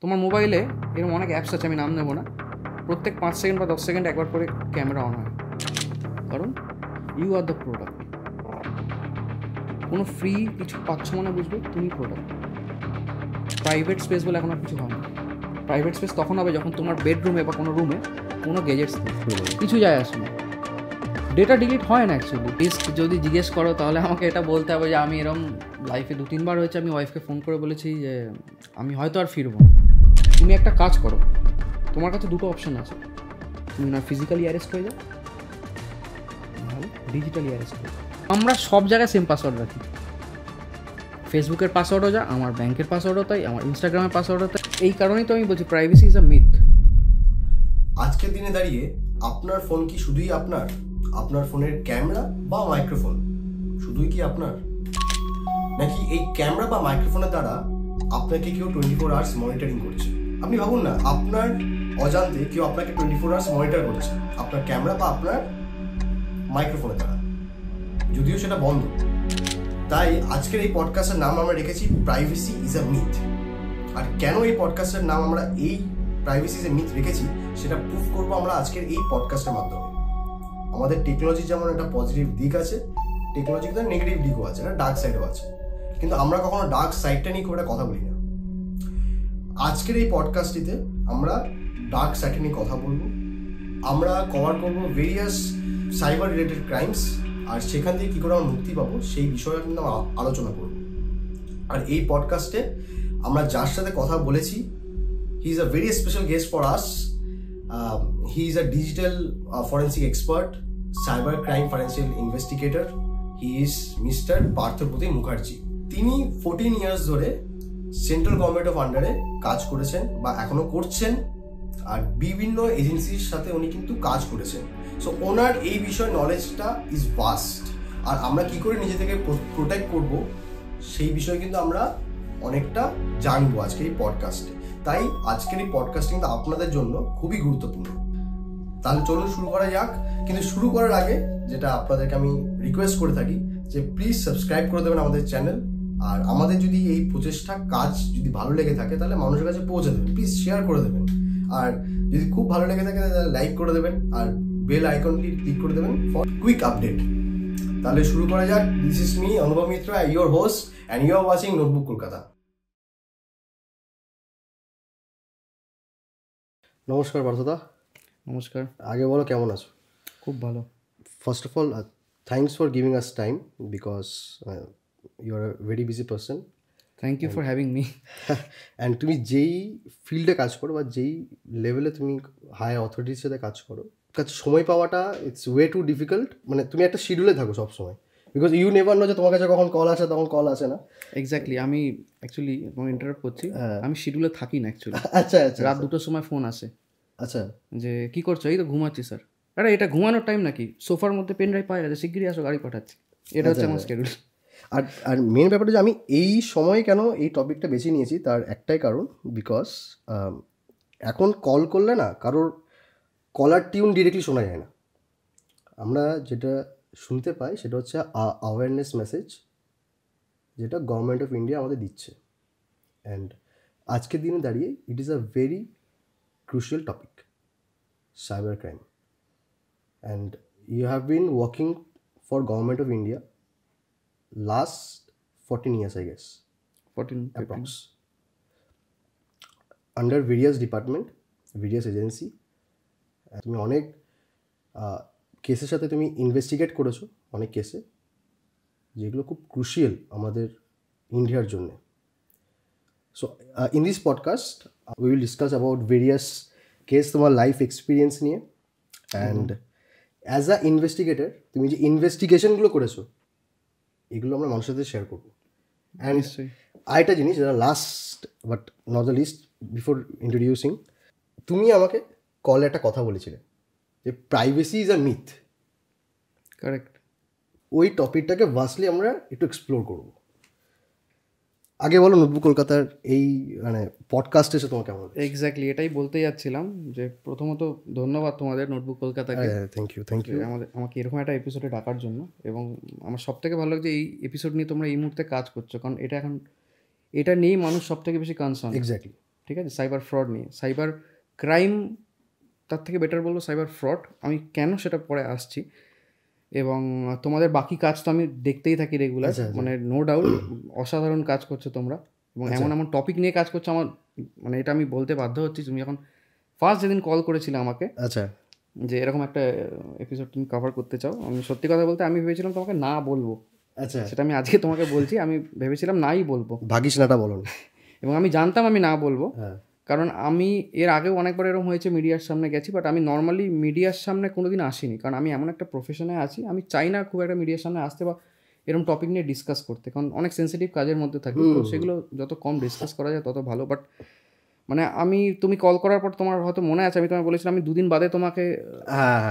তোমার মোবাইলে এরকম অনেক অ্যাপস আছে, আমি নাম নেবো না, প্রত্যেক 5 সেকেন্ড বা 10 সেকেন্ড একবার করে ক্যামেরা অন হয়, কারণ ইউ আর দ্য প্রোডাক্ট। কোনো ফ্রি কিছু পাচ্ছ মানে বুঝবে তুমি প্রোডাক্ট। প্রাইভেট স্পেস বলে এখন আর কিছু হয় না। প্রাইভেট স্পেস তখন হবে যখন তোমার বেডরুমে বা কোনো রুমে কোনো গেজেটস কিছু যায় আসে না, ডেটা ডিলিট হয় না অ্যাকচুয়ালি। প্লিজ যদি জিজ্ঞেস করো তাহলে আমাকে এটা বলতে হবে যে আমি এরকম লাইফে 2-3 বার হয়েছে, আমি ওয়াইফকে ফোন করে বলেছি যে আমি হয়তো আর ফিরবো না। তুমি একটা কাজ করো, তোমার কাছে দুটো অপশান আছে, তুমি না ফিজিক্যালি অ্যারেস্ট হয়ে যাও, নাহলে ডিজিটালি অ্যারেস্ট হয়ে যাও। আমরা সব জায়গায় সেম পাসওয়ার্ড রাখি, ফেসবুকের পাসওয়ার্ডও যা, আমার ব্যাংকের পাসওয়ার্ডও তাই, আমার ইনস্টাগ্রামের পাসওয়ার্ডও তাই। এই কারণেই তো আমি বলছি প্রাইভেসি ইজ আ মিথ। আজকের দিনে দাঁড়িয়ে আপনার ফোন কি শুধুই আপনার? আপনার ফোনের ক্যামেরা বা মাইক্রোফোন শুধুই কি আপনার? নাকি এই ক্যামেরা বা মাইক্রোফোনের দ্বারা আপনাকে কেউ 24 আওয়ার্স মনিটরিং করছে? আপনি ভাবুন না, আপনার অজান্তে কেউ আপনাকে 24 আওয়ার্স মনিটর করছে আপনার ক্যামেরা বা আপনার মাইক্রোফোনের দ্বারা, যদিও সেটা বন্ধ। তাই আজকের এই পডকাস্টের নাম আমরা রেখেছি প্রাইভেসি ইজ আ মিথ। আর কেন এই পডকাস্টের নাম আমরা এই প্রাইভেসি ইজ আ মিথ রেখেছি সেটা প্রুফ করবো আমরা আজকের এই পডকাস্টের মাধ্যমে। আমাদের টেকনোলজি যেমন একটা পজিটিভ দিক আছে, টেকনোলজি কিন্তু নেগেটিভ দিকও আছে, একটা ডার্ক সাইডও আছে, কিন্তু আমরা কখনো ডার্ক সাইডটা নিয়ে খুব একটা কথা বলি না। আজকের এই পডকাস্টটিতে আমরা ডার্ক সাইড নিয়ে কথা বলবো, আমরা কভার করবো ভেরিয়াস সাইবার রিলেটেড ক্রাইমস, আর সেখান থেকে কী করে আমরা মুক্তি পাবো সেই বিষয়ে কিন্তু আমরা আলোচনা করবো। আর এই পডকাস্টে আমরা যার সাথে কথা বলেছি, he is a very special guest for us. He is a digital forensic expert, cyber crime forensic investigator. He is mister Parthapratim Mukherjee. তিনি 14 ইয়ার্স ধরে সেন্ট্রাল গভর্নমেন্ট অফ আন্ডারে কাজ করেছেন বা এখনো করছেন, আর বিভিন্ন এজেন্সির সাথে উনি কিন্তু কাজ করেছেন। সো ওনার এই বিষয়ে নলেজটা ইজ ভাস্ট, আর আমরা কি করে নিজে থেকে প্রোটেক্ট করব সেই বিষয়ে কিন্তু আমরা অনেকটা জানবো আজকের এই পডকাস্টে। তাই আজকের এই পডকাস্ট কিন্তু আপনাদের জন্য খুবই গুরুত্বপূর্ণ। তাহলে চলুন শুরু করা যাক। কিন্তু শুরু করার আগে যেটা আপনাদেরকে আমি রিকোয়েস্ট করে থাকি যে প্লিজ সাবস্ক্রাইব করে দেবেন আমাদের চ্যানেল, আর আমাদের যদি এই প্রচেষ্টা কাজ যদি ভালো লেগে থাকে তাহলে মানুষের কাছে পৌঁছে দেবেন, প্লিজ শেয়ার করে দেবেন। আর যদি খুব ভালো লেগে থাকে তাহলে লাইক করে দেবেন, আর বেল আইকনটি ক্লিক করে দেবেন ফর কুইক আপডেট। তাহলে শুরু করা যাক। This is me Anubhav Mitra, your host, and you are watching notebook Kolkata. নমস্কার পার্থদা। নমস্কার। আগে বলো কেমন আছো? খুব ভালো। First of all thanks for giving us time, because you are a very busy person. Thank you for having me. And তুমি যেই ফিল্ডে কাজ করো বা যেই লেভেলে তুমি হায়ার অথরিটির সাথে কাজ করো, কাছে সময় পাওয়াটা ইটস ওয়ে টু ডিফিকাল্ট। মানে তুমি একটা শিডিউলে থাকো সবসময়, বিকজ ইউ নেভার নো যে তোমার কাছে কখন কল আসে, তখন কল আসে না। এক্স্যাক্টলি। আমি অ্যাকচুয়ালি তোমার ইন্টারাপ্ট করছি, আমি শিডিউলে থাকি না অ্যাকচুয়ালি। আচ্ছা আচ্ছা, রাত 2টোর সময় ফোন আসে। আচ্ছা, যে কী করছো? এই তো ঘুমাচ্ছি স্যার। আরে এটা ঘুমানোর টাইম নাকি? সোফার মধ্যে পেন ড্রাইভ পাওয়া যাচ্ছে, শিগগিরই আসো, গাড়ি পাঠাচ্ছি। এটা হচ্ছে আমার স্কেডিউল। আর আর মেন ব্যাপারটা যে আমি এই সময় কেন এই টপিকটা বেছে নিয়েছি তার একটাই কারণ, বিকজ এখন কল করলে না কারোর কলার টিউন ডিরেক্টলি শোনা যায় না। আমরা যেটা শুনতে পাই সেটা হচ্ছে অ্যাওয়ারনেস মেসেজ, যেটা গভর্নমেন্ট অফ ইন্ডিয়া আমাদের দিচ্ছে। অ্যান্ড আজকের দিনে দাঁড়িয়ে it is a very crucial topic, cyber crime. And you have been working for government of India last 14 years, I guess, 14 approx, under various department, various agency. তুমি অনেক কেসের সাথে তুমি ইনভেস্টিগেট করেছো, অনেক কেসে যেগুলো খুব ক্রুশিয়াল আমাদের ইন্ডিয়ার জন্য। So in this podcast we will discuss about various case, তোমার লাইফ এক্সপিরিয়েন্স নিয়ে। অ্যান্ড অ্যাজ আ ইনভেস্টিগেটর তুমি যে ইনভেস্টিগেশনগুলো করেছো এগুলো আমরা মানুষের সাথে শেয়ার করবো। অ্যান্ড আরেকটা জিনিস যেটা last but not the least before introducing, তুমি আমাকে কলে একটা কথা বলেছিলে যে privacy is a myth. Correct. ওই টপিকটাকে ভার্সলি আমরা একটু এক্সপ্লোর করবো। আগে বলো নোটবুক কলকাতার এই মানে পডকাস্ট এসে তোমার কেমন? এক্স্যাক্টলি এটাই বলতে যাচ্ছিলাম যে প্রথমত ধন্যবাদ তোমাদের নোটবুক কলকাতাকে। থ্যাংক ইউ আমাকে এরকম একটা এপিসোডে ডাকার জন্য। এবং আমার সবথেকে ভালো লাগছে এই এপিসোড নিয়ে তোমরা এই মুহূর্তে কাজ করছো, কারণ এটা নিয়েই মানুষ সবথেকে বেশি কনসার্ন। এক্স্যাক্টলি, ঠিক ঠিক আছে, সাইবার ফ্রড নিয়ে। সাইবার ক্রাইম তার থেকে বেটার বলবো সাইবার ফ্রড। আমি কেন সেটা পরে আসছি। এবং তোমাদের বাকি কাজ তো আমি দেখতেই থাকি রেগুলার, মানে নো ডাউট অসাধারণ কাজ করছো তোমরা, এবং এমন এমন টপিক নিয়ে কাজ করছো আমার মানে এটা আমি বলতে বাধ্য হচ্ছি। তুমি যখন ফার্স্ট যেদিন কল করেছিলে আমাকে আচ্ছা যে এরকম একটা এপিসোড তুমি কভার করতে চাও, আমি সত্যি কথা বলতে আমি ভেবেছিলাম তোমাকে না বলবো, আচ্ছা, সেটা আমি আজকে তোমাকে বলছি, আমি ভেবেছিলাম নাই বলবো, ভাগিস নাটা বলো না। এবং আমি জানতাম আমি না বলবো, হ্যাঁ কারণ আমি এর আগেও অনেকবার এরকম হয়েছে মিডিয়ার সামনে গেছি, বাট আমি নর্মালি মিডিয়ার সামনে কোনোদিন আসিনি, কারণ আমি এমন একটা প্রফেশনে আছি, আমি চাই না খুব একটা মিডিয়ার সামনে আসতে বা এরকম টপিক নিয়ে ডিসকাস করতে, কারণ অনেক সেন্সিটিভ কাজের মধ্যে থাকি, তো সেগুলো যত কম ডিসকাস করা যায় তত ভালো। বাট মানে তুমি কল করার পর তোমার হয়তো মনে আছে আমি তোমাকে বলেছিলাম আমি 2 দিন বাদে তোমাকে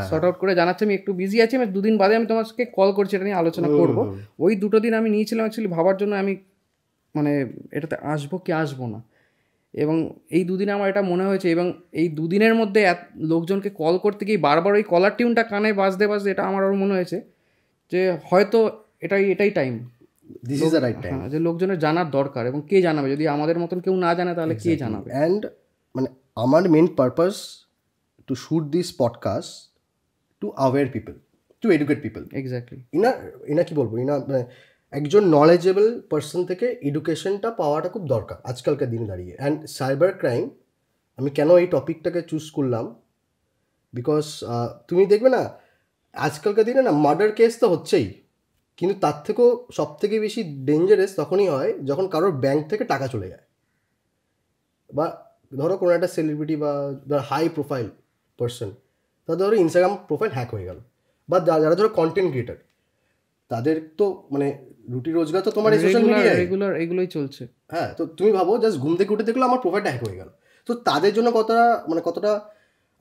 শর্ট আউট করে জানাচ্ছি আমি একটু বিজি আছি, আমি 2 দিন বাদে আমি তোমাকে কল করছি, এটা নিয়ে আলোচনা করব। ওই 2টো দিন আমি নিয়েছিলাম অ্যাকচুয়ালি ভাবার জন্য আমি মানে এটাতে আসবো কি আসবো না, এবং এই 2 দিনে আমার এটা মনে হয়েছে, এবং এই 2 দিনের মধ্যে লোকজনকে কল করতে গিয়ে বারবার ওই কলার টিউনটা কানে বাজতে বাজতে এটা আমার আরও মনে হয়েছে যে হয়তো এটাই time, this is the right time, যে লোকজনের জানার দরকার, এবং কে জানাবে, যদি আমাদের মতন কেউ না জানে তাহলে কে জানাবে। অ্যান্ড মানে আমার main purpose to shoot this podcast to aware people, to educate people. Exactly, ইনা কি বলবো, মানে একজন নলেজেবল পার্সন থেকে এডুকেশনটা পাওয়াটা খুব দরকার আজকালকার দিনে দাঁড়িয়ে। অ্যান্ড সাইবার ক্রাইম, আমি কেন এই টপিকটাকে চুজ করলাম, বিকজ তুমি দেখবে না আজকালকার দিনে না মার্ডার কেস তো হচ্ছেই, কিন্তু তার থেকেও সব থেকে বেশি ডেঞ্জারাস তখনই হয় যখন কারোর ব্যাংক থেকে টাকা চলে যায়, বা ধরো কোনো একটা সেলিব্রিটি বা হাই প্রোফাইল পার্সন, তাদের ধরো ইনস্টাগ্রাম প্রোফাইল হ্যাক হয়ে গেল, বা যারা ধরো কন্টেন্ট ক্রিয়েটার, তাদের তো মানে রুটি রোজগার তো তোমার এই সোশ্যাল মিডিয়ায় রেগুলার এগুলোই চলছে। হ্যাঁ, তো তুমি ভাবো জাস্ট ঘুম থেকে উঠে দেখলো আমার প্রোফাইলটা হ্যাক হয়ে গেল, তো তাদের জন্য কতটা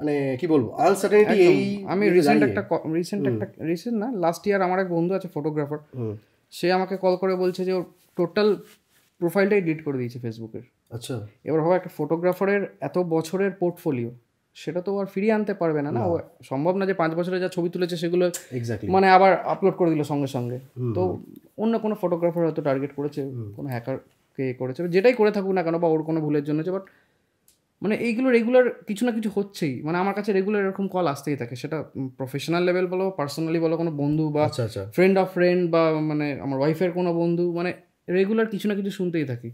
মানে কি বলবো আনসার্টেনিটি। এই আমি রিসেন্ট না লাস্ট ইয়ার আমার এক বন্ধু আছে ফটোগ্রাফার, সে আমাকে কল করে বলছে যে ওর টোটাল প্রোফাইলটাই ডিলিট করে দিয়েছে ফেসবুকের। আচ্ছা, এবার ভাবো একটা ফটোগ্রাফারের এত বছরের পোর্টফোলিও, সেটা তো আর ফিরিয়ে আনতে পারবে না, ও সম্ভব না যে 5 বছরে যা ছবি তুলেছে সেগুলো মানে আবার আপলোড করে দিল সঙ্গে সঙ্গে। তো অন্য কোনো ফটোগ্রাফার হয়তো টার্গেট করেছে, কোনো হ্যাকারকে করেছে, যেটাই করে থাকুক না কেন, বা ওর কোনো ভুলের জন্য, বাট মানে এইগুলো রেগুলার কিছু না কিছু হচ্ছেই, মানে আমার কাছে রেগুলার এরকম কল আসতেই থাকে, সেটা প্রফেশনাল লেভেল বলো, পার্সোনালি বলো, কোনো বন্ধু বা ফ্রেন্ড অফ ফ্রেন্ড, বা মানে আমার ওয়াইফের কোনো বন্ধু, মানে রেগুলার কিছু না কিছু শুনতেই থাকি।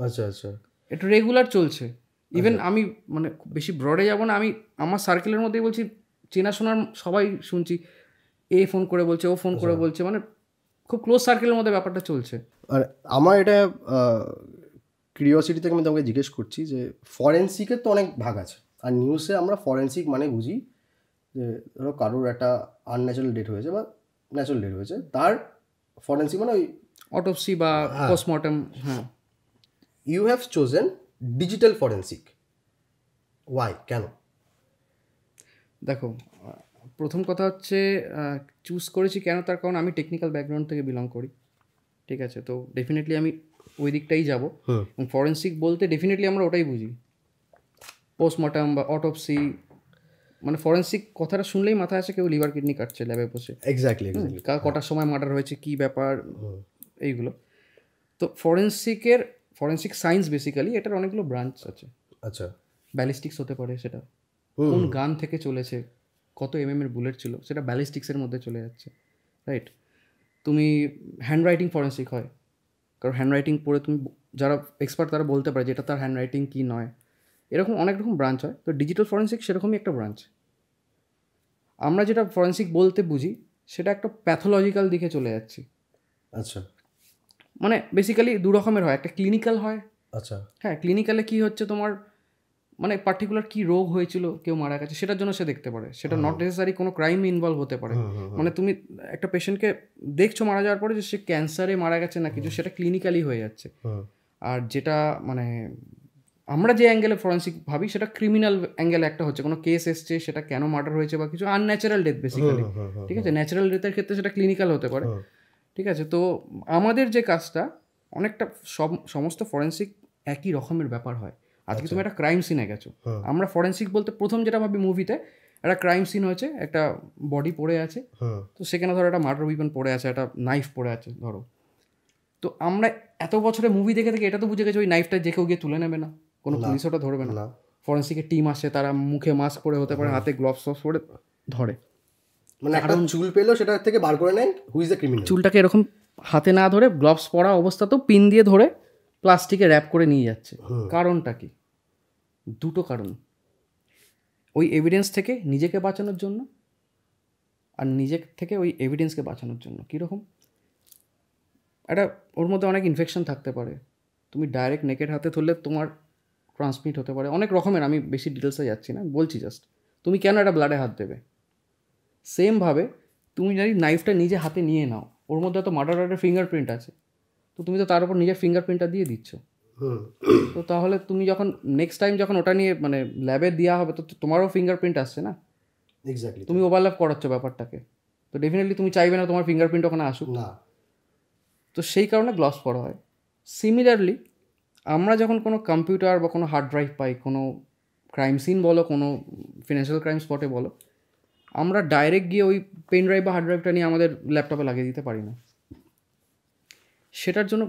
আচ্ছা আচ্ছা, এটা রেগুলার চলছে। ইভেন আমি মানে বেশি ব্রডে যাবো না, আমি আমার সার্কেলের মধ্যেই বলছি, চেনাশোনার সবাই শুনছি, এ ফোন করে বলছে, ও ফোন করে বলছে, মানে খুব ক্লোজ সার্কেলের মধ্যে ব্যাপারটা চলছে। আর আমার এটা কিউরিওসিটি থেকে আমি তোমাকে জিজ্ঞেস করছি যে ফরেন্সিকের তো অনেক ভাগ আছে, আর নিউজে আমরা ফরেন্সিক মানে বুঝি যে ধরো কারোর একটা আনন্যাচারাল ডেথ হয়েছে বা ন্যাচারাল ডেথ হয়েছে, তার ফরেন্সিক মানে ওই অটোপসি বা পোস্টমর্টেম। হ্যাঁ, you have chosen digital forensic, why, কেন? দেখো, প্রথম কথা হচ্ছে চুজ করেছি কেন, তার কারণ আমি টেকনিক্যাল ব্যাকগ্রাউন্ড থেকে বিলং করি, ঠিক আছে, তো ডেফিনেটলি আমি ওই দিকটাই যাবো। এবং ফরেন্সিক বলতে ডেফিনেটলি আমরা ওটাই বুঝি, পোস্টমর্টম বা অটোপসি, মানে ফরেন্সিক কথাটা শুনলেই মাথায় আসে কেউ লিভার কিডনি কাটছে ল্যাবে বসে, এক্স্যাক্টলি, কটার সময় মার্ডার হয়েছে, কী ব্যাপার, এইগুলো। তো ফরেন্সিক সায়েন্স বেসিক্যালি এটার অনেকগুলো ব্রাঞ্চ আছে। আচ্ছা, ব্যালিস্টিক্স হতে পারে, সেটা কোন গান থেকে চলেছে, কত এর বুলেট ছিল, সেটা ব্যালিস্টিক্সের মধ্যে চলে যাচ্ছে, রাইট। তুমি হ্যান্ডরাইটিং ফরেন্সিক হয়, কারণ হ্যান্ডরাইটিং পড়ে তুমি যারা এক্সপার্ট তারা বলতে পারে যে এটা তার হ্যান্ডরাইটিং কী নয়, এরকম অনেক রকম ব্রাঞ্চ হয়। তো ডিজিটাল ফরেন্সিক সেরকমই একটা ব্রাঞ্চ। আমরা যেটা ফরেন্সিক বলতে বুঝি সেটা একটা প্যাথোলজিক্যাল দিকে চলে যাচ্ছি। আচ্ছা, মানে বেসিক্যালি 2 রকমের হয়, একটা ক্লিনিক্যাল হয়। আচ্ছা, হ্যাঁ, ক্লিনিক্যালে কী হচ্ছে তোমার মানে পার্টিকুলার কী রোগ হয়েছিল, কেউ মারা গেছে, সেটার জন্য সে দেখতে পারে, সেটা নট নেসেসারি কোনো ক্রাইম ইনভলভ হতে পারে। মানে তুমি একটা পেশেন্টকে দেখছো মারা যাওয়ার পরে যে সে ক্যান্সারে মারা গেছে না কিছু, সেটা ক্লিনিক্যালি হয়ে যাচ্ছে। আর যেটা মানে আমরা যে অ্যাঙ্গেলে ফরেন্সিক ভাবি সেটা ক্রিমিনাল অ্যাঙ্গেলে একটা হচ্ছে, কোনো কেস এসছে, সেটা কেন মার্ডার হয়েছে বা কিছু আনন্যাচারাল ডেথ বেসিক্যালি, ঠিক আছে। ন্যাচারাল ডেথের ক্ষেত্রে সেটা ক্লিনিক্যাল হতে পারে, ঠিক আছে। তো আমাদের যে কাজটা অনেকটা সমস্ত ফরেন্সিক একই রকমের ব্যাপার হয়। আজকে তুমি একটা ক্রাইম সিনে গেছো, আমরা ফরেন্সিক বলতে প্রথম যেটা ভাবি মুভিতে, একটা ক্রাইম সিন হয়েছে, একটা বডি পড়ে আছে, তো সেখানে ধরো একটা মার্ডার উইপন পড়ে আছে, একটা নাইফ পড়ে আছে ধরো। তো আমরা এত বছরে মুভি দেখে থেকে এটা তো বুঝে গেছি ওই নাইফটা যে কেউ গিয়ে তুলে নেবে না, কোনো পুলিশ ওটা ধরবে না। না ফরেন্সিকের টিম আসে, তারা মুখে মাস্ক পরে হতে পারে, হাতে গ্লোভস পরে ধরে, মানে একটা চুল পেলেও সেটা থেকে বার করে নেয় হু ইজ দ্য ক্রিমিনাল। চুলটাকে এরকম হাতে না ধরে গ্লোভস পরা অবস্থাতেও পিন দিয়ে ধরে প্লাস্টিকে র্যাপ করে নিয়ে যাচ্ছে। কারণটা কি? দুটো কারণ, ওই এভিডেন্স থেকে নিজেকে বাঁচানোর জন্য, আর নিজের থেকে ওই এভিডেন্সকে বাঁচানোর জন্য। কীরকম? একটা ওর মধ্যে অনেক ইনফেকশন থাকতে পারে, তুমি ডাইরেক্ট নেকেড হাতে ধরলে তোমার ট্রান্সমিট হতে পারে অনেক রকমের, আমি বেশি ডিটেলসে যাচ্ছি না, বলছি জাস্ট তুমি কেন একটা ব্লাডে হাত দেবে। সেমভাবে তুমি যদি নাইফটা নিজে হাতে নিয়ে নাও, ওর মধ্যে তো মার্ডারের ফিঙ্গারপ্রিন্ট আছে, তো তুমি তো তার উপর নিজের ফিঙ্গারপ্রিন্টটা দিয়ে দিচ্ছ। তো তাহলে তুমি যখন নেক্সট টাইম যখন ওটা নিয়ে মানে ল্যাবে দেওয়া হবে, তো তোমারও ফিঙ্গারপ্রিন্ট আসছে না, এক্স্যাক্টলি, তুমি ওভারল্যাপ করাচ্ছ ব্যাপারটাকে, তো ডেফিনেটলি তুমি চাইবে না তোমার ফিঙ্গারপ্রিন্ট ওখানে আসুক না। তো সেই কারণে গ্লভস পরা হয়। সিমিলারলি আমরা যখন কোনো কম্পিউটার বা কোনো হার্ড ড্রাইভ পাই, কোনো ক্রাইম সিন বলো, কোনো ফিনান্সিয়াল ক্রাইম স্পটে বলো, আমরা ডাইরেক্ট গিয়ে ওই পেন ড্রাইভ বা হার্ড ড্রাইভটা নিয়ে আমাদের ল্যাপটপে লাগিয়ে দিতে পারি না। সেটার জন্য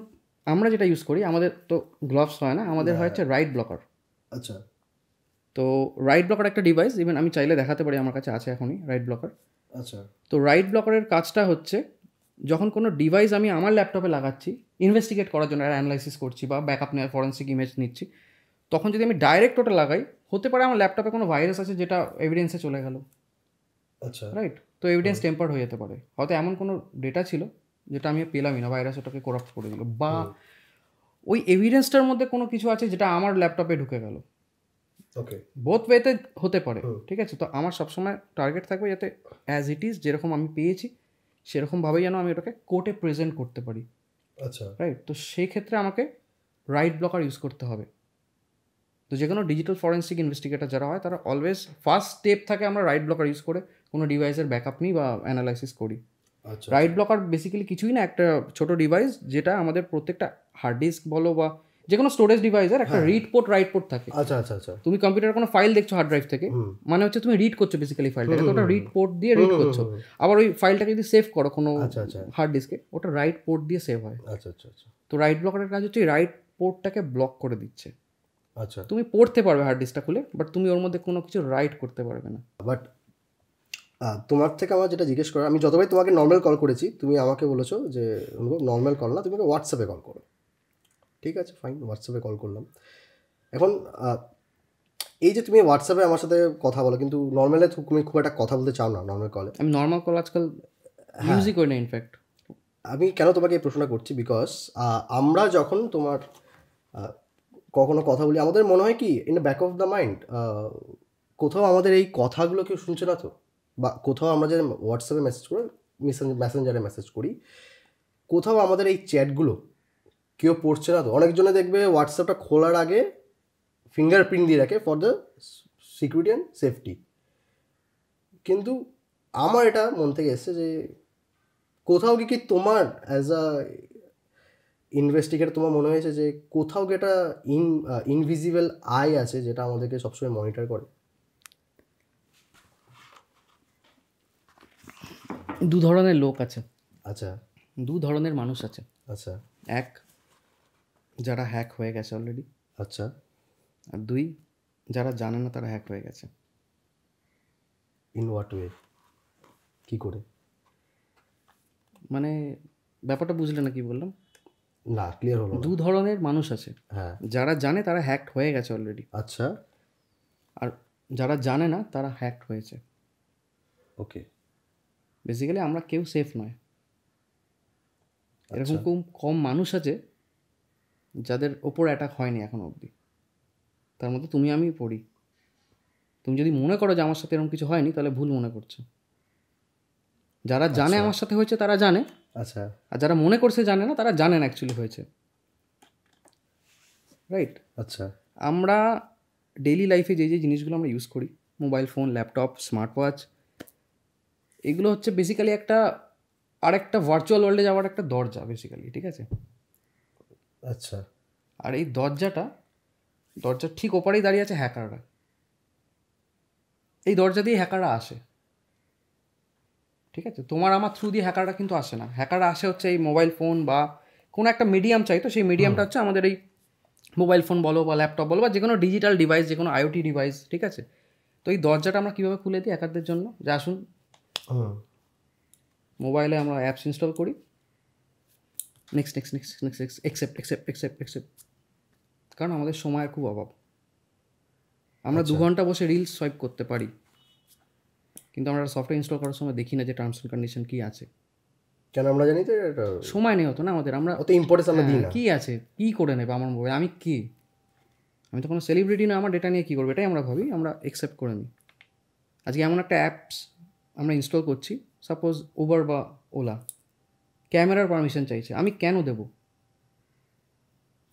আমরা যেটা ইউজ করি, আমাদের তো গ্লভস হয় না, আমাদের হয় হচ্ছে রাইট ব্লকার। আচ্ছা, তো রাইট ব্লকার একটা ডিভাইস, ইভেন আমি চাইলে দেখাতে পারি, আমার কাছে আছে এখনই রাইট ব্লকার। আচ্ছা, তো রাইট ব্লকারের কাজটা হচ্ছে, যখন কোনো ডিভাইস আমি আমার ল্যাপটপে লাগাচ্ছি ইনভেস্টিগেট করার জন্য, অ্যানালাইসিস করছি বা ব্যাকআপ নেওয়ার ফরেন্সিক ইমেজ নিচ্ছি, তখন যদি আমি ডাইরেক্ট ওটা লাগাই, হতে পারে আমার ল্যাপটপে কোনো ভাইরাস আছে যেটা এভিডেন্সে চলে গেল, আচ্ছা, রাইট? তো এভিডেন্স টেম্পার হয়ে যেতে পারে, হয়তো এমন কোনো ডেটা ছিল যেটা আমি পেলামই না, ভাইরাস ওটাকে করাপ্ট করে দিল, বা ওই এভিডেন্সটার মধ্যে কোনো কিছু আছে যেটা আমার ল্যাপটপে ঢুকে গেল। ওকে, বোথ ওয়েতে হতে পারে, ঠিক আছে? তো আমার সবসময় টার্গেট থাকবে যাতে অ্যাজ ইট ইজ যেরকম আমি পেয়েছি সেরকমভাবেই যেন আমি ওটাকে কোর্টে প্রেজেন্ট করতে পারি, আচ্ছা, রাইট? তো সেই ক্ষেত্রে আমাকে রাইট ব্লকার ইউজ করতে হবে। তো যে কোনো ডিজিটাল ফরেন্সিক ইনভেস্টিগেটর যারা হয়, তারা অলওয়েজ ফার্স্ট স্টেপ থাকে আমরা রাইট ব্লকার ইউজ করে কোনো ডিভাইসের ব্যাকআপ নিই বা অ্যানালাইসিস করি। আচ্ছা, রাইট ব্লকার বেসিক্যালি কিছুই না, একটা ছোট ডিভাইস যেটা আমাদের প্রত্যেকটা হার্ড ডিস্ক বলো বা যে কোনো স্টোরেজ ডিভাইসের একটা রিড পোর্ট রাইট পোর্ট থাকে। আচ্ছা, আচ্ছা, আচ্ছা, তুমি কম্পিউটারে কোনো ফাইল দেখছো হার্ড ড্রাইভ থেকে, মানে হচ্ছে তুমি রিড করছো বেসিক্যালি ফাইলটাকে, তো ওটা রিড পোর্ট দিয়ে রিড করছো। আবার ওই ফাইলটাকে যদি সেভ করো কোনো হার্ড ডিস্কে, ওটা রাইট পোর্ট দিয়ে সেভ হয়। আচ্ছা, আচ্ছা, আচ্ছা, তো রাইট ব্লকারের কাজ হচ্ছে রাইট পোর্টটাকে ব্লক করে দিচ্ছে। আচ্ছা। তুমি পড়তে পারবে হার্ড ডিস্কটা খুলে, বাট তুমি ওর মধ্যে কোনো কিছু রাইট করতে পারবে না। বাট তোমার থেকে আমার যেটা জিজ্ঞেস করা, আমি যতবার তোমাকে নর্মাল কল করেছি, তুমি আমাকে বলেছো যে নর্মাল কল না, তুমি হোয়াটসঅ্যাপে কল করো। ঠিক আছে, ফাইন, হোয়াটসঅ্যাপে কল করলাম। এখন এই যে তুমি হোয়াটসঅ্যাপে আমার সাথে কথা বলো, কিন্তু নর্মালে তুমি খুব একটা কথা বলতে চাও না নর্মাল কলে। আমি নর্মাল কল আজকাল ইউজই করি না ইনফ্যাক্ট। আমি কেন তোমাকে এই প্রশ্নটা করছি, বিকজ আমরা যখন তোমার কখনো কথা বলি, আমাদের মনে হয় কি in the back of the mind, কোথাও আমাদের এই কথাগুলো কেউ শুনছে না তো, বা কোথাও আমরা যে হোয়াটসঅ্যাপে মেসেজ করে মেসেঞ্জারে মেসেজ করি, কোথাও আমাদের এই চ্যাটগুলো কেউ পড়ছে না তো। অনেকজনে দেখবে হোয়াটসঅ্যাপটা খোলার আগে ফিঙ্গারপ্রিন্ট দিয়ে রাখে for the security and safety. কিন্তু আমার এটা মন থেকে এসছে যে কোথাও কি তোমার অ্যাজ আ ইনভেস্টিগেটর তোমার মনে হয়েছে যে কোথাও কি একটা ইনভিজিবল আই আছে যেটা আমাদেরকে সবসময় মনিটর করে? দু ধরনের লোক আছে, আচ্ছা, দু ধরনের মানুষ আছে। আচ্ছা, এক, যারা হ্যাক হয়ে গেছে অলরেডি, আচ্ছা, আর দুই, যারা জানে না তারা হ্যাক হয়ে গেছে। ইন হোয়াট ওয়ে, কী করে? মানে ব্যাপারটা বুঝলে না কি বললাম? না, ক্লিয়ার হলো না। দু ধরনের মানুষ আছে, হ্যাঁ, যারা জানে তারা হ্যাক হয়ে গেছে অলরেডি, আচ্ছা, আর যারা জানে না তারা হ্যাক হয়েছে। ওকে, বেসিক্যালি আমরা কেউ সেফ নয়। এরকম খুব কম মানুষ আছে যাদের ওপর অ্যাটাক হয়নি এখনো অবধি, তার মধ্যে তুমি আমি পড়ি। তুমি যদি মনে করো যে আমার সাথে এরকম কিছু হয়নি, তাহলে ভুল মনে করছো। যারা জানে আমার সাথে হয়েছে তারা জানে, আচ্ছা, আর যারা মনে করছে জানে না, তারা জানেন অ্যাকচুয়ালি হয়েছে, রাইট? আচ্ছা, আমরা ডেইলি লাইফে যে যে জিনিসগুলো আমরা ইউজ করি, mobile phone, laptop, smart watch, এগুলো হচ্ছে বেসিক্যালি একটা আরেকটা ভার্চুয়াল ওয়ার্ল্ডে যাওয়ার একটা দরজা বেসিক্যালি, ঠিক আছে? আচ্ছা, আর এই দরজার ঠিক ওপারেই দাঁড়িয়ে আছে হ্যাকাররা। এই দরজা দিয়ে হ্যাকাররা আসে, ঠিক আছে? তোমার আমার থ্রু দিয়ে হ্যাকাররা কিন্তু আসে না। হ্যাকাররা আসে হচ্ছে এই মোবাইল ফোন বা কোনো একটা মিডিয়াম চাই, তো সেই মিডিয়ামটা হচ্ছে আমাদের এই মোবাইল ফোন বলো বা ল্যাপটপ বলো বা যে কোনো ডিজিটাল ডিভাইস, যে কোনো আইওটি ডিভাইস, ঠিক আছে? তো এই দরজাটা আমরা কীভাবে খুলে দিই একাদের জন্য, যে আসুন মোবাইলে আমরা অ্যাপস ইনস্টল করি, next next next next accept accept accept accept. কারণ আমাদের সময়ের খুব অভাব, আমরা 2 ঘন্টা বসে রিলস সোয়াইপ করতে পারি, কিন্তু আমরা সফটওয়্যার ইনস্টল করার সময় দেখি না যে টার্মস অ্যান্ড কন্ডিশন কী আছে। কেন আমরা জানি তো এটা সময় নেই হতো না আমাদের, আমরা অত ইম্পর্টেন্স আমরা দিই না। কী আছে, কী করে নেবে আমার মোবাইল, আমি কি, আমি তো কোনো সেলিব্রিটি না, আমার ডেটা নিয়ে কী করবো, এটাই আমরা ভাবি, আমরা অ্যাকসেপ্ট করে নিই। আজকে এমন একটা অ্যাপস আমরা ইনস্টল করছি, সাপোজ উবার বা ওলা, ক্যামেরার পারমিশন চাইছে, আমি কেন দেবো?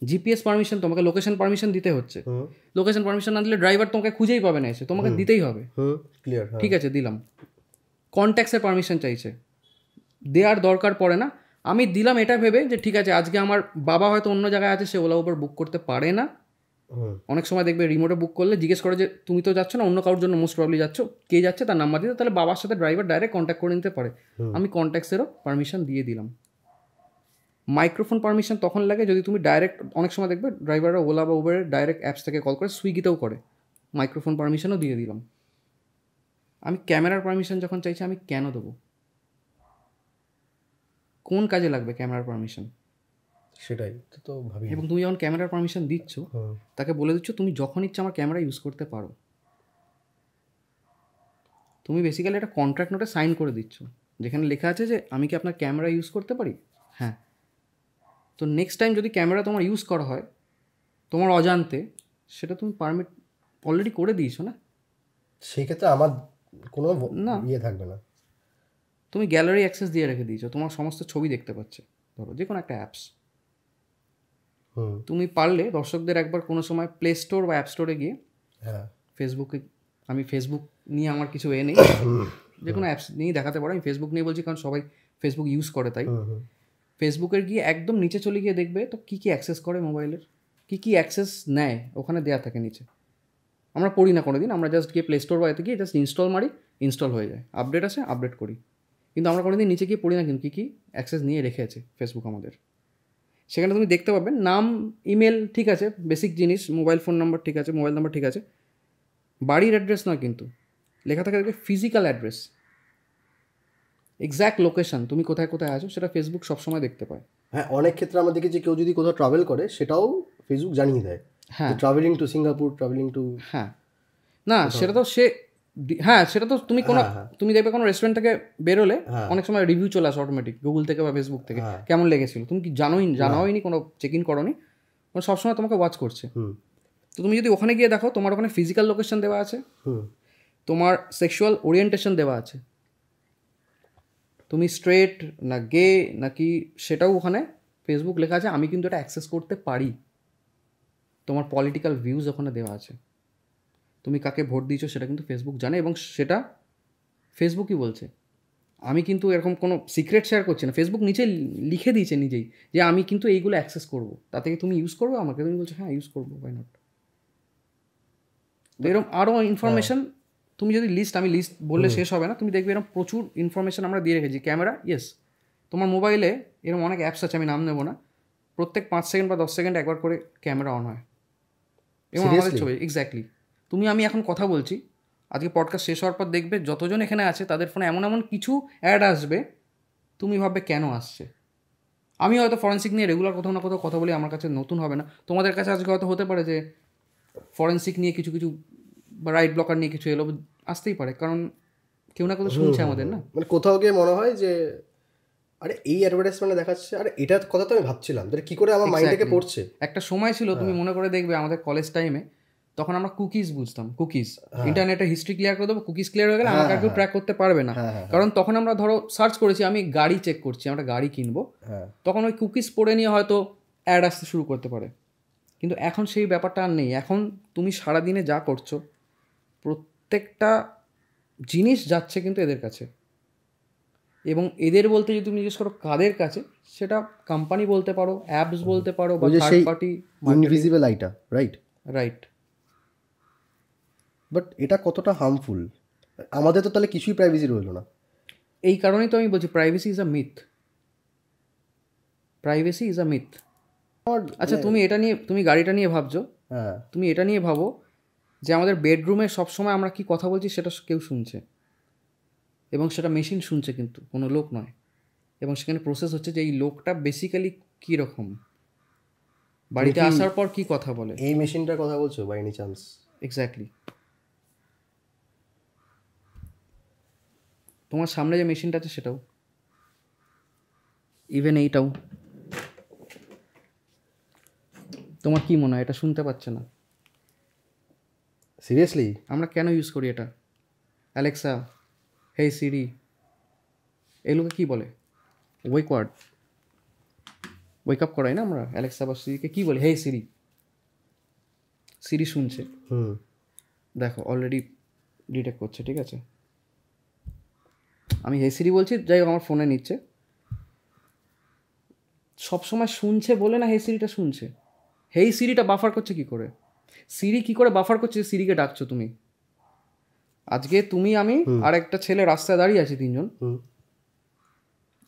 জিপিএস পারমিশন, তোমাকে লোকেশন পারমিশন দিতে হচ্ছে, লোকেশন পারমিশন না দিলে ড্রাইভার তোমাকে খুঁজেই পাবে না, এসে তোমাকে দিতেই হবে। ক্লিয়ার, ঠিক আছে, দিলাম। কন্ট্যাক্টসের পারমিশন চাইছে, দেওয়ার দরকার পড়ে না, আমি দিলাম এটা ভেবে যে ঠিক আছে আজকে আমার বাবা হয়তো অন্য জায়গায় আছে, সে ওলা উবার বুক করতে পারে না। অনেক সময় দেখবে রিমোটে বুক করলে জিজ্ঞেস করে যে তুমি তো যাচ্ছ না, অন্য কারোর জন্য মোস্ট প্রবলি যাচ্ছ, কে যাচ্ছে তার নাম্বার দিতে, তাহলে বাবার সাথে ড্রাইভার ডাইরেক্ট কন্ট্যাক্ট করে নিতে পারে। আমি কন্ট্যাক্টসেরও পারমিশন দিয়ে দিলাম। মাইক্রোফোন পারমিশন তখন লাগে যদি তুমি ডাইরেক্ট, অনেক সময় দেখবে ড্রাইভাররা ওলা বা উবারের ডাইরেক্ট অ্যাপস থেকে কল করে, সুইগিতেও করে, মাইক্রোফোন পারমিশনও দিয়ে দিলাম। আমি ক্যামেরার পারমিশন যখন চাইছি, আমি কেন দেবো? কোন কাজে লাগবে ক্যামেরার পারমিশন? সেটাই তো ভাবি। এবং তুমি যখন ক্যামেরার পারমিশন দিচ্ছ, তাকে বলে দিচ্ছ তুমি যখন ইচ্ছা আমার ক্যামেরা ইউজ করতে পারো। তুমি বেসিক্যালি একটা কন্ট্রাক্ট নোটে সাইন করে দিচ্ছ, যেখানে লেখা আছে যে আমি কি আপনার ক্যামেরা ইউজ করতে পারি? হ্যাঁ। তো নেক্সট টাইম যদি ক্যামেরা তোমার ইউজ করা হয় তোমার অজান্তে, সেটা তুমি পারমিট অলরেডি করে দিয়েছো না, সেই ক্ষেত্রে আমার কোনো না ইয়ে থাকবে না। তুমি গ্যালারি অ্যাক্সেস দিয়ে রেখে দিয়েছো, তোমার সমস্ত ছবি দেখতে পাচ্ছে, ধরো যে কোনো একটা অ্যাপস। তুমি পারলে দর্শকদের একবার কোনো সময় প্লে স্টোর বা অ্যাপ স্টোরে গিয়ে, ফেসবুকে, আমি ফেসবুক নিয়ে আমার কিছু নেই, যে কোনো অ্যাপস নিয়ে দেখাতে পারো, আমি ফেসবুক নিয়ে বলছি কারণ সবাই ফেসবুক ইউজ করে, তাই ফেসবুকের গিয়ে একদম নিচে চলে গিয়ে দেখবে তো কী কী অ্যাক্সেস করে মোবাইলের, কী কী অ্যাক্সেস নেয়, ওখানে দেওয়া থাকে নিচে। আমরা পড়ি না কোনো দিন, আমরা জাস্ট গিয়ে প্লে স্টোর বা এতে গিয়ে জাস্ট ইনস্টল মারি, ইনস্টল হয়ে যায়, আপডেট আসে আপডেট করি, কিন্তু আমরা কোনো দিন নিচে গিয়ে পড়ি না কিন্তু কী কী অ্যাক্সেস নিয়ে রেখেছে ফেসবুক আমাদের। সেখানে তুমি দেখতে পাবে নাম, ইমেল, ঠিক আছে, বেসিক জিনিস, মোবাইল ফোন নাম্বার ঠিক আছে, মোবাইল নাম্বার ঠিক আছে, বাড়ির অ্যাড্রেস নয় কিন্তু, লেখা থাকে দেখবে ফিজিক্যাল অ্যাড্রেস, এক্স্যাক্ট লোকেশন, তুমি কোথায় কোথায় আছো সেটা ফেসবুক সবসময় দেখতে পায়। হ্যাঁ, অনেক ক্ষেত্রে আমরা দেখি যে কেউ যদি কোথাও ট্রাভেল করে সেটাও ফেসবুক জানিয়ে দেয়। হ্যাঁ, travelling to Singapore, travelling to, হ্যাঁ, না সেটা তো সে, হ্যাঁ সেটা তো তুমি কোনো, তুমি দেখবে কোনো রেস্টুরেন্ট থেকে বেরোলে অনেক সময় রিভিউ চলে আসে অটোমেটিক গুগল থেকে বা ফেসবুক থেকে, কেমন লেগেছিল, তুমি কি জানোইনি, কোনো চেক ইন করোনি, সবসময় তোমাকে ওয়াচ করছে। তো তুমি যদি ওখানে গিয়ে দেখো, তোমার ওখানে ফিজিক্যাল লোকেশন দেওয়া আছে, তোমার সেক্সুয়াল ওরিয়েন্টেশন দেওয়া আছে, তুমি স্ট্রেট না গে নাকি সেটাও ওখানে ফেসবুক লেখা আছে, আমি কিন্তু এটা অ্যাক্সেস করতে পারি। তোমার পলিটিক্যাল ভিউজ ওখানে দেওয়া আছে, তুমি কাকে ভোট দিয়েছো সেটা কিন্তু ফেসবুক জানে, এবং সেটা ফেসবুকই বলছে। আমি কিন্তু এরকম কোনো সিক্রেট শেয়ার করছি না, ফেসবুক নিচে লিখে দিয়েছে নিজেই যে আমি কিন্তু এইগুলো অ্যাক্সেস করবো, তাতে কি তুমি ইউজ করবো আমাকে? তুমি বলছো হ্যাঁ ইউজ করবো, বাই নট। তো এরকম আরও ইনফরমেশন, তুমি যদি লিস্ট, আমি লিস্ট বললে শেষ হবে না, তুমি দেখবে এরকম প্রচুর ইনফরমেশন আমরা দিয়ে রেখেছি। ক্যামেরা, ইয়েস, তোমার মোবাইলে এরকম অনেক অ্যাপস আছে, আমি নাম নেবো না, প্রত্যেক 5 সেকেন্ড বা 10 সেকেন্ড একবার করে ক্যামেরা অন হয় এবং আমাদের ছবি, এক্স্যাক্টলি। আমি এখন কথা বলছি, আজকে পডকাস্ট শেষ হওয়ার পর দেখবে যতজন এখানে আছে তাদের ফোনে এমন এমন কিছু অ্যাড আসবে, তুমি ভাববে কেন আসছে। আমি হয়তো ফরেন্সিক নিয়ে রেগুলার কোথাও না কোথাও কথা বলি, আমার কাছে নতুন হবে না, তোমাদের কাছে আজকে হয়তো হতে পারে যে ফরেন্সিক নিয়ে কিছু কিছু বা রাইট ব্লকার নিয়ে কিছু এলো, আসতেই পারে, কারণ কেউ না কোথাও শুনছে আমাদের, না মানে কোথাও গিয়ে মনে হয় যে আরে এই অ্যাডভার্টাইজমেন্টে দেখাচ্ছে, আরে এটার কথা তো আমি ভাবছিলাম, তাহলে কী করে আমার মাইন্ডে পড়ছে। একটা সময় ছিল, তুমি মনে করে দেখবে আমাদের কলেজ টাইমে, তখন আমরা কুকিজ বুঝতাম, কুকিজ, ইন্টারনেটের হিস্ট্রি ক্লিয়ার করে দেবো, কুকিজ ক্লিয়ার হয়ে গেলে আমাকে আর কেউ ট্র্যাক করতে পারবে না। কারণ তখন আমরা ধরো সার্চ করেছি, আমি গাড়ি চেক করছি, আমরা গাড়ি কিনবো, তখন ওই কুকিজ পড়ে নিয়ে হয়তো অ্যাড আসতে শুরু করতে পারে, কিন্তু এখন সেই ব্যাপারটা আর নেই। এখন তুমি সারাদিনে যা করছো প্রত্যেকটা জিনিস যাচ্ছে কিন্তু এদের কাছে, এবং এদের বলতে যদি তুমি জিজ্ঞেস করো কাদের কাছে, সেটা কোম্পানি বলতে পারো, অ্যাপস বলতে পারো, বা থার্ড পার্টি, ইনভিজিবল আইটা, রাইট রাইট। বাট এটা কতটা হার্মফুল আমাদের, তো তাহলে কিছুই প্রাইভেসি রইল না। এই কারণেই তো আমি বলছি privacy is a myth, privacy is a myth. আচ্ছা তুমি গাড়িটা নিয়ে ভাবছো, হ্যাঁ, তুমি এটা নিয়ে ভাবো যে আমাদের বেডরুমে সবসময় আমরা কি কথা বলছি সেটা কেউ শুনছে, এবং সেটা মেশিন শুনছে কিন্তু কোনো লোক নয়, এবং সেখানে প্রসেস হচ্ছে যে এই লোকটা বেসিক্যালি কীরকম, বাড়িতে কি আসার পর কি কথা বলে। এই মেশিনটার কথা বলছো বাই এনি চান্স? এক্স্যাক্টলি। তোমার সামনে যে মেশিনটা আছে সেটাও, ইভেন এইটাও, তোমার কি মনে হয় এটা শুনতে পাচ্ছে না? সিরিয়াসলি? আমরা কেন ইউজ করি এটা? অ্যালেক্সা, হেই সিরি, এগুলোকে কী বলে? ওয়েক আপ করাই না আমরা অ্যালেক্সা বা সিরিকে, কী বলি? হেই সিরি। সিরি শুনছে, দেখো অলরেডি ডিটেক্ট করছে, ঠিক আছে? আমি হেই সিরি বলছি, যাই হোক আমার ফোনে নিচ্ছে, সবসময় শুনছে বলে না হেই সিরিটা শুনছে। হেই সিরিটা বাফার করছে কি করে? সিরি কি করে বাফার করছে? সিরিকে ডাকছো তুমি, আজকে তুমি আমি আর একটা ছেলে রাস্তায় দাঁড়িয়ে আছি, তিনজন,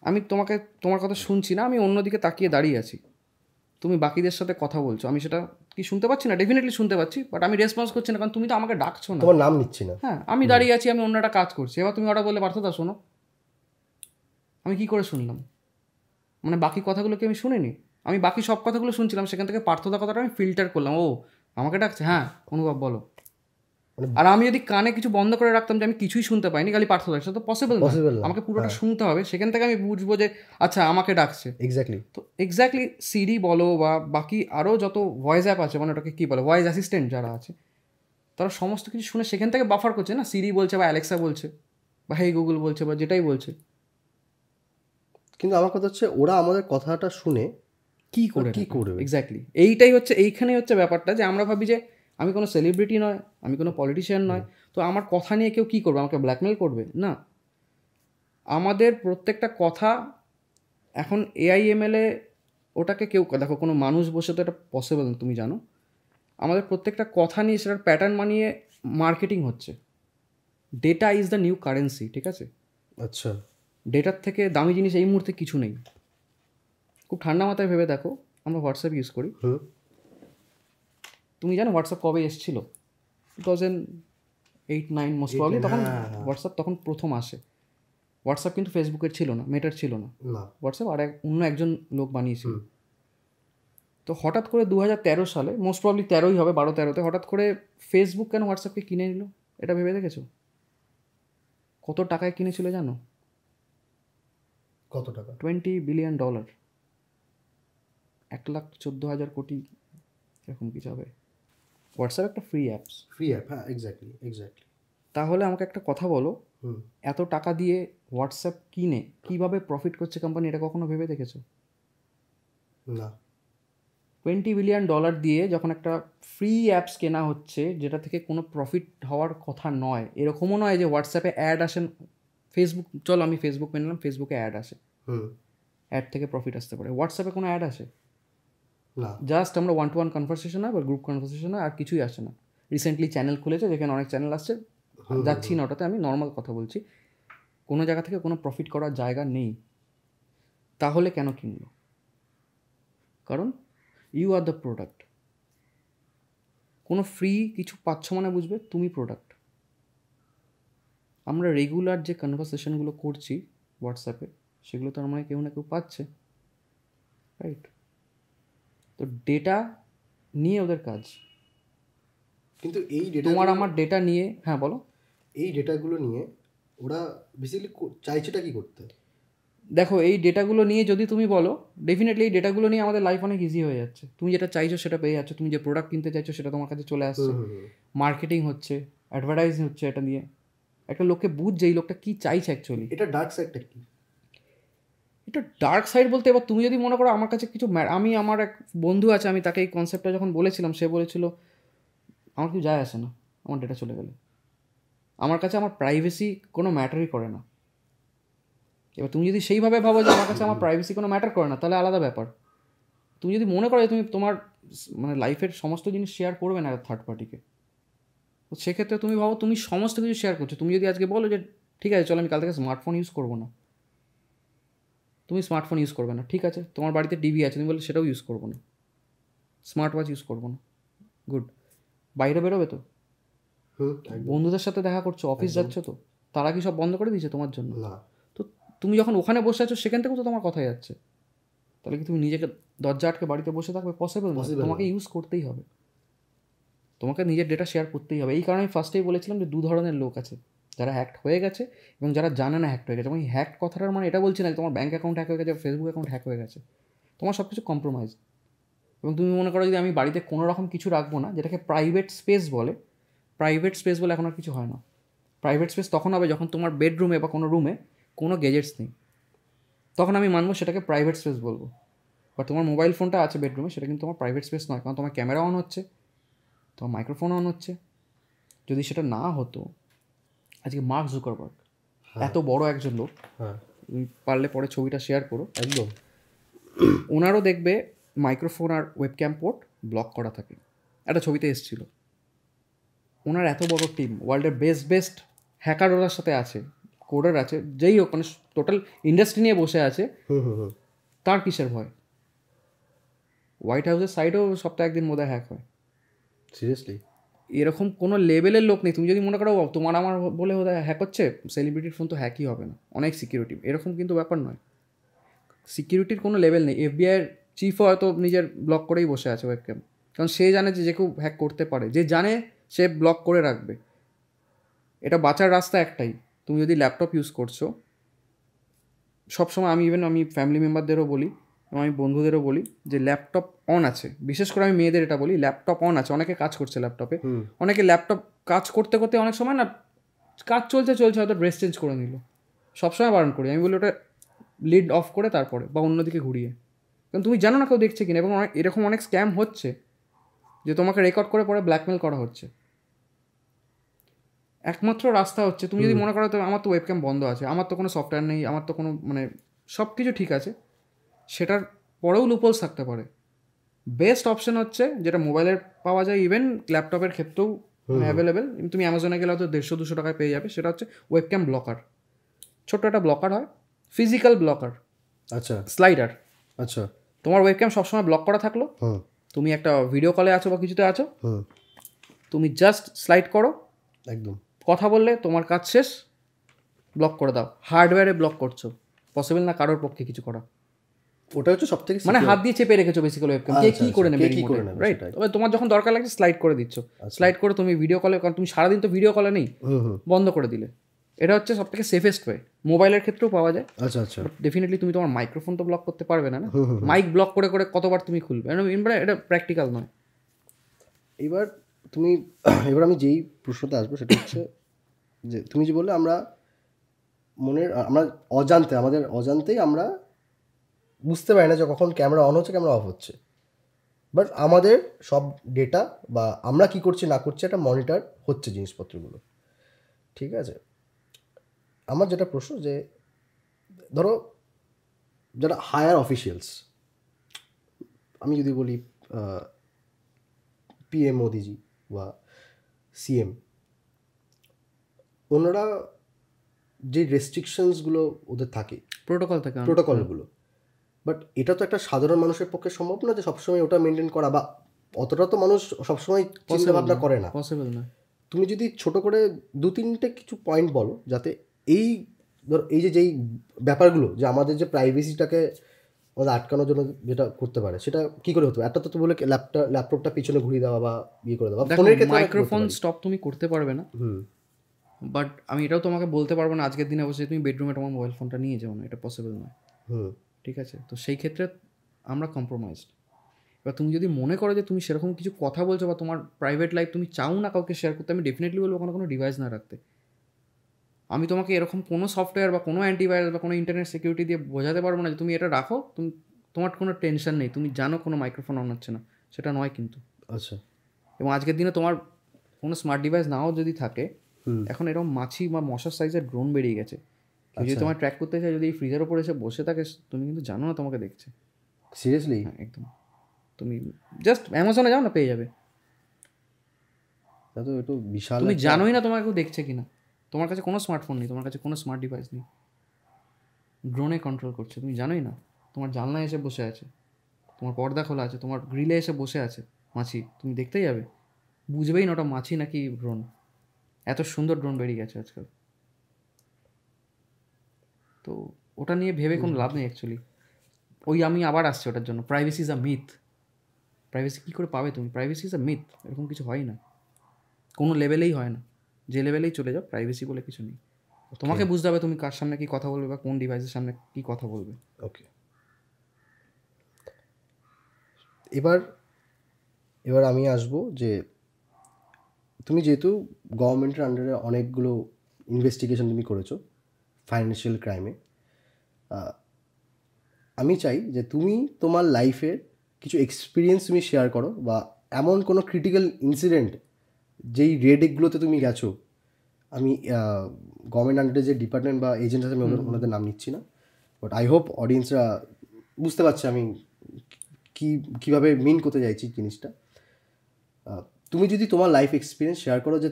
আমি তোমার কথা শুনছি না, আমি অন্যদিকে তাকিয়ে দাঁড়িয়ে আছি, তুমি বাকিদের সাথে কথা বলছো, আমি সেটা কি শুনতে পাচ্ছি না? ডেফিনেটলি শুনতে পাচ্ছি, বাট আমি রেসপন্স করছি না, কারণ তুমি তো আমাকে ডাকছো না, তোমার নাম নিচ্ছি না। হ্যাঁ, আমি দাঁড়িয়ে আছি, আমি অন্য একটা কাজ করছি, এবার তুমি ওটা বললে পার্থদা শোনো, আমি কি করে শুনলাম? মানে বাকি কথাগুলো কি আমি শুনিনি? আমি বাকি সব কথাগুলো শুনছিলাম, সেখান থেকে পার্থদা কথাটা আমি ফিল্টার করলাম, ও আমাকে ডাকছে, হ্যাঁ অনুভব বলো। আর আমি যদি কানে কিছু বন্ধ করে রাখতাম যে আমি কিছুই শুনতে পাইনি, খালি পার্থদা, সেটা তো পসিবল না, আমাকে পুরোটা শুনতে হবে, সেখান থেকে আমি বুঝবো যে আচ্ছা আমাকে ডাকছে। এক্স্যাক্টলি। তো এক্স্যাক্টলি সিরি বলো বা বাকি আরও যত ভয়েস অ্যাপ আছে, মানে ওটাকে কী বলে, ভয়েস অ্যাসিস্ট্যান্ট যারা আছে, তারা সমস্ত কিছু শুনে সেখান থেকে বাফার করছে না, সিরি বলছে বা অ্যালেক্সা বলছে বা হেই গুগল বলছে বা যেটাই বলছে। কিন্তু আমার কথা হচ্ছে ওরা আমাদের কথাটা শুনে কী করবে? এক্স্যাক্টলি এইখানেই হচ্ছে ব্যাপারটা, যে আমরা ভাবি যে আমি কোনো সেলিব্রিটি নয়, আমি কোনো পলিটিশিয়ান নয়, তো আমার কথা নিয়ে কেউ কী করবে, আমাকে ব্ল্যাকমেল করবে? না, আমাদের প্রত্যেকটা কথা এখন এআইএমএলে, ওটাকে কেউ, দেখো কোনো মানুষ বসে তো এটা পসিবল না, তুমি জানো, আমাদের প্রত্যেকটা কথা নিয়ে সেটার প্যাটার্ন বানিয়ে মার্কেটিং হচ্ছে। Data is the new currency, ঠিক আছে? আচ্ছা, ডেটার থেকে দামি জিনিস এই মুহূর্তে কিছু নেই। খুব ঠান্ডা মাথায় ভেবে দেখো, আমরা হোয়াটসঅ্যাপ ইউজ করি, তুমি জানো হোয়াটসঅ্যাপ কবে এসেছিল? 2008-9 মোস্ট প্রবলি, তখন হোয়াটসঅ্যাপ তখন প্রথম আসে। হোয়াটসঅ্যাপ কিন্তু ফেসবুকের ছিল না, মেটার ছিল না, হোয়াটসঅ্যাপ আর অন্য একজন লোক বানিয়েছিল। তো হঠাৎ করে 2013 সালে, মোস্ট প্রবলি 13ই হবে, 12-13তে, হঠাৎ করে ফেসবুক কেন হোয়াটসঅ্যাপকে কিনে নিল? এটা ভেবে দেখেছো? কত টাকায় কিনেছিল জানো? কত টাকা? $20 বিলিয়ন, 1,14,000 কোটি, এরকম কিছু হবে। হোয়াটসঅ্যাপ একটা ফ্রি অ্যাপ, হ্যাঁ, এক্স্যাক্টলি। তাহলে আমাকে একটা কথা বলো, এত টাকা দিয়ে হোয়াটসঅ্যাপ কিনে কিভাবে প্রফিট করছে কোম্পানি, এটা কখনো ভেবে দেখেছো? না। $20 বিলিয়ন দিয়ে যখন একটা ফ্রি অ্যাপস কেনা হচ্ছে, যেটা থেকে কোনো প্রফিট হওয়ার কথা নয়, এরকমও নয় যে হোয়াটসঅ্যাপে অ্যাড আসেন, ফেসবুক, চলো আমি ফেসবুক মেনে নিলাম, ফেসবুকে অ্যাড আসে, অ্যাড থেকে প্রফিট আসতে পারে, হোয়াটসঅ্যাপে কোনো অ্যাড আসে না, জাস্ট আমরা 1-to-1 কনভারসেশন হয় বা গ্রুপ কনভারসেশন হয়, আর কিছুই আসে না। রিসেন্টলি চ্যানেল খুলেছে, যেখানে অনেক চ্যানেল আসছে, যাচ্ছি না ওটাতে, আমি নর্মাল কথা বলছি, কোনো জায়গা থেকে কোনো প্রফিট করার জায়গা নেই। তাহলে কেন কিনলো? কারণ ইউ আর দ্য প্রোডাক্ট। কোনো ফ্রি কিছু পাচ্ছ মানে বুঝবে তুমি প্রোডাক্ট। আমরা রেগুলার যে কনভারসেশনগুলো করছি হোয়াটসঅ্যাপে, সেগুলো তো আমরা কেউ না কেউ পাচ্ছে, রাইট? তো ডেটা নিয়ে ওদের কাজ, কিন্তু এই ডেটা, তোমার আমার ডেটা নিয়ে, হ্যাঁ বলো, এই ডেটাগুলো নিয়ে ওরা বেসিক্যালি চাইছেটা কি করতে? দেখো এই ডেটাগুলো নিয়ে যদি তুমি বলো, ডেফিনেটলি এই ডেটাগুলো নিয়ে আমাদের লাইফ অনেক ইজি হয়ে যাচ্ছে, তুমি যেটা চাইছো সেটা পেয়ে যাচ্ছ, তুমি যে প্রোডাক্ট কিনতে চাইছো সেটা তোমার কাছে চলে আসছে, মার্কেটিং হচ্ছে, অ্যাডভার্টাইজিং হচ্ছে, এটা নিয়ে একটা লোককে বুঝছে এই লোকটা কী চাইছে অ্যাকচুয়ালি। এটা ডার্ক সাইডটা কি? এটা ডার্ক সাইড বলতে, এবার তুমি যদি মনে করো আমার কাছে কিছু, আমি আমার এক বন্ধু আছে, আমি তাকে এই কনসেপ্টটা যখন বলেছিলাম, সে বলেছিল আমার কিছু যায় আসে না আমার ডেটা চলে গেলে, আমার কাছে আমার প্রাইভেসি কোনো ম্যাটারই করে না। এবার তুমি যদি সেইভাবে ভাবো যে আমার কাছে আমার প্রাইভেসি কোনো ম্যাটার করে না, তাহলে আলাদা ব্যাপার। তুমি যদি মনে করো যে তুমি তোমার মানে লাইফের সমস্ত জিনিস শেয়ার করবে না থার্ড পার্টিকে, তো সেক্ষেত্রে তুমি ভাবো তুমি সমস্ত কিছু শেয়ার করছো। তুমি যদি আজকে বলো যে ঠিক আছে চলো আমি কাল থেকে স্মার্টফোন ইউজ করবো না, তুমি স্মার্টফোন ইউজ করবে না, ঠিক আছে, তোমার বাড়িতে টিভি আছে, তুমি বললে সেটাও ইউজ করবো না, স্মার্ট ওয়াচ ইউজ করবো না। গুড। বাইরে বেরোবে তো, বন্ধুদের সাথে দেখা করছো, অফিস যাচ্ছ তো, তারা কি সব বন্ধ করে দিয়েছে তোমার জন্য? না। তো তুমি যখন ওখানে বসে আছো সেখান থেকেও তো তোমার কথা যাচ্ছে, তাহলে কি তুমি নিজেকে দরজা আটকে বাড়িতে বসে থাকবে? পসিবল না। তোমাকে ইউজ করতেই হবে, তোমাকে নিজের ডেটা শেয়ার করতেই হবে। এই কারণে আমি ফার্স্টেই বলেছিলাম যে দু ধরনের লোক আছে, যারা হ্যাক্ট হয়ে গেছে এবং যারা জানে না হ্যাক্ট হয়ে গেছে। আমি হ্যাক কথাটার মানে এটা বলছি না যে তোমার ব্যাঙ্ক অ্যাকাউন্ট হ্যাক হয়ে গেছে, ফেসবুক অ্যাকাউন্ট হ্যাক হয়ে গেছে, তোমার সব কিছু কম্প্রোমাইজ। এবং তুমি মনে করো যদি আমি বাড়িতে কোনো রকম কিছু রাখবো না, যেটাকে প্রাইভেট স্পেস বলে, প্রাইভেট স্পেস বলে এখন আর কিছু হয় না। প্রাইভেট স্পেস তখন হবে যখন তোমার বেডরুমে বা কোনো রুমে কোনো গেজেটস নেই, তখন আমি মানবো সেটাকে প্রাইভেট স্পেস বলবো। বা তোমার মোবাইল ফোনটা আছে বেডরুমে, সেটা কিন্তু তোমার প্রাইভেট স্পেস নয়, কারণ তোমার ক্যামেরা অন হচ্ছে, তোমার মাইক্রোফোন অন হচ্ছে। যদি সেটা না হতো, আজকে মার্ক জুকারবার্গ এত বড় একজন লোক, তুমি পারলে পরে ছবিটা শেয়ার করো, একদম ওনারও দেখবে মাইক্রোফোন আর ওয়েবক্যাম পোর্ট ব্লক করা থাকে, একটা ছবিতে এসেছিল। ওনার এত বড় টিম, ওয়ার্ল্ডের বেস্ট হ্যাকার ওনার সাথে আছে, কোডার আছে, যেই হোক, মানে টোটাল ইন্ডাস্ট্রি নিয়ে বসে আছে, তার কিসের ভয়? হোয়াইট হাউসের সাইডেও সপ্তাহে একদিন বোধহয় হ্যাক হয়। সিরিয়াসলি এরকম কোনো লেভেলের লোক নেই। তুমি যদি মনে করো তোমার আমার বলে বোধহয় হ্যাক হচ্ছে, সেলিব্রিটির ফোন তো হ্যাকই হবে না, অনেক সিকিউরিটি, এরকম কিন্তু ব্যাপার নয়। সিকিউরিটির কোনো লেভেল নেই। এফবিআইয়ের চিফও হয়তো নিজের ব্লক করেই বসে আছে ওয়েবক্যাম, কারণ সে জানে যে কেউ হ্যাক করতে পারে, যে জানে সে ব্লক করে রাখবে। এটা বাঁচার রাস্তা একটাই, তুমি যদি ল্যাপটপ ইউজ করছো সবসময়, আমি ফ্যামিলি মেম্বারদেরও বলি এবং আমি বন্ধুদেরও বলি যে ল্যাপটপ অন আছে, বিশেষ করে আমি মেয়েদের এটা বলি, ল্যাপটপ অন আছে। অনেকে কাজ করছে ল্যাপটপে, অনেকে ল্যাপটপ কাজ করতে করতে অনেক সময় না কাজ চলছে হয়তো ড্রেস চেঞ্জ করে নিল। সবসময় বারণ করি, আমি বলি ওটা লিড অফ করে তারপরে বা অন্যদিকে ঘুরিয়ে, কারণ তুমি জানো না কেউ দেখছে কিনা। এবং এরকম অনেক স্ক্যাম হচ্ছে যে তোমাকে রেকর্ড করে পরে ব্ল্যাকমেল করা হচ্ছে। একমাত্র রাস্তা হচ্ছে, তুমি যদি মনে করো তো আমার তো ওয়েবক্যাম বন্ধ আছে, আমার তো কোনো সফটওয়্যার নেই, আমার তো কোনো মানে সব কিছু ঠিক আছে, সেটার পরেও লুপোলস থাকতে পারে। বেস্ট অপশন হচ্ছে যেটা মোবাইলের পাওয়া যায়, ইভেন ল্যাপটপের ক্ষেত্রেও অ্যাভেলেবেল, তুমি অ্যামাজনে গেলে হয়তো 150-200 টাকায় পেয়ে যাবে। সেটা হচ্ছে ওয়েবক্যাম ব্লকার। ছোট্ট একটা ব্লকার হয়, ফিজিক্যাল ব্লকার, আচ্ছা স্লাইডার। আচ্ছা, তোমার ওয়েবক্যাম সবসময় ব্লক করা থাকলো, তুমি একটা ভিডিও কলে আছো বা কিছুতে আছো, তুমি জাস্ট স্লাইড করো, একদম কথা বললে তোমার কাজ শেষ, ব্লক করে দাও। হার্ডওয়্যারে ব্লক করছো, পসিবল না কারোর পক্ষে কিছু করা। ওটা হচ্ছে সব থেকে মানে হাত দিয়ে চেপে রেখেছো বেসিক্যালি ওয়েবক্যাম, কে কি করে নেবে, রাইট? তবে তোমার যখন দরকার লাগছে স্লাইড করে দিচ্ছ, স্লাইড করে তুমি ভিডিও কলে, কারণ তুমি সারাদিন তো ভিডিও কলে নেই, বন্ধ করে দিলে। এটা হচ্ছে সব থেকে সেফেস্ট ওয়ে। মোবাইলের ক্ষেত্রেও পাওয়া যায়। আচ্ছা আচ্ছা, ডেফিনেটলি তুমি তোমার মাইক্রোফোন তো ব্লক করতে পারবে না, মাইক ব্লক করে করে কতবার তুমি খুলবে, এটা প্র্যাকটিক্যাল নয়। এবার আমি যেই প্রশ্নতে আসবো সেটা হচ্ছে যে তুমি যে বললে আমরা আমাদের অজান্তেই আমরা বুঝতে পারি না যে কখন ক্যামেরা অন হচ্ছে ক্যামেরা অফ হচ্ছে, বাট আমাদের সব ডেটা বা আমরা কি করছি না করছি এটা মনিটর হচ্ছে জিনিসপত্রগুলো, ঠিক আছে? আমার যেটা প্রশ্ন যে ধরো যারা হায়ার অফিসিয়ালস, আমি যদি বলি পিএম মোদিজি বা সিএম, ওনারা যে রেস্ট্রিকশনসগুলো ওদের থাকে, প্রোটোকলগুলো, বাট এটা তো একটা সাধারণ মানুষের পক্ষে সম্ভব না যে সবসময় ওটা মেনটেন করা, বা অতটা তো মানুষ সবসময় চিন্তা ভাবনা করে না, পসিবল না। তুমি যদি ছোট করে 2-3টে কিছু পয়েন্ট বলো যাতে এই যেই ব্যাপারগুলো যে আমাদের যে প্রাইভেসিটাকে আমাদের আটকানোর জন্য যেটা করতে পারে সেটা কি করে হতো। একটা তো তুমি বলে ল্যাপটপটা পিছনে ঘুরিয়ে দেওয়া বা ইয়ে করে দেওয়া, ফোনের ক্ষেত্রে মাইক্রোফোন স্টপ তুমি করতে পারবে না, বাট আমি এটাও তোমাকে বলতে পারবো না আজকের দিনে বসে তুমি বেডরুমে তোমার মোবাইল ফোনটা নিয়ে যাও না, এটা পসিবল নয়। ঠিক আছে, তো সেই ক্ষেত্রে আমরা কম্প্রোমাইজড। এবার তুমি যদি মনে করো যে তুমি সেরকম কিছু কথা বলছো বা তোমার প্রাইভেট লাইফ তুমি চাও না কাউকে শেয়ার করতে, আমি ডেফিনেটলি বলবো কোনো ডিভাইস না রাখতে। আমি তোমাকে এরকম কোনো সফটওয়্যার বা কোনো অ্যান্টিভাইরাস বা কোনো ইন্টারনেট সিকিউরিটি দিয়ে বোঝাতে পারবো না যে তুমি এটা রাখো, তোমার কোনো টেনশন নেই, তুমি জানো কোনো মাইক্রোফোন অন হচ্ছে না, সেটা নয় কিন্তু। আচ্ছা, এবং আজকের দিনে তোমার কোনো স্মার্ট ডিভাইস নাও যদি থাকে, এখন এরকম মাছি বা মশার সাইজের ড্রোন বেরিয়ে গেছে, যদি তোমার ট্র্যাক করতে চাই, যদি ফ্রিজের ওপরে এসে বসে থাকে, তুমি কিন্তু জানো না তোমাকে দেখছে। সিরিয়াসলি? হ্যাঁ একদম। তুমি জাস্ট অ্যামাজনে যাও না, পেয়ে যাবে। তো একটু বিশাল, তুমি জানোই না তোমাকে কেউ দেখছে কিনা, তোমার কাছে কোনো স্মার্টফোন নেই, তোমার কাছে কোনো স্মার্ট ডিভাইস নেই, ড্রোনে কন্ট্রোল করছে, তুমি জানোই না, তোমার জানলায় এসে বসে আছে। তোমার পর্দা খোলা আছে, তোমার গ্রিলে এসে বসে আছে মাছি, তুমি দেখতেই যাবে, বুঝবেই না ওটা মাছি নাকি ড্রোন। এত সুন্দর ড্রোন বেরিয়ে গেছে আজকাল। তো ওটা নিয়ে ভেবে কোনো লাভ নেই অ্যাকচুয়ালি। আমি আবার আসছি ওটার জন্য, privacy is a myth. Privacy কী করে পাবে তুমি? প্রাইভেসি ইজ আ মিথ, এরকম কিছু হয় না, কোনো লেভেলেই হয় না। যে লেভেলেই চলে যাও, প্রাইভেসি বলে কিছু নেই। তোমাকে বুঝতে হবে তুমি কার সামনে কী কথা বলবে বা কোন ডিভাইসের সামনে কী কথা বলবে। ওকে, এবার আমি আসবো যে তুমি যেহেতু গভর্নমেন্টের আন্ডারে অনেকগুলো ইনভেস্টিগেশন তুমি করেছো ফাইন্যান্সিয়াল ক্রাইমে, আমি চাই যে তুমি তোমার লাইফের কিছু এক্সপিরিয়েন্স তুমি শেয়ার করো, বা এমন কোনো ক্রিটিক্যাল ইনসিডেন্ট যেই রেডগুলোতে তুমি গেছো। আমি গভর্নমেন্ট আন্ডারে যে ডিপার্টমেন্ট বা এজেন্ট আছে আমি ওনাদের নাম নিচ্ছি না, বাট আই হোপ অডিয়েন্সরা বুঝতে পারছে আমি কীভাবে মিন করতে চাইছি জিনিসটা। তুমি যদি তোমার লাইফ এক্সপিরিয়েন্স শেয়ার করো যে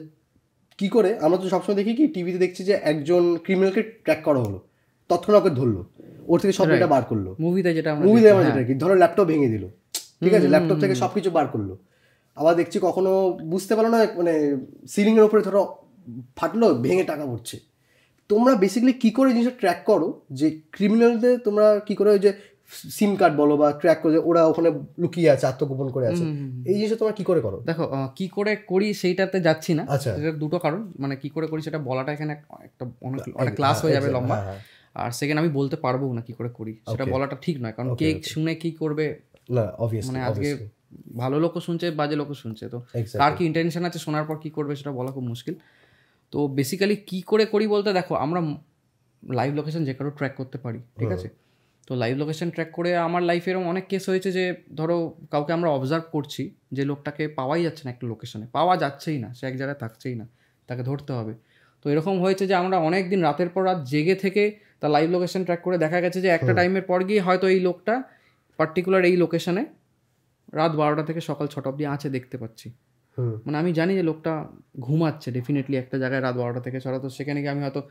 কী করে, আমরা তো সবসময় দেখি কি টিভিতে দেখছি যে একজন ক্রিমিনালকে ট্র্যাক করা হলো, তৎক্ষণাৎ ওকে ধরলো, ওর থেকে সব ডেটা বার করলো। মুভিতে আমরা যেটা কি ধরো ল্যাপটপ ভেঙে দিল, ঠিক আছে, ল্যাপটপ থেকে সব কিছু বার করলো। আবার দেখছি কখনো বুঝতে পারলো না, মানে সিলিংয়ের ওপরে ধরো ফাটলো, ভেঙে টাকা পড়ছে। তোমরা বেসিক্যালি কী করে জিনিসটা ট্র্যাক করো যে ক্রিমিনালদের, তোমরা কী করে ওই যে সিম কার্ড বলো বা ট্র্যাক করে ওরা ওখানে লুকিয়ে আছে, আত্মগোপন করে আছে, এই জিনিসটা তোমরা কী করে করো? দেখো, কী করে করি সেইটাতে যাচ্ছি না। আচ্ছা, এটার দুটো কারণ, মানে কী করে করি সেটা বলাটা এখানে একটা অনেক ক্লাস হয়ে যাবে লম্বা। আর সেকেন্ড আমি বলতে পারবো না কী করে করি, সেটা বলাটা ঠিক নয়, কারণ কে শুনে কী করবে, মানে আজকে ভালো লোকও শুনছে, বাজে লোকও শুনছে, তো কার কি ইন্টেনশন আছে শোনার পর কী করবে সেটা বলা খুব মুশকিল। তো বেসিক্যালি কী করে করি বলতে, দেখো আমরা লাইভ লোকেশন যে কারো ট্র্যাক করতে পারি, ঠিক আছে। তো লাইভ লোকেশন ট্র্যাক করে আমার লাইফে এরকম অনেক কেস হয়েছে যে ধরো কাউকে আমরা অবজার্ভ করছি যে লোকটাকে পাওয়াই যাচ্ছে না, একটা লোকেশনে পাওয়া যাচ্ছেই না, সে এক জায়গায় থাকছেই না, তাকে ধরতে হবে। তো এরকম হয়েছে যে আমরা অনেক দিন রাতের পর রাত জেগে থেকে তার লাইভ লোকেশন ট্র্যাক করে দেখা গেছে যে একটা টাইমের পর গিয়ে হয়তো এই লোকটা পার্টিকুলার এই লোকেশনে রাত 12টা থেকে সকাল 6টা অবধি আছে দেখতে পাচ্ছি। মানে আমি জানি যে লোকটা ঘুমাচ্ছে ডেফিনেটলি একটা জায়গায় রাত 12টা থেকে 6টা, তো সেখানে গিয়ে আমি হয়তো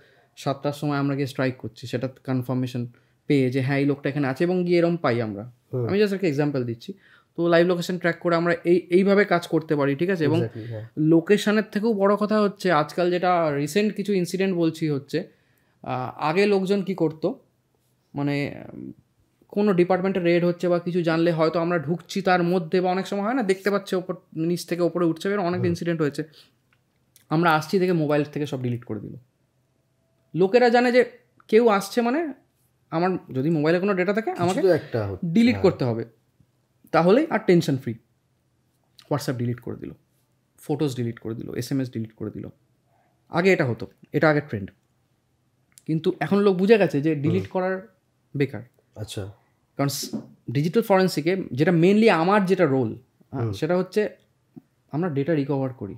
7টার সময় আমরা গিয়ে স্ট্রাইক করছি, সেটা কনফার্মেশন পেয়ে যে হ্যাঁ এই লোকটা এখানে আছে, এবং গিয়ে এরকম পাই আমরা। আমি জাস্ট একটা এক্সাম্পল দিচ্ছি। তো লাইভ লোকেশন ট্র্যাক করে আমরা এইভাবে কাজ করতে পারি, ঠিক আছে। এবং লোকেশনের থেকেও বড় কথা হচ্ছে আজকাল যেটা রিসেন্ট কিছু ইনসিডেন্ট বলছি হচ্ছে, আগে লোকজন কি করতো, মানে কোনো ডিপার্টমেন্টে রেড হচ্ছে বা কিছু জানলে হয়তো আমরা ঢুকছি তার মধ্যে, বা অনেক সময় হয় না দেখতে পাচ্ছে ওপর নিচ থেকে ওপরে উঠছে, এর অনেক ইনসিডেন্ট হয়েছে, আমরা আসছি থেকে মোবাইল থেকে সব ডিলিট করে দিল। লোকেরা জানে যে কেউ আসছে, মানে আমার যদি মোবাইলে কোনো ডেটা থাকে আমাকে ডিলিট করতে হবে, তাহলেই আর টেনশন ফ্রি। হোয়াটসঅ্যাপ ডিলিট করে দিল, ফটোস ডিলিট করে দিল, SMS ডিলিট করে দিল। আগে এটা হতো, এটা আগের ট্রেন্ড, কিন্তু এখন লোক বুঝে গেছে যে ডিলিট করার বেকার। আচ্ছা, কারণ ডিজিটাল ফরেন্সিকে যেটা মেনলি আমার যেটা রোল, সেটা হচ্ছে আমরা ডেটা রিকভার করি।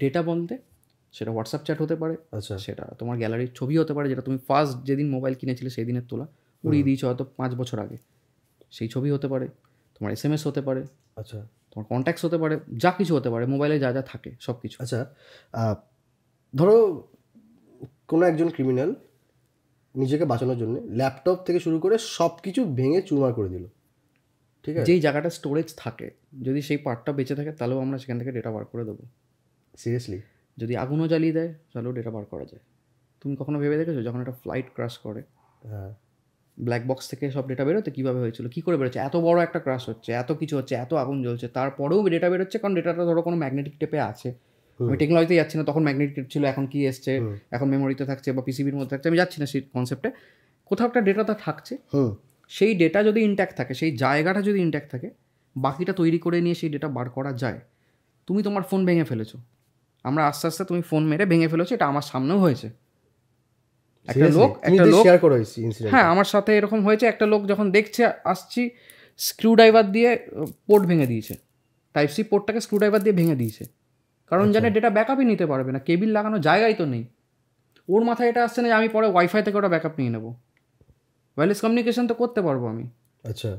ডেটা বলতে সেটা হোয়াটসঅ্যাপ চ্যাট হতে পারে, আচ্ছা, সেটা তোমার গ্যালারির ছবি হতে পারে, যেটা তুমি ফার্স্ট যেদিন মোবাইল কিনেছিলে সেই দিনের তোলা, উড়িয়ে দিয়েছো হয়তো 5 বছর আগে, সেই ছবি হতে পারে, তোমার SMS হতে পারে, আচ্ছা, তোমার কন্ট্যাক্টস হতে পারে, যা কিছু হতে পারে মোবাইলে যা যা থাকে সব কিছু। আচ্ছা, ধরো কোনো একজন ক্রিমিনাল নিজেকে বাঁচানোর জন্য ল্যাপটপ থেকে শুরু করে সব কিছু ভেঙে চুরমার করে দিল, ঠিক আছে, যেই জায়গাটা স্টোরেজ থাকে যদি সেই পার্টটা বেঁচে থাকে তাহলেও আমরা সেখান থেকে ডেটা বার করে দেবো। সিরিয়াসলি? যদি আগুনও জ্বালিয়ে দেয় তাহলেও ডেটা বার করা যায়। তুমি কখনো ভেবে দেখেছো যখন একটা ফ্লাইট ক্র্যাশ করে, হ্যাঁ, ব্ল্যাক বক্স থেকে সব ডেটা বেরোতে কীভাবে হয়েছিল, কী করে বেরোচ্ছে, এত বড় একটা ক্র্যাশ হচ্ছে, এত কিছু হচ্ছে, এত আগুন জ্বলছে, তারপরেও ডেটা বেরোচ্ছে, কারণ ডেটাটা ধরো কোনো ম্যাগনেটিক টেপে আছে। আমি টেকনোলজিতে যাচ্ছি না, তখন ম্যাগনেটিক টেপ ছিল, এখন কি এসছে, এখন মেমোরিতে থাকছে বা PCBর মধ্যে থাকছে, আমি যাচ্ছি না সেই কনসেপ্টে। কোথাও একটা ডেটাটা থাকছে, সেই ডেটা যদি ইনট্যাক্ট থাকে, সেই জায়গাটা যদি ইনট্যাক্ট থাকে, বাকিটা তৈরি করে নিয়ে সেই ডেটা বার করা যায়। তুমি তোমার ফোন ভেঙে ফেলেছো, আমরা আস্তে আস্তে তুমি ফোন মেরে ভেঙে ফেলেছো, এটা আমার সামনেও হয়েছে। একটা লোক হ্যাঁ আমার সাথে এরকম হয়েছে, একটা লোক যখন দেখছে আসছি, স্ক্রুড্রাইভার দিয়ে পোর্ট ভেঙে দিয়েছে, Type-C পোর্টটাকে স্ক্রুড্রাইভার দিয়ে ভেঙে দিয়েছে, কারণ জানে ডেটা ব্যাকআপই নিতে পারবে না, কেবিল লাগানো জায়গাই তো নেই। ওর মাথায় এটা আসছে না যে আমি পরে ওয়াইফাই থেকে ওটা ব্যাকআপ নিয়ে নেবো, ওয়্যারলেস কমিউনিকেশন তো করতে পারবো আমি। আচ্ছা,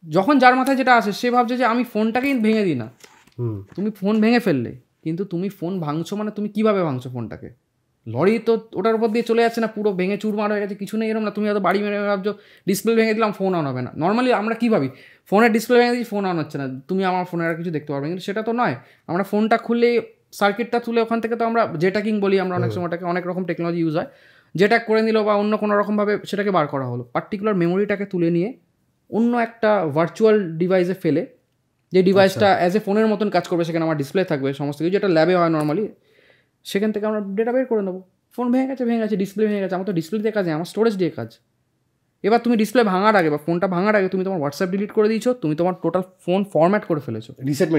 যখন যার মাথায় যেটা আসে সে ভাবছে যে আমি ফোনটাকেই ভেঙে দিই না। তুমি ফোন ভেঙে ফেললে, কিন্তু তুমি ফোন ভাঙছো মানে তুমি কিভাবে ভাঙছো ফোনটাকে, লরি তো ওটার উপর দিয়ে চলে যাচ্ছে না, পুরো ভেঙে চুরমার হয়ে গেছে, কিছু নেই এরকম না। তুমি হয়তো বাড়ি মেরে ভাবছো ডিসপ্লে ভেঙে দিলাম ফোন অন হবে না। নর্মালি আমরা কী ভাবি, ফোনের ডিসপ্লে ভেঙে দিচ্ছি ফোন অন হচ্ছে না, তুমি আমার ফোনের আর কিছু দেখতে পারবে, কিন্তু সেটা তো নয়। আমরা ফোনটা খুললেই সার্কিটটা তুলে ওখান থেকে তো আমরা জেটাকিং বলি আমরা অনেক সময়টাকে, অনেক রকম টেকনোলজি ইউজ হয়, যেটা করে নিল বা অন্য কোনো রকমভাবে সেটাকে বার করা হলো, পার্টিকুলার মেমোরিটাকে তুলে নিয়ে অন্য একটা ভার্চুয়াল ডিভাইসে ফেলে, যে ডিভাইসটা অ্যাজ এ ফোনের মতন কাজ করবে, সেখানে আমার ডিসপ্লে থাকবে সমস্ত কিছু, যেটা ল্যাবে হয় নর্মালি, সেখান থেকে আমরা ডেটা বের করে নেবো। ফোন ভেঙে গেছে, ডিসপ্লে ভেঙে গেছে, আমার তো ডিসপ্লে দিয়ে কাজ নেই, আমার স্টোরেজ দিয়ে কাজ। এবার তুমি ডিসপ্লে ভাঙার আগে বা ফোনটা ভাঙার আগে তুমি তোমার হোয়াটসঅ্যাপ ডিলিট করে দিয়েছো, তুমি তোমার টোটাল ফোন ফরম্যাট করে ফেলেছো, রিসেট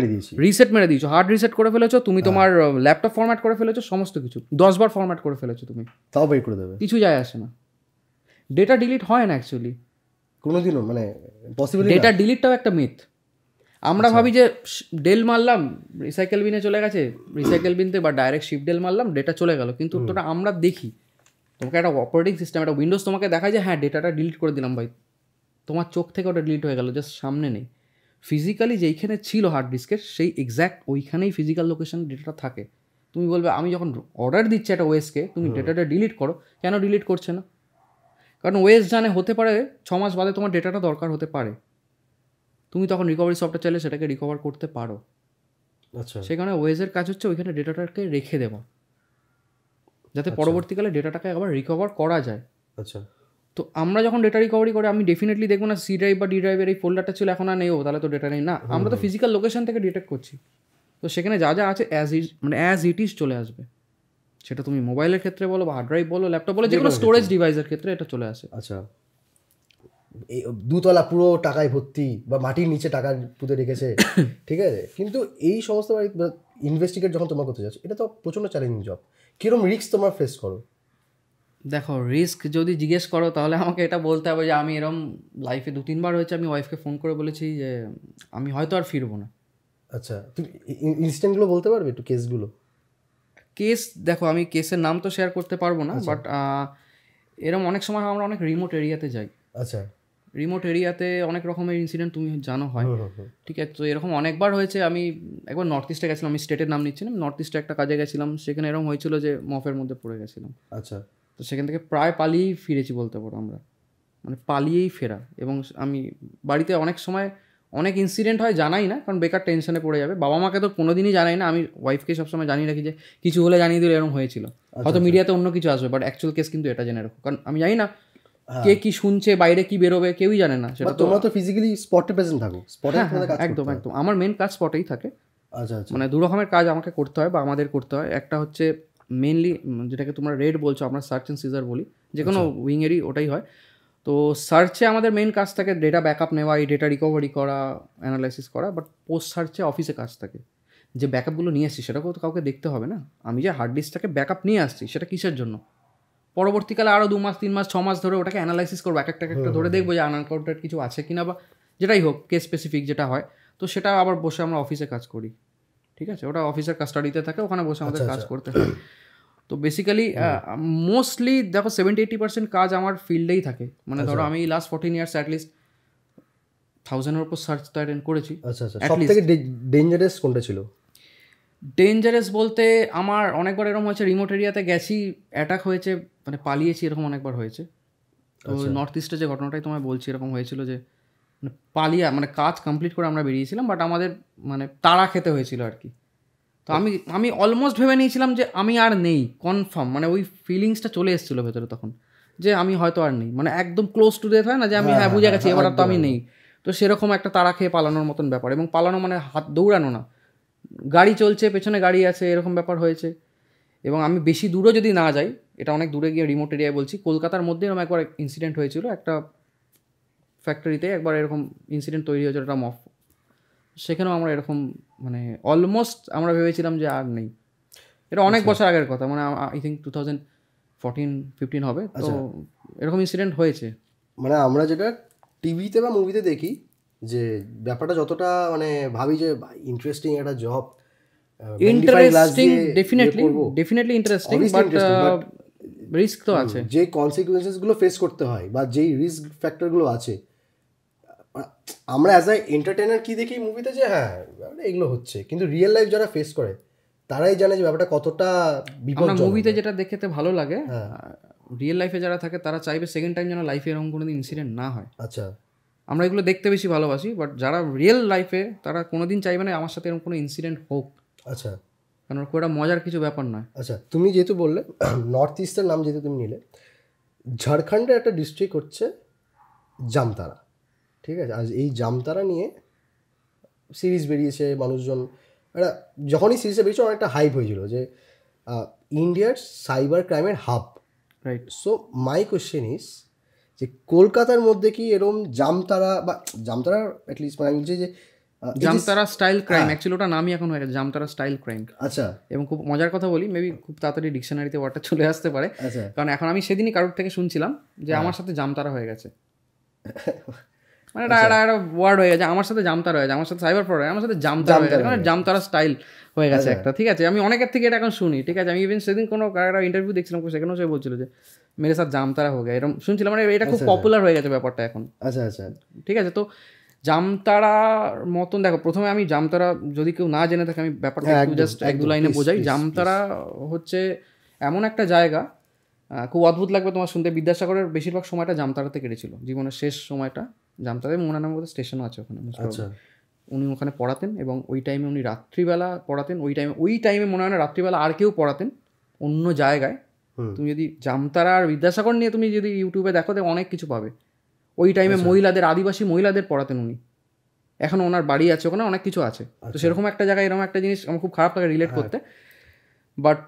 মেরে দিয়েছো, হার্ড রিসেট করে ফেলেছো, তুমি তোমার ল্যাপটপ ফরম্যাট করে ফেলেছো, সমস্ত কিছু 10 বার ফরম্যাট করে ফেলেছো তুমি, তাও বের করে দেবে, কিছু যায় আসে না। ডেটা ডিলিট হয় না অ্যাকচুয়ালি কোনোদিনও, মানে পসিবল। ডেটা ডিলিটটাও একটা মিথ। আমরা ভাবি যে ডেল মারলাম রিসাইকেল বিনে চলে গেছে, রিসাইকেল বিনতে বা ডাইরেক্ট শিফট ডেল মারলাম ডেটা চলে গেল, কিন্তু ওটা আমরা দেখি। তোমাকে একটা অপারেটিং সিস্টেম, একটা উইন্ডোজ তোমাকে দেখায় যে হ্যাঁ ডেটাটা ডিলিট করে দিলাম ভাই, তোমার চোখ থেকে ওটা ডিলিট হয়ে গেল, জাস্ট সামনে নেই। ফিজিক্যালি যেইখানে ছিল হার্ড ডিস্কের সেই এক্স্যাক্ট ওইখানেই ফিজিক্যাল লোকেশন ডেটাটা থাকে। তুমি বলবে আমি যখন অর্ডার দিচ্ছি একটা ওয়েসকে তুমি ডেটাটা ডিলিট করো, কেন ডিলিট করছে না? কারণ ওয়েস জানে হতে পারে 6 মাস বাদে তোমার ডেটাটা দরকার হতে পারে, তুমি তখন রিকভারি সফটওয়্যার চাইলে সেটাকে রিকভার করতে পারো। আচ্ছা, সেখানে ওয়েজের কাজ হচ্ছে ওইখানে ডেটাটাকে রেখে দেওয়া, যাতে পরবর্তীকালে ডেটাটাকে আবার রিকভার করা যায়। আচ্ছা, তো আমরা যখন ডেটা রিকভারি করে আমি ডেফিনেটলি দেখবো না সি ড্রাইভ বা ডি ড্রাইভের এই ফোল্ডারটা ছিল এখন আর নেই, তাহলে তো ডেটা নেই না, আমরা তো ফিজিক্যাল লোকেশন থেকে ডিটেক্ট করছি। তো সেখানে যা যা আছে অ্যাজ ইট ইজ চলে আসবে, সেটা তুমি মোবাইলের ক্ষেত্রে বলো বা হার্ড ড্রাইভ বলো, ল্যাপটপ বলো, যে কোনো স্টোরেজ ডিভাইসের ক্ষেত্রে এটা চলে আসে। আচ্ছা, এই 2 তলা পুরো টাকায় ভর্তি বা মাটির নিচে টাকা পুঁতে রেখেছে, ঠিক আছে, কিন্তু এই সমস্ত ইনভেস্টিগেট যখন তোমার করতে যাচ্ছ, এটা তো প্রচণ্ড চ্যালেঞ্জিং জব। কীরকম রিস্ক তোমার ফেস করো? দেখো রিস্ক যদি জিজ্ঞেস করো তাহলে আমাকে এটা বলতে হবে যে আমি এরম লাইফে 2-3 বার হয়েছে আমি ওয়াইফকে ফোন করে বলেছি যে আমি হয়তো আর ফিরবো না। আচ্ছা, তুমি ইনস্ট্যান্টগুলো বলতে পারবে একটু, কেসগুলো? কেস দেখো আমি কেসের নাম তো শেয়ার করতে পারবো না, বাট এরম অনেক সময় আমরা অনেক রিমোট এরিয়াতে যাই। আচ্ছা, রিমোট এরিয়াতে অনেক রকমের ইনসিডেন্ট তুমি জানো হয়, ঠিক আছে। তো এরকম অনেকবার হয়েছে। আমি একবার নর্থ ইস্টে গেছিলাম, আমি স্টেটের নাম নিচ্ছিলাম, নর্থ ইস্টে একটা কাজে গেছিলাম, সেখানে এরকম হয়েছিল যে মফের মধ্যে পড়ে গেছিলাম। আচ্ছা, তো সেখান থেকে প্রায় পালিয়েই ফিরেছি বলতে পারো আমরা, মানে পালিয়েই ফেরা। এবং আমি বাড়িতে অনেক সময় অনেক ইনসিডেন্ট হয় জানাই না, কারণ বেকার টেনশনে পড়ে যাবে। বাবা মাকে তো কোনো দিনই জানাই না, আমি ওয়াইফকে সবসময় জানিয়ে রাখি যে কিছু হলে জানিয়ে দিলে এরকম হয়েছিল, হয়তো মিডিয়াতে অন্য কিছু আসবে, বাট অ্যাকচুয়াল কেস কিন্তু এটা জেনে রাখো, কারণ আমি জানি না কে কি শুনছে, বাইরে কি বেরোবে কেউই জানে না। সেটা তোমরা তো ফিজিক্যালি স্পটে প্রেজেন্ট থাকো, স্পটে একদম একদম আমার মেন কাজ স্পটেই থাকে। আচ্ছা, আচ্ছা, মানে 2 রকমের কাজ আমাকে করতে হয় বা আমাদের করতে হয়। একটা হচ্ছে মেনলি যেটাকে তোমরা রেড বলছো, আমরা সার্চ অ্যান্ড সিজার বলি, যে কোনো উইংয়েরই ওটাই হয়। তো সার্চে আমাদের মেন কাজ থাকে ডেটা ব্যাকআপ নেওয়া, এই ডেটা রিকভারি করা, অ্যানালাইসিস করা। বাট পোস্ট সার্চে অফিসে কাজ থাকে, যে ব্যাকআপগুলো নিয়ে আসছি সেটাকেও তো কাউকে দেখতে হবে না। আমি যে হার্ড ডিস্কটাকে ব্যাকআপ নিয়ে আসছি সেটা কিসের জন্য, পরবর্তীকালে আরও 2 মাস 3 মাস 6 মাস ধরে ওটাকে অ্যানালাইসিস করবো, একটা ধরে দেখবো যে আনএনকাউন্টার্ড কিছু আছে কিনা, বা যেটাই হোক কেস স্পেসিফিক যেটা হয়। তো সেটা আবার বসে আমরা অফিসে কাজ করি, ঠিক আছে। ওটা অফিসের কাস্টাডিতে থাকে, ওখানে বসে আমাদের কাজ করতে হয়। তো বেসিক্যালি মোস্টলি দেখো 70-80% কাজ আমার ফিল্ডেই থাকে। মানে ধরো আমি লাস্ট 14 ইয়ার্স অ্যাটলিস্ট 1000-এর উপর সার্চ তো অ্যাটেন্ড করেছি। আচ্ছা, আচ্ছা, সবথেকে ডেঞ্জারাস কোনটা ছিল? ডেঞ্জারাস বলতে আমার অনেকবার এরকম হয়েছে, রিমোট এরিয়াতে গেছি, অ্যাটাক হয়েছে, মানে পালিয়েছি, এরকম অনেকবার হয়েছে। তো নর্থ ইস্টে যে ঘটনাটাই তোমায় বলছি, এরকম হয়েছিল যে মানে পালিয়ে, মানে কাজ কমপ্লিট করে আমরা বেরিয়েছিলাম, বাট আমাদের মানে তাড়া খেতে হয়েছিল আর কি। তো আমি অলমোস্ট ভেবে নিয়েছিলাম যে আমি আর নেই, কনফার্ম, মানে ওই ফিলিংসটা চলে এসেছিলো ভেতরে তখন, যে আমি হয়তো আর নেই, মানে একদম ক্লোজ টু ডেথ হয় না, যে আমি হ্যাঁ বুঝে গেছি এবার তো আমি নেই। তো সেরকম একটা তাড়া খেয়ে পালানোর মতন ব্যাপার, এবং পালানো মানে হাত দৌড়ানো না, গাড়ি চলছে পেছনে গাড়ি আছে, এরকম ব্যাপার হয়েছে। এবং আমি বেশি দূরে যদি না যাই, এটা অনেক দূরে গিয়ে রিমোট এরিয়ায় বলছি, কলকাতার মধ্যে এরকম একবার ইনসিডেন্ট হয়েছিল, একটা ফ্যাক্টরিতে একবার এরকম ইনসিডেন্ট তৈরি হয়েছিল, একটা মফ, সেখানেও আমরা এরকম মানে অলমোস্ট আমরা ভেবেছিলাম যে আর নেই। এটা অনেক বছর আগের কথা, মানে আই থিঙ্ক 2014-15 হবে। তো এরকম ইনসিডেন্ট হয়েছে। মানে আমরা যেটা টিভিতে বা মুভিতে দেখি, যে ব্যাপারটা যতটা মানে ভাবি যে ইন্টারেস্টিং একটা job, interesting, definitely interesting, but risk তো আছে। যে কনসিকুয়েন্সেসগুলো ফেস করতে হয় বা যেই রিস্ক ফ্যাক্টরগুলো আছে, আমরা অ্যাজ আ এন্টারটেইনার কি দেখি মুভিতে যে হ্যাঁ এগুলো হচ্ছে, কিন্তু রিয়েল লাইফ যারা ফেস করে তারাই জানে যে ব্যাপারটা কতটা আমরা বিপজ্জনক। মুভিতে যেটা দেখতে ভালো লাগে, হ্যাঁ। রিয়েল লাইফে যারা থাকে তারা চাইবে সেকেন্ড টাইম যেন লাইফে এরকম কোনোদিন ইনসিডেন্ট না হয়। আচ্ছা আমরা এগুলো দেখতে বেশি ভালোবাসি, বাট যারা রিয়েল লাইফে তারা কোনোদিন চাইবে না আমার সাথে এরকম কোনো ইনসিডেন্ট হোক, আচ্ছা কারণ খুব একটা মজার কিছু ব্যাপার নয়। আচ্ছা, তুমি যেহেতু বললে নর্থ ইস্টের নাম যেহেতু তুমি নিলে, ঝাড়খণ্ডের একটা ডিস্ট্রিক্ট হচ্ছে জামতারা, ঠিক আছে? আজ এই জামতারা নিয়ে সিরিজ বেরিয়েছে, মানুষজন একটা যখনই সিরিজটা বেরিয়েছে অনেকটা হাইপ হয়েছিল যে ইন্ডিয়ার সাইবার ক্রাইমের hub, right. So my question is যে কলকাতার মধ্যে কি এরকম জামতারা বা জামতারা অ্যাটলিস্ট মানে আমি বলছি যে জামতারা স্টাইল ক্রাইম, অ্যাকচুয়ালি ওটা নামই এখন হয়ে গেছে জামতারা স্টাইল ক্রাইম। আচ্ছা এবং খুব মজার কথা বলি, মেবি খুব তাড়াতাড়ি ডিকশনারিতে ওয়ার্ডটা চলে আসতে পারে, আচ্ছা কারণ এখন আমি সেদিনই কারোর থেকে শুনছিলাম যে আমার সাথে জামতারা হয়ে গেছে, মানে এটা একটা ওয়ার্ড হয়ে গেছে, আমার সাথে জামতারা হয়ে গেছে, আমার সাথে সাইবার ফ্রড আমার সাথে জামতারা হয়ে গেছে, মানে জামতারা স্টাইল হয়ে গেছে একটা, ঠিক আছে? আমি অনেকের থেকে এটা এখন শুনি, ঠিক আছে? আমি ইভেন সেদিন কোনো একটা ইন্টারভিউ দেখছিলাম, সেখানেও সে বলছিল যে মেরে সাথে জামতারা হয়ে গেছে, এরকম শুনছিলাম, মানে এটা খুব পপুলার হয়ে গেছে ব্যাপারটা এখন। আচ্ছা আচ্ছা ঠিক আছে, তো জামতারার মতন দেখো, প্রথমে আমি জামতারা যদি কেউ না জেনে থাকে আমি ব্যাপারটা একটু জাস্ট এক দু লাইনে বোঝাই। জামতারা হচ্ছে এমন একটা জায়গা, খুব অদ্ভুত লাগবে তোমার শুনতে, বিদ্যাসাগরের বেশিরভাগ সময়টা জামতারাতে কেটেছিল, জীবনের শেষ সময়টা জামতারাতে, মোহনার মধ্যে স্টেশনও আছে ওখানে। আচ্ছা উনি ওখানে পড়াতেন এবং ওই টাইমে উনি রাত্রিবেলা পড়াতেন, ওই টাইমে মনে হয় না রাত্রিবেলা আর কেউ পড়াতেন অন্য জায়গায়। তুমি যদি জামতারা আর বিদ্যাসাগর নিয়ে তুমি যদি ইউটিউবে দেখো অনেক কিছু পাবে। ওই টাইমে মহিলাদের, আদিবাসী মহিলাদের পড়াতেন উনি, এখন ওনার বাড়ি আছে ওখানে, অনেক কিছু আছে। তো সেরকম একটা জায়গায় এরকম একটা জিনিস আমার খুব খারাপ লাগে রিলেট করতে। বাট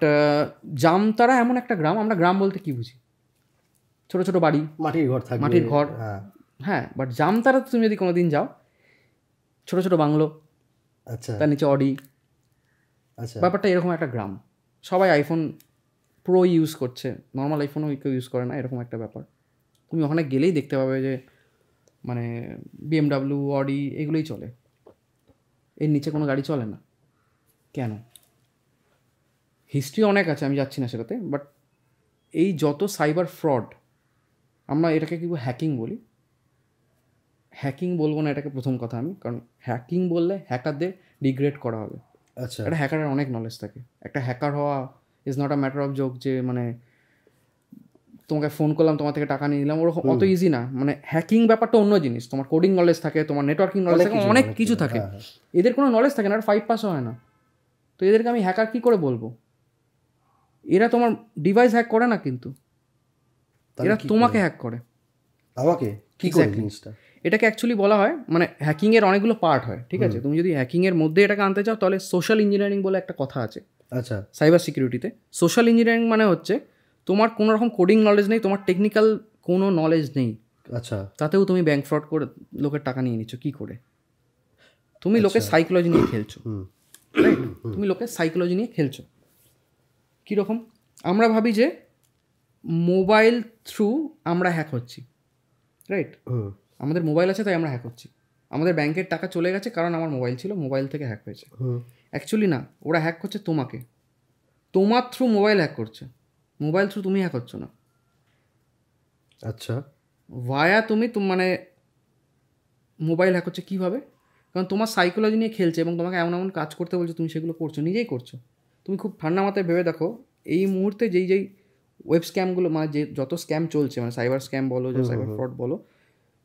জামতারা এমন একটা গ্রাম, আমরা গ্রাম বলতে কি বুঝি? ছোট ছোট বাড়ি, মাটির ঘর থাকবে, মাটির ঘর, হ্যাঁ। বাট জামতারাতে তুমি যদি কোনোদিন যাও, ছোট ছোট বাংলো, আচ্ছা তার নিচে অডি, আচ্ছা ব্যাপারটা এরকম একটা গ্রাম। সবাই আইফোন প্রো ইউজ করছে, নর্মাল আইফোনও কেউ ইউজ করে না, এরকম একটা ব্যাপার। তুমি ওখানে গেলেই দেখতে পাবে যে মানে BMW, অডি এগুলোই চলে, এর নিচে কোনো গাড়ি চলে না। কেন? হিস্ট্রি অনেক আছে, আমি যাচ্ছি না সেটাতে। বাট এই যত সাইবার ফ্রড, আমরা এটাকে কি হ্যাকিং বলি, হ্যাকিং বলবো না এটাকে প্রথম কথা আমি, কারণ হ্যাকিং বললে হ্যাকারদের ডিগ্রেড করা হবে। আচ্ছা একটা হ্যাকারের অনেক নলেজ থাকে, একটা হ্যাকার হওয়া is not a matter of joke যে মানে তোমাকে ফোন করলাম তোমার থেকে টাকা নিয়ে নিলাম, ওরকম অত ইজি না। মানে হ্যাকিং ব্যাপারটা অন্য জিনিস, তোমার কোডিং নলেজ থাকে, তোমার নেটওয়ার্কিং নলেজ থাকে, অনেক কিছু থাকে। এদের কোনো নলেজ থাকে না, আর 5 পাসও হয় না। তো এদেরকে আমি হ্যাকার কী করে বলবো? এরা তোমার ডিভাইস হ্যাক করে না, কিন্তু এরা তোমাকে হ্যাক করে। আমাকে কি করে জিনিসটা? এটাকে অ্যাকচুয়ালি বলা হয়, মানে হ্যাকিংয়ের অনেকগুলো পার্ট হয়, ঠিক আছে? তুমি যদি হ্যাকিংয়ের মধ্যে এটাকে আনতে চাও তাহলে সোশ্যাল ইঞ্জিনিয়ারিং বলে একটা কথা আছে আচ্ছা সাইবার সিকিউরিটিতে। সোশ্যাল ইঞ্জিনিয়ারিং মানে হচ্ছে তোমার কোনো রকম কোডিং নলেজ নেই, তোমার টেকনিক্যাল কোনো নলেজ নেই, আচ্ছা তাতেও তুমি ব্যাংক ফ্রড করে লোকের টাকা নিয়ে নিচ্ছ। কী করে? তুমি লোকের সাইকোলজি নিয়ে খেলছো, রাইট? তুমি লোকের সাইকোলজি নিয়ে খেলছো। কীরকম? আমরা ভাবি যে মোবাইল থ্রু আমরা হ্যাক হচ্ছি, রাইট? আমাদের মোবাইল আছে তাই আমরা হ্যাক হচ্ছি, আমাদের ব্যাংকের টাকা চলে গেছে কারণ আমার মোবাইল ছিল, মোবাইল থেকে হ্যাক হয়েছে। অ্যাকচুয়ালি না, ওরা হ্যাক করছে তোমাকে, তোমার থ্রু মোবাইল হ্যাক করছে, মোবাইল থ্রু তুমি হ্যাক হচ্ছ না। আচ্ছা ভায়া তুমি মানে মোবাইল হ্যাক হচ্ছে কীভাবে? কারণ তোমার সাইকোলজি নিয়ে খেলছে এবং তোমাকে এমন এমন কাজ করতে বলছে, তুমি সেগুলো করছো, নিজেই করছো। তুমি খুব ঠান্ডা মাথায় ভেবে দেখো, এই মুহূর্তে যেই ওয়েব স্ক্যামগুলো, মানে যে যত স্ক্যাম চলছে, মানে সাইবার স্ক্যাম বলো, যে সাইবার ফ্রড বলো,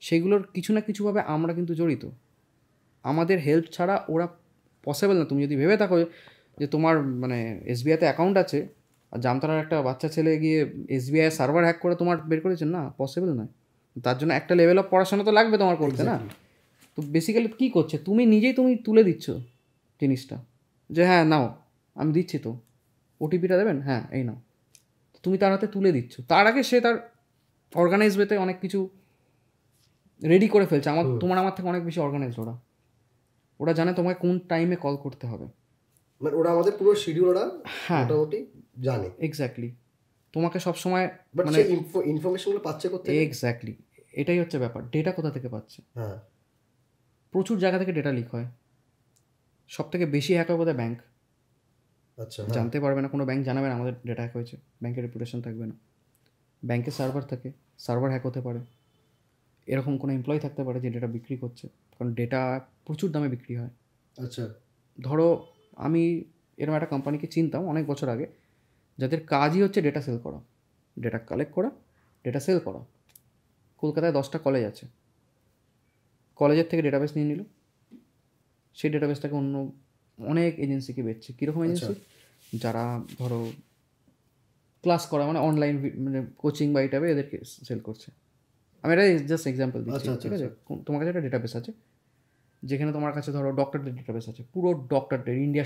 সেগুলোর কিছু না কিছুভাবে আমরা কিন্তু জড়িত। আমাদের হেল্প ছাড়া ওরা পসিবল না। তুমি যদি ভেবে থাকো যে তোমার মানে SBIতে অ্যাকাউন্ট আছে আর জামতারার একটা বাচ্চা ছেলে গিয়ে SBI সার্ভার হ্যাক করে তোমার বের করেছেন, না, পসিবল নয়। তার জন্য একটা লেভেল অফ পড়াশোনা তো লাগবে তোমার করতে, না? তো বেসিক্যালি কী করছে, তুমি নিজেই তুমি তুলে দিচ্ছ জিনিসটা, যে হ্যাঁ নাও আমি দিচ্ছি, তো OTPটা দেবেন, হ্যাঁ এই নাও, তুমি তার হাতে তুলে দিচ্ছ। তার আগে সে তার অর্গানাইজ ওয়েতে অনেক কিছু রেডি করে ফেলছে। আমার থেকে অনেক বেশি অর্গানাইজড ওরা জানে তোমাকে কোন টাইমে কল করতে হবে, মানে ওরা আমাদের পুরো শিডিউল ওরা মোটামুটি জানে। এক্স্যাক্টলি। তোমাকে সবসময় মানে ইনফরমেশনগুলো পাচ্ছে কোথায়? এক্স্যাক্টলি, এটাই হচ্ছে ব্যাপার। ডেটা কোথা থেকে পাচ্ছে? হ্যাঁ, প্রচুর জায়গা থেকে ডেটা লিক হয়। সব থেকে বেশি হ্যাক হয় বোধহয় ব্যাংক। আচ্ছা, জানতে পারবে না, কোনো ব্যাংক জানাবে না আমাদের ডেটা হ্যাক হয়েছে, ব্যাংকের রেপুটেশন থাকবে না। ব্যাংকের সার্ভার থাকে, সার্ভার হ্যাক হতে পারে। এরকম কোনো এমপ্লয়ি থাকতে পারে যে ডেটা বিক্রি করছে, কারণ ডেটা প্রচুর দামে বিক্রি হয়। আচ্ছা, ধরো আমি এরকম একটা কোম্পানিকে চিনতাম অনেক বছর আগে, যাদের কাজই হচ্ছে ডেটা সেল করা, ডেটা কালেক্ট করা, ডেটা সেল করা। কলকাতায় 10টা কলেজ আছে, কলেজের থেকে ডেটাবেস নিয়ে নিল, সেই ডেটাবেসটাকে অন্য অনেক এজেন্সিকে বেচছে। কীরকম এজেন্সি? যারা ধরো ক্লাস করা, মানে অনলাইন মানে কোচিং বা এই টাইপের, এদেরকে সেল করছে। আমি এটা জাস্ট এক্সাম্পল দিচ্ছি, ঠিক আছে? তোমার কাছে একটা ডেটাবেস আছে, যেখানে তোমার কাছে ধরো ডক্টরদের ডেটাবেস আছে, পুরো ডক্টরদের, ইন্ডিয়া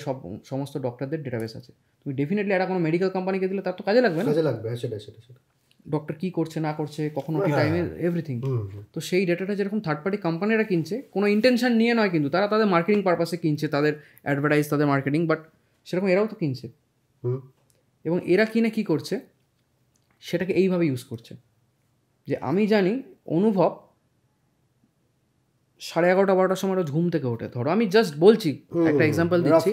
সমস্ত ডক্টরদের ডেটাবেস আছে। তুমি ডেফিনেটলি এটা কোনো মেডিকেল কোম্পানিকে দিলে তার তো কাজে লাগবে না? কাজে লাগবে, সেটা। ডক্টর কী করছে না করছে, কখনো কি টাইমে, এভরিথিং। তো সেই ডেটাটা যেরকম থার্ড পার্টি কোম্পানিরা কিনছে, কোনো ইন্টেনশন নিয়ে নয়, কিন্তু তারা তাদের মার্কেটিং পারপাসে কিনছে, তাদের অ্যাডভার্টাইজ, তাদের মার্কেটিং, বাট সেরকম এরাও তো কিনছে। এবং এরা কিনে কী করছে, সেটাকে এইভাবে ইউজ করছে যে আমি জানি অনুভব 11:30-12টার সময় রোজ ঘুম থেকে ওঠে, ধরো আমি জাস্ট বলছি, একটা এক্সাম্পল দিচ্ছি।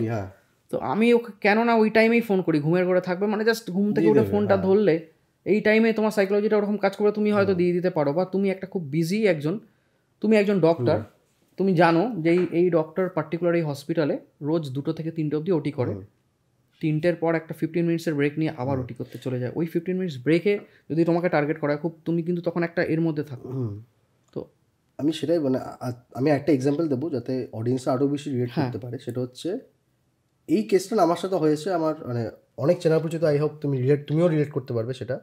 তো আমি ওকে কেন না ওই টাইমেই ফোন করি, ঘুমের ঘরে থাকবে, মানে জাস্ট ঘুম থেকে উঠে ফোনটা ধরলে এই টাইমে তোমার সাইকোলজিটা ওরকম কাজ করে, তুমি হয়তো দিয়ে দিতে পারো। বা তুমি একটা খুব বিজি তুমি একজন ডক্টর, তুমি জানো যে এই ডক্টর পার্টিকুলার এই হসপিটালে রোজ 2টো থেকে 3টে অবধি ওটি করে, 3টের পর একটা 15 মিনিটসের ব্রেক নিয়ে আবার ওটি করতে চলে যায়। ওই 15 মিনিটস ব্রেকে যদি তোমাকে টার্গেট করা খুব, তুমি কিন্তু তখন একটা এর মধ্যে থাকো। তো আমি সেটাই, মানে আমি একটা এক্সাম্পল দেবো যাতে অডিয়েন্স আরও বেশি রিলেট করতে পারে। সেটা হচ্ছে এই কেসটা আমার সাথে হয়েছে, আমার মানে অনেক চেনা পরিচিত, আই হোপ তুমিও রিলেট করতে পারবে। সেটা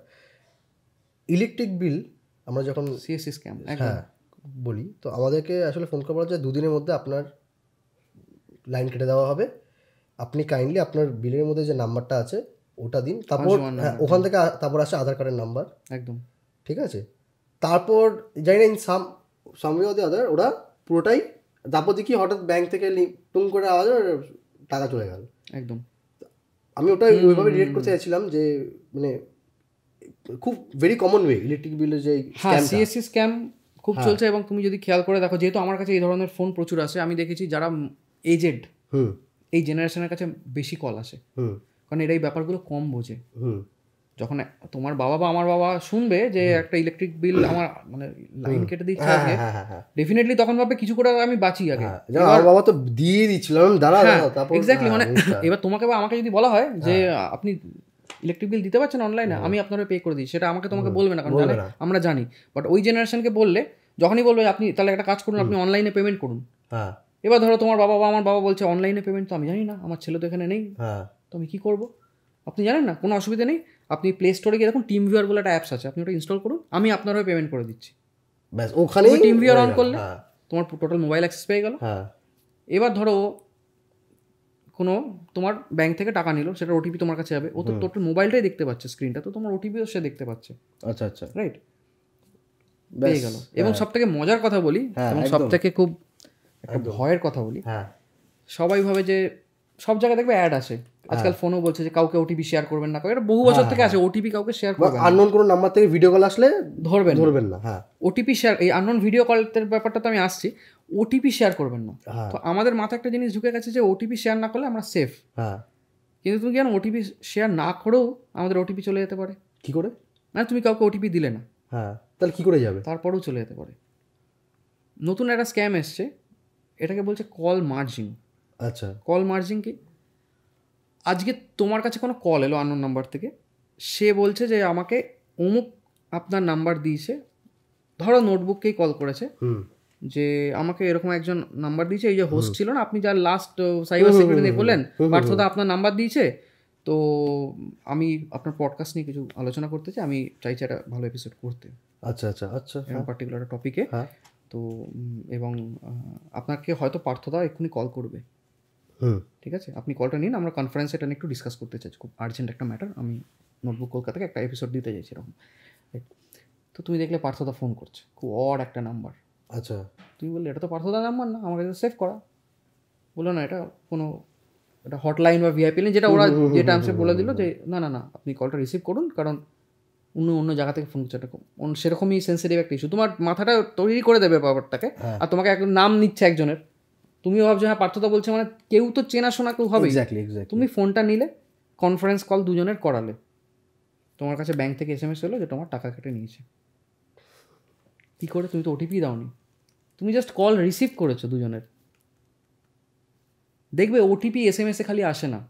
ইলেকট্রিক বিল আমরা যখন সিএসসি স্ক্যাম বলি, তো আমাদেরকে আসলে ফোন করা যায় 2 দিনের মধ্যে আপনার লাইন কেটে দেওয়া হবে, আপনি কাইন্ডলি আপনার বিলের মধ্যে যে নাম্বারটা আছে ওটা দিন, তারপর ওখান থেকে তারপর আসে আধার কার্ডের নাম্বার, একদম ঠিক আছে? তারপর জানি না in some way or the other ওরা পুরোটাই, তারপর দেখি হঠাৎ ব্যাংক থেকে টুং করে আওয়াজ, টাকা চলে গেল। একদম আমি ওটাই ওইভাবে রিলেট করতে চাইছিলাম যে মানে খুব ভেরি কমন ওয়ে ইলেকট্রিক বিলের যে সিএসসি স্ক্যাম খুব চলছে। এবং তুমি যদি খেয়াল করে দেখো, যেহেতু আমার কাছে এই ধরনের ফোন প্রচুর আসে, আমি দেখেছি যারা এজেড, এই জেনারেশনের কাছে বেশি কল আসে, কারণ এরা এই ব্যাপারগুলো কম বোঝে। যখন তোমার বাবা বা আমার বাবা শুনবে যে একটা ইলেকট্রিক বিল আমার মানে লাইন কেটে দিচ্ছে আজকে, ডেফিনেটলি তখন ভাবে কিছু করে আমি বাঁচি আগে। আমার বাবা তো দিয়ে দিচ্ছিলাম, দাঁড়া তারপর এক্স্যাক্টলি, মানে এবার তোমাকে বা আমাকে যদি বলা হয় যে আপনি ইলেকট্রিক বিল দিতে পারছেন অনলাইনে, আমি আপনারা পে করে দিই, সেটা আমাকে তোমাকে বলবে না, কারণ আমরা জানি। বাট ওই জেনারেশনকে বললে, যখনই বলবে আপনি তাহলে একটা কাজ করুন, আপনি অনলাইনে পেমেন্ট করুন। এবার ধরো তোমার বাবা বা আমার বাবা বলছে অনলাইনে পেমেন্ট, তো আমি জানি না, আমার ছেলে তো এখানে নেই, তো আমি কী করবো? আপনি জানেন না, কোনো অসুবিধা নেই, আপনি প্লে স্টোরে গিয়ে দেখুন টিম ভিউয়ার বলে একটা অ্যাপস আছে, আপনি ওটা ইনস্টল করুন, আমি আপনার হয়ে পেমেন্ট করে দিচ্ছি। ব্যাস, ওখানে টিম ভিউয়ার অন করলে তোমার টোটাল মোবাইল অ্যাক্সেস পেয়ে গেল। এবার ধরো কোনো তোমার ব্যাংক থেকে টাকা নিল, সেটা ওটিপি তোমার কাছে যাবে, ও তো টোটাল মোবাইলটাই দেখতে পাচ্ছে, স্ক্রিনটা, তো তোমার ওটিপিও সে দেখতে পাচ্ছে। আচ্ছা, রাইট, পেয়ে গেল। এবং সব থেকে মজার কথা বলি, এবং সব থেকে খুব একটা ভয়ের কথা বলি, সবাই ভাবে যে সব জায়গায় দেখবে অ্যাড আসে আজকাল, ফোনও বলছে যে কাউকে ওটিপি শেয়ার করবেন না, এটা বহু বছর থেকে আছে, ওটিপি কাউকে শেয়ার করবেন না, আননোন কোনো নাম্বার থেকে ভিডিও কল আসলে ধরবেন না। ওটিপি শেয়ার, এই আননোন ভিডিও কলের ব্যাপারটা তো আমি আসছি, ওটিপি শেয়ার করবেন না। তো আমাদের মাথায় একটা জিনিস ঢুকে গেছে যে ওটিপি শেয়ার না করলে আমরা সেফ। কিন্তু তুমি জানো ওটিপি শেয়ার না করেও আমাদের ওটিপি চলে যেতে পারে। কি করে? মানে তুমি কাউকে ওটিপি দিলে না, তাহলে কি করে যাবে? তারপরেও চলে যেতে পারে। নতুন একটা স্ক্যাম এসছে, এটাকে বলছে কল মার্জিং। আচ্ছা, কল মার্জিং কি? আজকে তোমার কাছে কোনো কল এলো আননোন নাম্বার থেকে, সে বলছে যে আমাকে অমুক আপনার নাম্বার দিয়েছে, ধরো নোটবুককেই কল করেছে, যে আমাকে এরকম একজন নাম্বার দিয়েছে, এই যে হোস্ট ছিল না আপনি, যার লাস্ট সাইবার সিকিউরিটি নিয়ে বললেন, পার্থদা আপনার নাম্বার দিয়েছে, তো আমি আপনার পডকাস্ট নিয়ে কিছু আলোচনা করতে চাই, আমি চাইছি একটা ভালো এপিসোড করতে। আচ্ছা, পার্টিকুলার টপিকে। তো এবং আপনাকে হয়তো পার্থদা এক্ষুনি কল করবে, ঠিক আছে, আপনি কলটা নিন, আমরা কনফারেন্সে এটা নিয়ে একটু ডিসকাস করতে চাইছি, খুব আর্জেন্ট একটা ম্যাটার, আমি নোটবুক কলকাতাকে একটা এপিসোড দিতে চাইছি এরকম। তো তুমি দেখলে পার্থদা ফোন করছে, খুব অড একটা নাম্বার। আচ্ছা, তুমি বললে এটা তো পার্থদা নাম্বার না, আমার কাছে সেভ করা। বললো না, এটা কোনো এটা হটলাইন বা ভিআইপি লাইন, যেটা ওরা যে টাইমসে বলে দিল যে না না না আপনি কলটা রিসিভ করুন, কারণ অন্য জায়গা থেকে ফোন করছে, এটা সেরকমই সেন্সিটিভ একটা ইস্যু, তোমার মাথাটা তৈরি করে দেবে ব্যাপারটাকে। আর তোমাকে এক নাম নিচ্ছে একজনের, তুমিও ভাবছো হ্যাঁ পার্থদা বলছে, মানে কেউ তো চেনাশোনা কেউ হবে। তুমি ফোনটা নিলে, কনফারেন্স কল দুজনের করালে, তোমার কাছে ব্যাংক থেকে SMS এলো যে তোমার টাকা কেটে নিয়েছে। কী করে? তুমি তো ওটিপি দাওনি, তুমি জাস্ট কল রিসিভ করেছো দুজনের। দেখবে ওটিপি SMS খালি আসে না,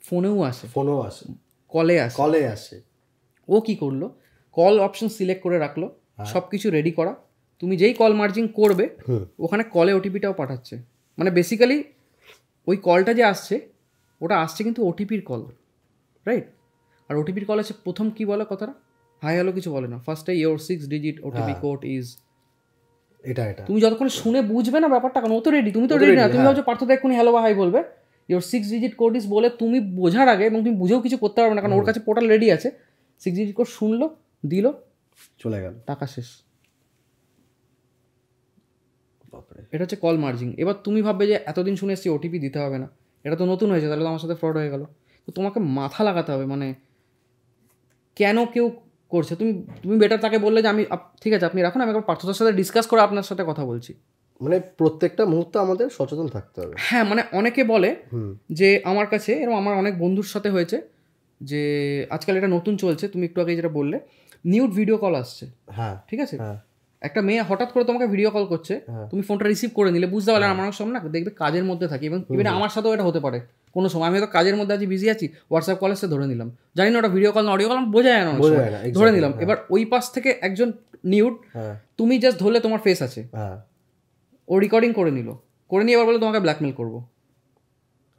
ফোনেও আসে, কলে আসে। ও কি করলো, কল অপশন সিলেক্ট করে রাখলো, সব কিছু রেডি করা, তুমি যেই কল মার্জিং করবে ওখানে কলে ওটিপিটাও পাঠাচ্ছে। মানে বেসিক্যালি ওই কলটা যে আসছে ওটা আসছে কিন্তু ওটিপির কল, রাইট? আর ওটিপির কল আছে, প্রথম কি বলে কথাটা, হাই হ্যালো কিছু বলে না, ফার্স্টে your 6 digit OTP code is এটা তুমি যতক্ষণ শুনে বুঝবে না ব্যাপারটা, কারণ ও তো রেডি, তুমি তো রেডি না, তুমি ভাবছো পার্থ এক্ষুনি হ্যালো বা হাই বলবে, ইয়োর 6 ডিজিট কোড ইজ বলে তুমি বোঝার আগে, এবং তুমি বুঝেও কিছু করতে পারবে না কারণ ওর কাছে পোর্টাল রেডি আছে, 6 ডিজিট কোড শুনলো, দিল, চলে গেল, টাকা শেষ। এটা হচ্ছে কল মার্জিং। এবার তুমি ভাববে যে এতদিন শুনে এসেছি ওটিপি দিতে হবে না, এটা তো নতুন হয়েছে, তাহলে তো আমার সাথে ফ্রড হয়ে গেল। তো তোমাকে মাথা লাগাতে হবে, মানে কেন কেউ করছে। তুমি বেটার তাকে বললে যে আমি ঠিক আছে আপনি রাখুন, আমি একবার পার্থতার সাথে ডিসকাস করে আপনার সাথে কথা বলছি। মানে প্রত্যেকটা মুহূর্তে আমাদের সচেতন থাকতে হবে। হ্যাঁ, মানে অনেকে বলে যে আমার কাছে, এরকম আমার অনেক বন্ধুর সাথে হয়েছে যে আজকাল এটা নতুন চলছে, তুমি একটু আগে যেটা বললে নিউড ভিডিও কল আসছে। হ্যাঁ, ঠিক আছে, একটা মেয়ে হঠাৎ করে তোমাকে ভিডিও কল করছে, তুমি ফোনটা রিসিভ করে নিলে, বুঝতে পারলে আমার অনেক সময় না দেখবে কাজের মধ্যে থাকি, এবং ইভেন আমার সাথেও এটা হতে পারে কোনো সময়, আমি হয়তো কাজের মধ্যে আছি, বিজি আছি, হোয়াটসঅ্যাপ কল এসে ধরে নিলাম, জানি না ওটা ভিডিও কল না অডিও কল, বোঝা যায় না, ধরে নিলাম। এবার ওই পাশ থেকে একজন নিউড, তুমি জাস্ট ধরলে তোমার ফেস আছে, ও রেকর্ডিং করে নিয়ে এবার বলে তোমাকে ব্ল্যাকমেল করবো,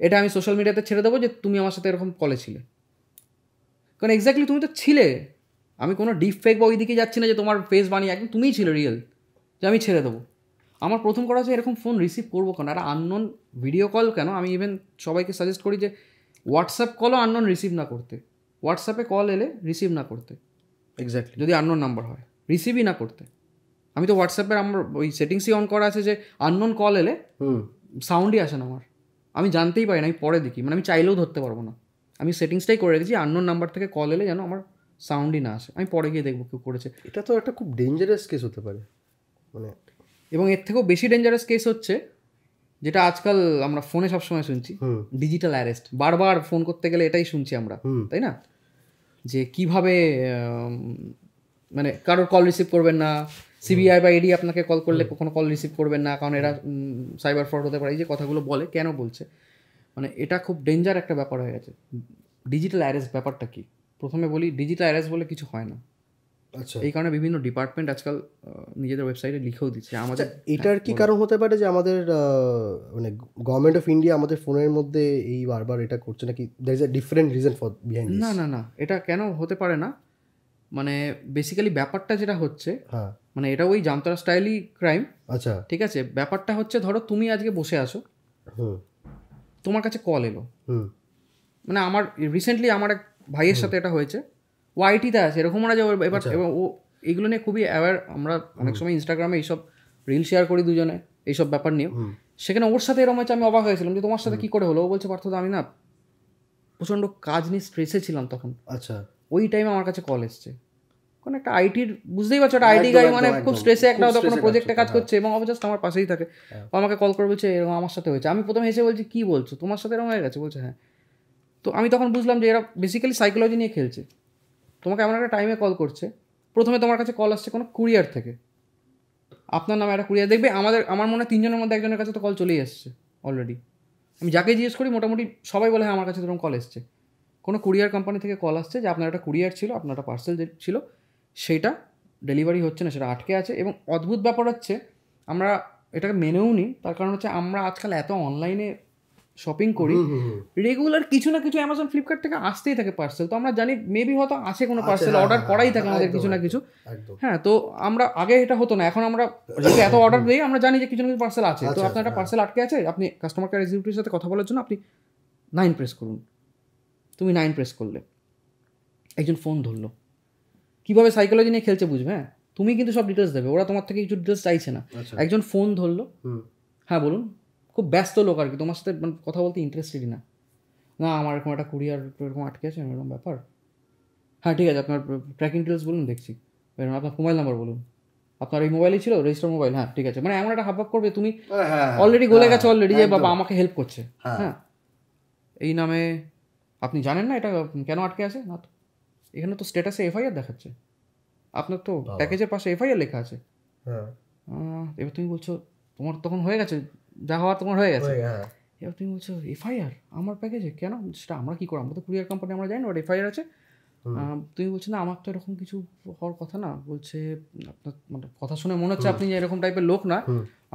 এটা আমি সোশ্যাল মিডিয়াতে ছেড়ে দেবো যে তুমি আমার সাথে এরকম কলে ছিলে। কারণ এক্স্যাক্টলি তুমি তো ছিলে, আমি কোনো ডিপ ফেক বা ওই দিকে যাচ্ছি না যে তোমার ফেস বানিয়ে, একদম তুমিই ছিল রিয়েল, যে আমি ছেড়ে দেবো। আমার প্রথম করা হচ্ছে এরকম ফোন রিসিভ করবো কেন, আর আননোন ভিডিও কল কেন। আমি ইভেন সবাইকে সাজেস্ট করি যে হোয়াটসঅ্যাপ কলও আননোন রিসিভ না করতে, হোয়াটসঅ্যাপে কল এলে রিসিভ না করতে, এক্স্যাক্টলি যদি আননোন নাম্বার হয় রিসিভই না করতে। আমি তো হোয়াটসঅ্যাপের আমার ওই সেটিংসই অন করা আছে যে আননোন কল এলে সাউন্ডই আসে না আমার, আমি জানতেই পারি না, আমি পরে দেখি, মানে আমি চাইলেও ধরতে পারবো না, আমি সেটিংসটাই করে রেখেছি আননোন নাম্বার থেকে কল এলে যেন আমার সাউন্ডই না আসে, আমি পরে গিয়ে দেখবো কেউ করেছে। এটা তো একটা খুব ডেঞ্জারাস কেস হতে পারে, মানে এবং এর থেকেও বেশি ডেঞ্জারাস কেস হচ্ছে যেটা আজকাল আমরা ফোনে সবসময় শুনছি, ডিজিটাল অ্যারেস্ট। বারবার ফোন করতে গেলে এটাই শুনছি আমরা, তাই না, যে কিভাবে মানে কারোর কল রিসিভ করবেন না, সিবিআই বা ইডি আপনাকে কল করলে কখনো কল রিসিভ করবেন না, কারণ এরা সাইবার ফ্রড হতে পারে, এই যে কথাগুলো বলে, কেন বলছে, মানে এটা খুব ডেঞ্জার একটা ব্যাপার হয়ে গেছে। ডিজিটাল অ্যারেস্ট ব্যাপারটা কি, প্রথমে বলি, ডিজিটাল অ্যারেস্ট বলে কিছু হয় না। আচ্ছা, এই কারণে বিভিন্ন ডিপার্টমেন্ট আজকাল নিজেদের ওয়েবসাইটে লিখেও দিচ্ছে আমাদের। এটার কি কারণ হতে পারে যে আমাদের মানে গভর্নমেন্ট অফ ইন্ডিয়া আমাদের ফোনের মধ্যে এই বারবার এটা করছে নাকি, there is a different reason for behind this? না, এটা কেন হতে পারে না, মানে বেসিক্যালি ব্যাপারটা যেটা হচ্ছে, মানে এটা ওই জামতারা স্টাইলই ক্রাইম। আচ্ছা, ঠিক আছে, ব্যাপারটা হচ্ছে ধরো তুমি আজকে বসে আসো, তোমার কাছে কল এলো, মানে আমার রিসেন্টলি আমার এক ভাইয়ের সাথে এটা হয়েছে, ও আইটিতে আছে, এরকম না যে এবার ও এইগুলো নিয়ে খুবই অ্যাওয়্যার, আমরা অনেক সময় ইনস্টাগ্রামে এইসব রিল শেয়ার করি দুজনে এইসব ব্যাপার নিয়েও, সেখানে ওর সাথে এরকম হয়েছে, আমি অবাক হয়েছিলাম যে তোমার সাথে কী করে হলো। ও বলছে পার্থ আমি না প্রচণ্ড কাজ নিয়ে স্ট্রেসে ছিলাম তখন, আচ্ছা, ওই টাইমে আমার কাছে কল এসছে, কোনো একটা আইটির, বুঝতেই পারছো একটা আইটি গাই, মানে খুব স্ট্রেসে একটা হয়তো কোনো প্রজেক্টে কাজ করছে, এবং জাস্ট আমার পাশেই থাকে, ও আমাকে কল করে বলছে এরকম আমার সাথে হয়েছে। আমি প্রথমে এসে বলছি কী বলছো, তোমার সাথে এরকম হয়ে গেছে? বলছে হ্যাঁ। তো আমি তখন বুঝলাম যে এরা বেসিক্যালি সাইকোলজি নিয়ে খেলছে, তোমাকে এমন একটা টাইমে কল করছে, প্রথমে তোমার কাছে কল আসছে কোনো কুরিয়ার থেকে, আপনার নামে একটা কুরিয়ার, দেখবে আমার মনে হয় 3 জনের মধ্যে একজনের কাছে তো কল চলেই এসছে অলরেডি। আমি যাকে জিজ্ঞেস করি মোটামুটি সবাই বলে হ্যাঁ আমার কাছে এরকম কল এসছে, কোনো কুরিয়ার কোম্পানি থেকে কল আসছে যে আপনার একটা কুরিয়ার ছিল, আপনার একটা পার্সেল ছিল, সেইটা ডেলিভারি হচ্ছে না, সেটা আটকে আছে। এবং অদ্ভুত ব্যাপার হচ্ছে আমরা এটাকে মেনেও নিই, তার কারণ হচ্ছে আমরা আজকাল এত অনলাইনে শপিং করি, রেগুলার কিছু না কিছু অ্যামাজন ফ্লিপকার্ট থেকে আসতেই থাকে পার্সেল, তো আমরা জানি মেবি হয়তো আছে কোনো পার্সেল, অর্ডার করাই থাকে আমাদের কিছু না কিছু। হ্যাঁ, তো আমরা আগে এটা হতো না, এখন আমরা যেহেতু এত অর্ডার দিই আমরা জানি যে কিছু না কিছু পার্সেল আছে। তো আপনার একটা পার্সেল আটকে আছে, আপনি কাস্টমার কেয়ার এক্সিকিউটিভের সাথে কথা বলার জন্য আপনি 9 প্রেস করুন, তুমি 9 প্রেস করলে একজন ফোন ধরলো, কীভাবে সাইকোলজি নিয়ে খেলছে বুঝবে। হ্যাঁ, তুমি কিন্তু সব ডিটেলস দেবে, ওরা তোমার থেকে কিছু ডিটেলস চাইছে না। একজন ফোন ধরলো, হ্যাঁ বলুন, খুব ব্যস্ত লোক আর কি, তোমার সাথে কথা বলতে ইন্টারেস্টেডই না, না আমার এরকম একটা কুরিয়ার এরকম আটকে আছে এরকম ব্যাপার, হ্যাঁ ঠিক আছে আপনার ট্র্যাকিং ডিটেলস বলুন দেখছি, আপনার মোবাইল নাম্বার বলুন, আপনার এই মোবাইলই ছিল রেজিস্টার মোবাইল, হ্যাঁ ঠিক আছে, মানে এমন একটা হাবভাব করবে তুমি অলরেডি গলে গেছো অলরেডি যে বাবা আমাকে হেল্প করছে। হ্যাঁ, এই নামে আপনি জানেন না এটা কেন আটকে আছে? না তো এখানে তো স্ট্যাটাসে এফআইআর দেখাচ্ছে, আপনার তো প্যাকেজের পাশে এফআইআর লেখা আছে। এবার তুমি বলছো তোমার তখন হয়ে গেছে, যা হওয়ার তোমার হয়ে গেছে, এবার তুমি বলছো এফআইআর আমার প্যাকেজে কেন? সেটা আমরা কী করো, আমরা তো কুরিয়ার কোম্পানি, আমরা জানি না ওর এফআইআর আছে। তুমি বলছো না আমার তো এরকম কিছু হওয়ার কথা না। বলছে আপনার মানে কথা শুনে মনে হচ্ছে আপনি এরকম টাইপের লোক না।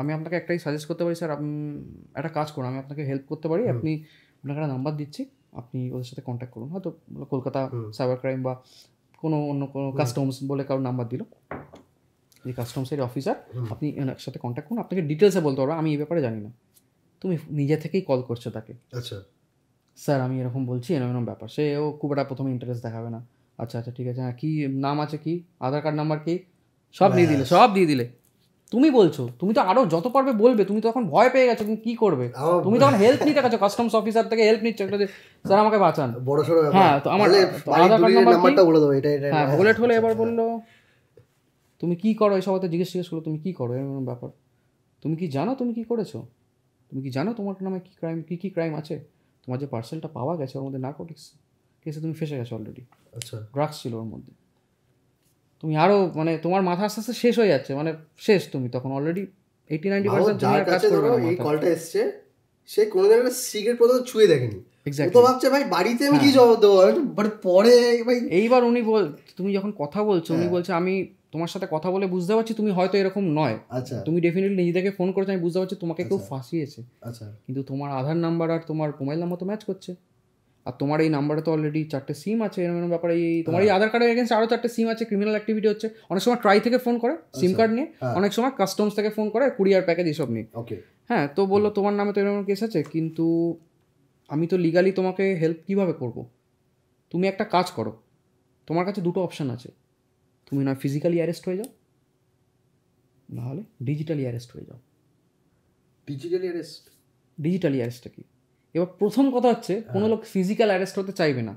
আমি আপনাকে একটাই সাজেস্ট করতে পারি স্যার, একটা কাজ করুন, আমি আপনাকে হেল্প করতে পারি। আপনাকে একটা নাম্বার দিচ্ছি, আপনি ওদের সাথে কন্ট্যাক্ট করুন। হয়তো কলকাতা সাইবার ক্রাইম বা অন্য কোনো কাস্টমস বলে কারোর নাম্বার দিল, যে কাস্টমসের অফিসার, আপনি ওনার সাথে কন্ট্যাক্ট করুন। আপনাকে ডিটেলসে বলতে পারবো, আমি এই ব্যাপারে জানি না। তুমি নিজে থেকেই কল করছো তাকে, আচ্ছা স্যার আমি এরকম বলছি, এরকম ব্যাপার। সেও খুব একটা প্রথমে ইন্টারেস্ট দেখাবে না। আচ্ছা আচ্ছা ঠিক আছে, হ্যাঁ কী নাম আছে, কি আধার কার্ড নাম্বার, কি সব দিয়ে দিলে। তুমি বলছো, তুমি তো আরো যত পারবে বলবে, তুমি তখন ভয় পেয়ে গেছো, তুমি কি করবে? তুমি তখন হেল্প নিতে গেছো, কাস্টমস অফিসার থেকে হেল্প নিচ্ছ একটা, যে স্যার আমাকে বাঁচান। বড়সড় ব্যাপার। হ্যাঁ, তো আমার আধার কার্ড নাম্বারটা বলে দেবো, এটা হ্যাঁ বুলেট হলে এবার বললো তুমি কি করো, এসব হয়তো জিজ্ঞেস করো তুমি কি করো, এরকম ব্যাপার। তুমি কি জানো তুমি কি করেছো? তুমি কি জানো তোমার নামে কি ক্রাইম আছে? তোমার যে পার্সেলটা পাওয়া গেছে ওর মধ্যে নার্কোটিক্স কেসে তুমি ফেসে গেছো অলরেডি। আচ্ছা ড্রাগস ছিল ওর মধ্যে। তুমি আরও মানে তোমার মাথা আস্তে আস্তে শেষ হয়ে যাচ্ছে, মানে শেষ। তুমি তখন অলরেডি 80-90% তুমি আর কাজ করবে না। এই কলটা এসছে, সে কোনো জায়গায় সিগারেট পর্যন্ত ছুঁয়ে দেখেনি। এক্স্যাক্টলি। তো ভাবছে ভাই বাড়িতে আমি কি জবাব দেবো, বাট পরে ভাই এইবার উনি তুমি যখন কথা বলছো, উনি বলছে আমি তোমার সাথে কথা বলে বুঝতে পারছি তুমি হয়তো এরকম নয়। আচ্ছা তুমি ডেফিনেটলি নিজে থেকে ফোন করেছো, আমি বুঝতে পারছি তোমাকে কেউ ফাঁসিয়েছে। আচ্ছা কিন্তু তোমার আধার নাম্বার আর তোমার মোবাইল নাম্বার তো ম্যাচ করছে, আর তোমার এই নাম্বারে তো অলরেডি 4টে সিম আছে। এরকম ব্যাপারে তোমার এই আধার কার্ডের এগেন্স্ট আরও 4টে সিম আছে, ক্রিমিনাল অ্যাক্টিভিটি হচ্ছে। অনেক সময় ট্রাই থেকে ফোন করে সিম কার্ড নিয়ে, অনেক সময় কাস্টমস থেকে ফোন করে কুরিয়ার প্যাকেজ এসব নিয়ে। ওকে হ্যাঁ, তো বললো তোমার নামে তো এরকম কেস আছে, কিন্তু আমি তো লিগালি তোমাকে হেল্প কীভাবে করব? তুমি একটা কাজ করো, তোমার কাছে দুটো অপশান আছে। তুমি না ফিজিক্যালি অ্যারেস্ট হয়ে যাও, নাহলে ডিজিটালি অ্যারেস্ট হয়ে যাও। ডিজিটালি অ্যারেস্টটা কি? এবার প্রথম কথা হচ্ছে কোনো লোক ফিজিক্যাল অ্যারেস্ট হতে চাইবে না।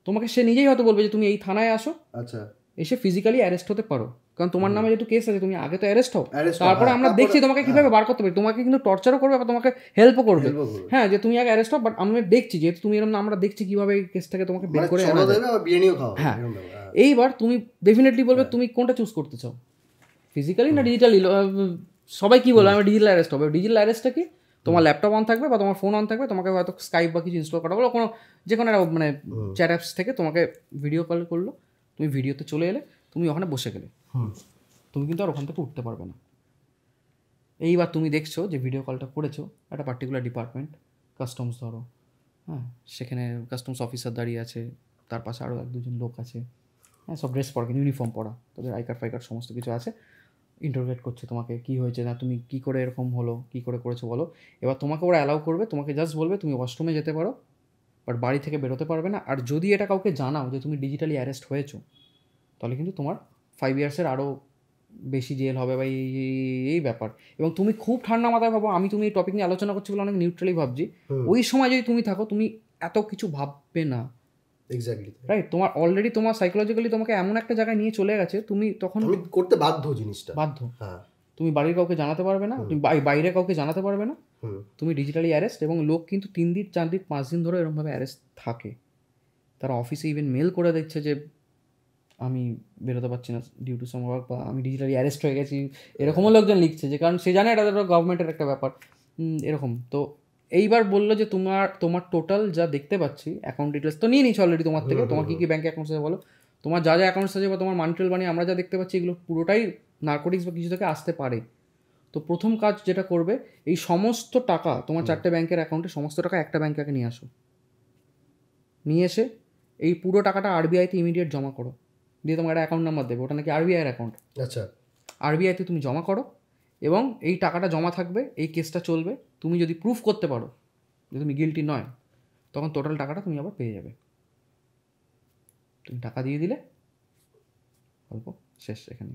তোমাকে সে নিজেই হয়তো বলবে যে তুমি এই থানায় আসো, আচ্ছা এসে ফিজিক্যালি অ্যারেস্ট হতে পারো, কারণ তোমার নামে যেহেতু কেস আছে, তুমি আগে তো অ্যারেস্ট হও, তারপরে আমরা দেখছি তোমাকে কীভাবে বার করতে পারি। তোমাকে কিন্তু টর্চারও করবে বা তোমাকে হেল্পও করবে। হ্যাঁ, যে তুমি আগে অ্যারেস্ট হও, বাট আমরা দেখছি যেহেতু তুমি এরকম, আমরা দেখছি কীভাবে এই কেসটাকে তোমাকে বের করে আনা যায়। হ্যাঁ, এইবার তুমি ডেফিনেটলি বলবে তুমি কোনটা চুজ করতে চাও, ফিজিক্যালি না ডিজিটালি। সবাই কি বলবে, আমি ডিজিটাল অ্যারেস্ট হবে। ডিজিটাল অ্যারেস্টটা কি? তোমার ল্যাপটপ অন থাকবে বা তোমার ফোন অন থাকবে, তোমাকে হয়তো স্কাইপ বা কিছু ইনস্টল করা হলো, কোনো যে কোনো একটা মানে চ্যাট অ্যাপস থেকে তোমাকে ভিডিও কল করলো, তুমি ভিডিওতে চলে এলে, তুমি ওখানে বসে গেলে, তুমি কিন্তু আর ওখান থেকে উঠতে পারবে না। এইবার তুমি দেখছো যে ভিডিও কলটা করেছো একটা পার্টিকুলার ডিপার্টমেন্ট, কাস্টমস ধরো, হ্যাঁ, সেখানে কাস্টমস অফিসার দাঁড়িয়ে আছে, তার পাশে আরও 1-2জন লোক আছে, হ্যাঁ, সব ড্রেস পরা, ইউনিফর্ম পরা, তাদের আই কার্ড ফাই কার্ড সমস্ত কিছু আছে। ইন্টারোগেট করছে তোমাকে, কী হয়েছে, না তুমি কী করে এরকম হলো, কী করে করেছো বলো। এবার তোমাকে ওরা অ্যালাউ করবে, তোমাকে জাস্ট বলবে তুমি ওয়াশরুমে যেতে পারো, বাট বাড়ি থেকে বেরোতে পারবে না। আর যদি এটা কাউকে জানাও যে তুমি ডিজিটালি অ্যারেস্ট হয়েছো, তাহলে কিন্তু তোমার 5 ইয়ার্সের আরও বেশি জেল হবে বা এই ব্যাপার। এবং তুমি খুব ঠান্ডা মাথায় ভাবো, তুমি এই টপিক নিয়ে আলোচনা করছি বলে অনেক নিউট্রালি ভাবছি। ওই সময় যদি তুমি থাকো, তুমি এত কিছু ভাববে না। এক্স্যাক্টলি রাইট, তোমার অলরেডি তোমার সাইকোলজিক্যালি তোমাকে এমন একটা জায়গায় নিয়ে চলে গেছে, তুমি তখন করতে জিনিসটা বাধ্য। হ্যাঁ, তুমি বাড়ির কাউকে জানাতে পারবে না, তুমি বাইরে কাউকে জানাতে পারবে না, তুমি ডিজিটালি অ্যারেস্ট। এবং লোক কিন্তু 3 দিন 4 দিন 5 দিন ধরে এরকমভাবে অ্যারেস্ট থাকে। তারা অফিসে ইভেন মেল করে দিচ্ছে যে আমি বেরোতে পারছি না ডিউ টু সাম ওয়ার্ক, বা আমি ডিজিটালি অ্যারেস্ট হয়ে গেছি, এরকমও লোকজন লিখছে, যে কারণ সে জানে এটা গভর্নমেন্টের একটা ব্যাপার এরকম। তো এইবার বললো যে তোমার টোটাল যা দেখতে পাচ্ছি অ্যাকাউন্ট ডিটেলস তো নিয়ে নিচ্ছি অলরেডি তোমার থেকে, তোমার কী কী ব্যাঙ্ক অ্যাকাউন্টস আছে বলো, তোমার যা যা অ্যাকাউন্টস আছে বা তোমার মানিটেল বানিয়ে আমরা যা দেখতে পাচ্ছি, এগুলো পুরোটাই নার্কোটিক্স বা কিছু থেকে আসতে পারে। তো প্রথম কাজ যেটা করবে, এই সমস্ত টাকা তোমার 4টে ব্যাংকের অ্যাকাউন্টে সমস্ত টাকা একটা ব্যাংকে নিয়ে আসো, নিয়ে এসে এই পুরো টাকাটা আরবিআইতে ইমিডিয়েট জমা করো। দিয়ে তোমার একটা অ্যাকাউন্ট নাম্বার দেবে, ওটা নাকি আরবিআইয়ের অ্যাকাউন্ট। আচ্ছা, আরবিআইতে তুমি জমা করো, এবং এই টাকাটা জমা থাকবে, এই কেসটা চলবে। তুমি যদি প্রুফ করতে পারো যে তুমি গিল্টি নয়, তখন টোটাল টাকাটা তুমি আবার পেয়ে যাবে। তুমি টাকা দিয়ে দিলে, গল্প শেষ এখানে।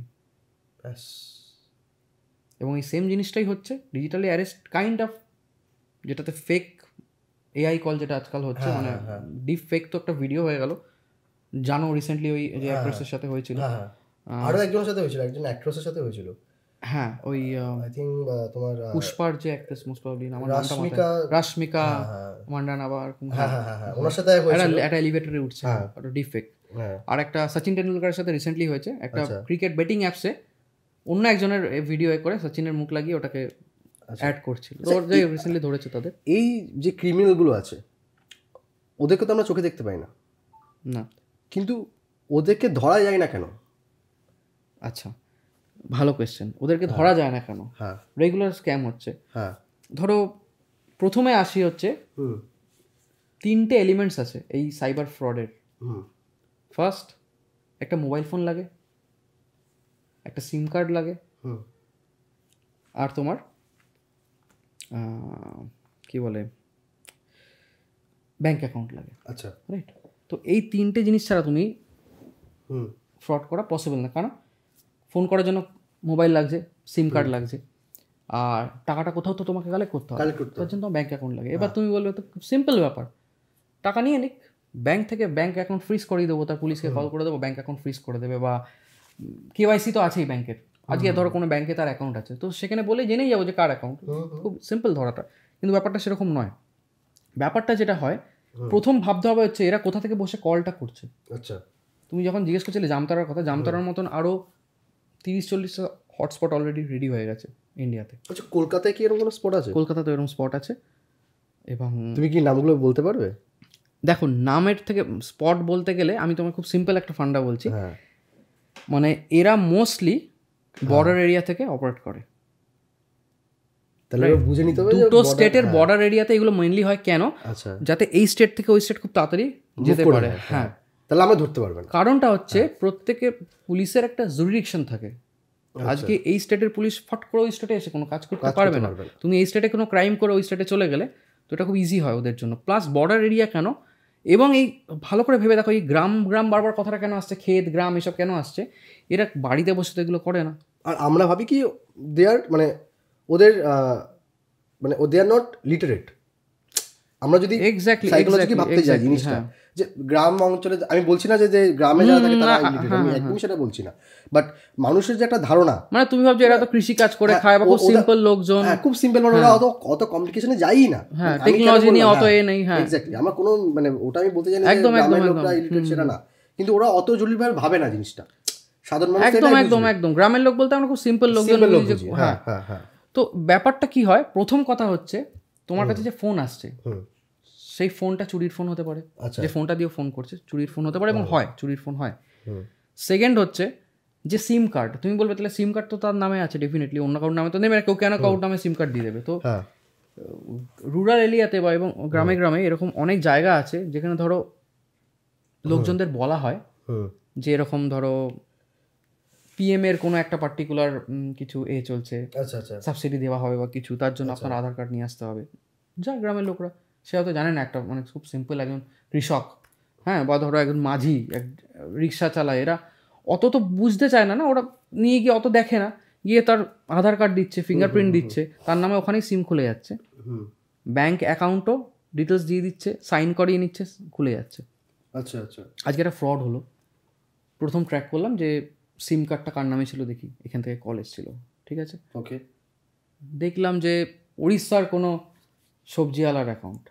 এবং এই সেম জিনিসটাই হচ্ছে ডিজিটালি অ্যারেস্ট কাইন্ড অফ, যেটাতে ফেক এআই কল যেটা আজকাল হচ্ছে, মানে ডিপ ফেক তো একটা ভিডিও হয়ে গেল, জানো রিসেন্টলি ওই যে অ্যাক্ট্রেসের সাথে হয়েছিল, আরো একজনের সাথে হয়েছিল, একজন অ্যাক্ট্রেসের সাথে হয়েছিল। হ্যাঁ, ওই আই থিংক তোমার পুষ্পার যে অ্যাক্ট্রেস, মোস্ট প্রবাবলি আমার নামটা মাথায়, রাশমিকা মান্ডানা, আবার ওনার সাথে একটা এলিভেটরে উঠছে, ওটা ডিপ ফেক। আর একটা সচিন টেন্ডুলকারের সাথে রিসেন্টলি হয়েছে, একটা ক্রিকেট বেটিং অ্যাপসে অন্য একজনের ভিডিও করে সচিনের মুখ লাগিয়ে ওটাকে অ্যাড করছিল, তো যে রিসেন্টলি ধরেছে তাদের। এই যে ক্রিমিনালগুলো আছে ওদেরকে তো আমরা চোখে দেখতে পাই না, না কিন্তু ওদেরকে ধরা যায় না কেন? আচ্ছা, ভালো কোয়েশ্চেন। ওদেরকে ধরা যায় না কেন? হ্যাঁ রেগুলার স্ক্যাম হচ্ছে। হ্যাঁ ধরো প্রথমে আসি হচ্ছে, হুম 3টে এলিমেন্টস আছে এই সাইবার ফ্রডের। হুম ফার্স্ট, একটা মোবাইল ফোন লাগে, একটা সিম কার্ড লাগে, হুম আর তোমার কি বলে ব্যাংক অ্যাকাউন্ট লাগে, আচ্ছা রাইট? তো এই 3টে জিনিস ছাড়া তুমি হুম ফ্রড করা পসিবল না, কারণ ফোন করার জন্য মোবাইল লাগছে, সিম কার্ড লাগছে, আর টাকাটা কোথাও তো তোমাকে কালেক্ট করতে হবে, কালেক্ট করতে তার জন্য তোমার ব্যাংক অ্যাকাউন্ট লাগে। এবার তুমি বলবে তো খুব সিম্পল ব্যাপার, টাকা নিয়ে নিক ব্যাংক থেকে, ব্যাংক অ্যাকাউন্ট ফ্রিজ করিয়ে দেবো, তার পুলিশকে কল করে দেবো, ব্যাংক অ্যাকাউন্ট ফ্রিজ করে দেবে, বা কেওয়াইসি তো আছেই ব্যাংকের। আজকে ধরো কোনো ব্যাংকে তার অ্যাকাউন্ট আছে, তো সেখানে বলে জেনেই যাবো যে কার অ্যাকাউন্ট, খুব সিম্পল ধরাটা। কিন্তু ব্যাপারটা সেরকম নয়। ব্যাপারটা যেটা হয়, প্রথম ভাবতে হবে হচ্ছে এরা কোথা থেকে বসে কলটা করছে। আচ্ছা তুমি যখন জিজ্ঞেস করছিলে জামতারার কথা, জামতারার মতন আরও 30-40টা হটস্পট অলরেডি রেডি হয়ে গেছে ইন্ডিয়াতে। আচ্ছা, কলকাতায় কি এরকম কোনো স্পট আছে? কলকাতাতে এরকম স্পট আছে, এবং তুমি কি নামগুলো বলতে পারবে? দেখো নামের থেকে স্পট বলতে গেলে আমি তোমাকে খুব সিম্পল একটা ফান্ডা বলছি, হ্যাঁ মানে এরা মোস্টলি বর্ডার এরিয়া থেকে অপারেট করে। তাহলে এবার বুঝে নিতে হবে যে দুটো border- স্টেটের হ্যাঁ, বর্ডার এরিয়াতে এগুলো মেইনলি হয়। কেন? আচ্ছা যাতে এই স্টেট থেকে ওই স্টেট খুব তাড়াতাড়ি যেতে করে পারে। নেয়, হ্যাঁ, তাহলে আমরা ধরতে পারবেন। কারণটা হচ্ছে প্রত্যেকে পুলিশের একটা জুরিডিকশন থাকে। আজকে এই স্টেটের পুলিশ ফট করে ওই স্টেটে এসে কোনো কাজ করতে পারবে না। তুমি এই স্টেটে কোনো ক্রাইম করে ওই স্টেটে চলে গেলে তো এটা খুব ইজি হয় ওদের জন্য। প্লাস বর্ডার এরিয়া কেন, এবং এই ভালো করে ভেবে দেখো এই গ্রাম গ্রাম বারবার কথাটা কেন আসছে, ক্ষেত গ্রাম এসব কেন আসছে, এরা বাড়িতে বসে তো এগুলো করে না। আর আমরা ভাবি কি দে আর মানে ওদের মানে দে আর নট লিটারেট। আমরা যদি এক্স্যাক্টলি সাইকোলজিক্যালি ভাবতে যাই জিনিসটা, যে গ্রাম অঞ্চলে, আমি বলছি না যে গ্রামে যারা থাকে তারা illiterate, আমি একদমই সেটা বলছি না, বাট মানুষের যে একটা ধারণা, মানে তুমি ভাবছো এরা তো কৃষি কাজ করে খায় বা খুব সিম্পল লোকজন, খুব সিম্পল, মানে ওরা অত কমপ্লিকেশনে যায়ই না, হ্যাঁ টেকনোলজি নিয়ে অত এ নেই। হ্যাঁ এক্স্যাক্টলি, আমার কোনো মানে ওটা আমি বলতে চাই না একদম গ্রামের লোকরা illiterate সেটা না, কিন্তু ওরা অত জটিলভাবে ভাবে না জিনিসটা, সাধারণ মানুষ একদম একদম একদম গ্রামের লোক বলতে আমরা খুব সিম্পল লোকজন। হ্যাঁ হ্যাঁ হ্যাঁ। তো ব্যাপারটা কি হয়, প্রথম কথা হচ্ছে তোমার কাছে যে ফোন আসছে সেই ফোনটা চুরির ফোন হতে পারে, যে ফোনটা দিয়ে ফোন করছে চুরির ফোন হতে পারে, এবং হয় চুরির ফোন হয়। সেকেন্ড হচ্ছে যে সিম কার্ড, তুমি বলবে তাহলে সিম কার্ড তো তার নামে আছে, ডেফিনেটলি অন্য কারোর নামে তো নেবে না, কেউ কেন কারোর নামে সিম কার্ড দিয়ে দেবে। তো রুরাল এরিয়াতে বা এবং গ্রামে গ্রামে এরকম অনেক জায়গা আছে যেখানে ধরো লোকজনদের বলা হয় যে এরকম ধরো পিএম এর কোনো একটা পার্টিকুলার কিছু চলছে, সাবসিডি দেওয়া হবে বা কিছু, তার জন্য আপনার আধার কার্ড নিয়ে আসতে হবে। যা গ্রামের লোকরা সে হয়তো জানে না, একটা মানে খুব সিম্পল একজন কৃষক, হ্যাঁ, বা ধরো একজন মাঝি, এক রিক্সা চালায়, এরা অত তো বুঝতে চায় না, ওরা নিয়ে গিয়ে অত দেখে না, গিয়ে তার আধার কার্ড দিচ্ছে, ফিঙ্গারপ্রিন্ট দিচ্ছে, তার নামে ওখানেই সিম খুলে যাচ্ছে, ব্যাংক অ্যাকাউন্টও ডিটেলস দিয়ে দিচ্ছে, সাইন করিয়ে নিচ্ছে, খুলে যাচ্ছে। আচ্ছা আচ্ছা, আজকে একটা ফ্রড হলো, প্রথম ট্র্যাক করলাম যে সিম কার্ডটা কার নামে ছিল দেখি, এখান থেকে কল এসেছিল, ঠিক আছে, ওকে, দেখলাম যে উড়িষ্যার কোনো সবজিওয়ালার অ্যাকাউন্ট।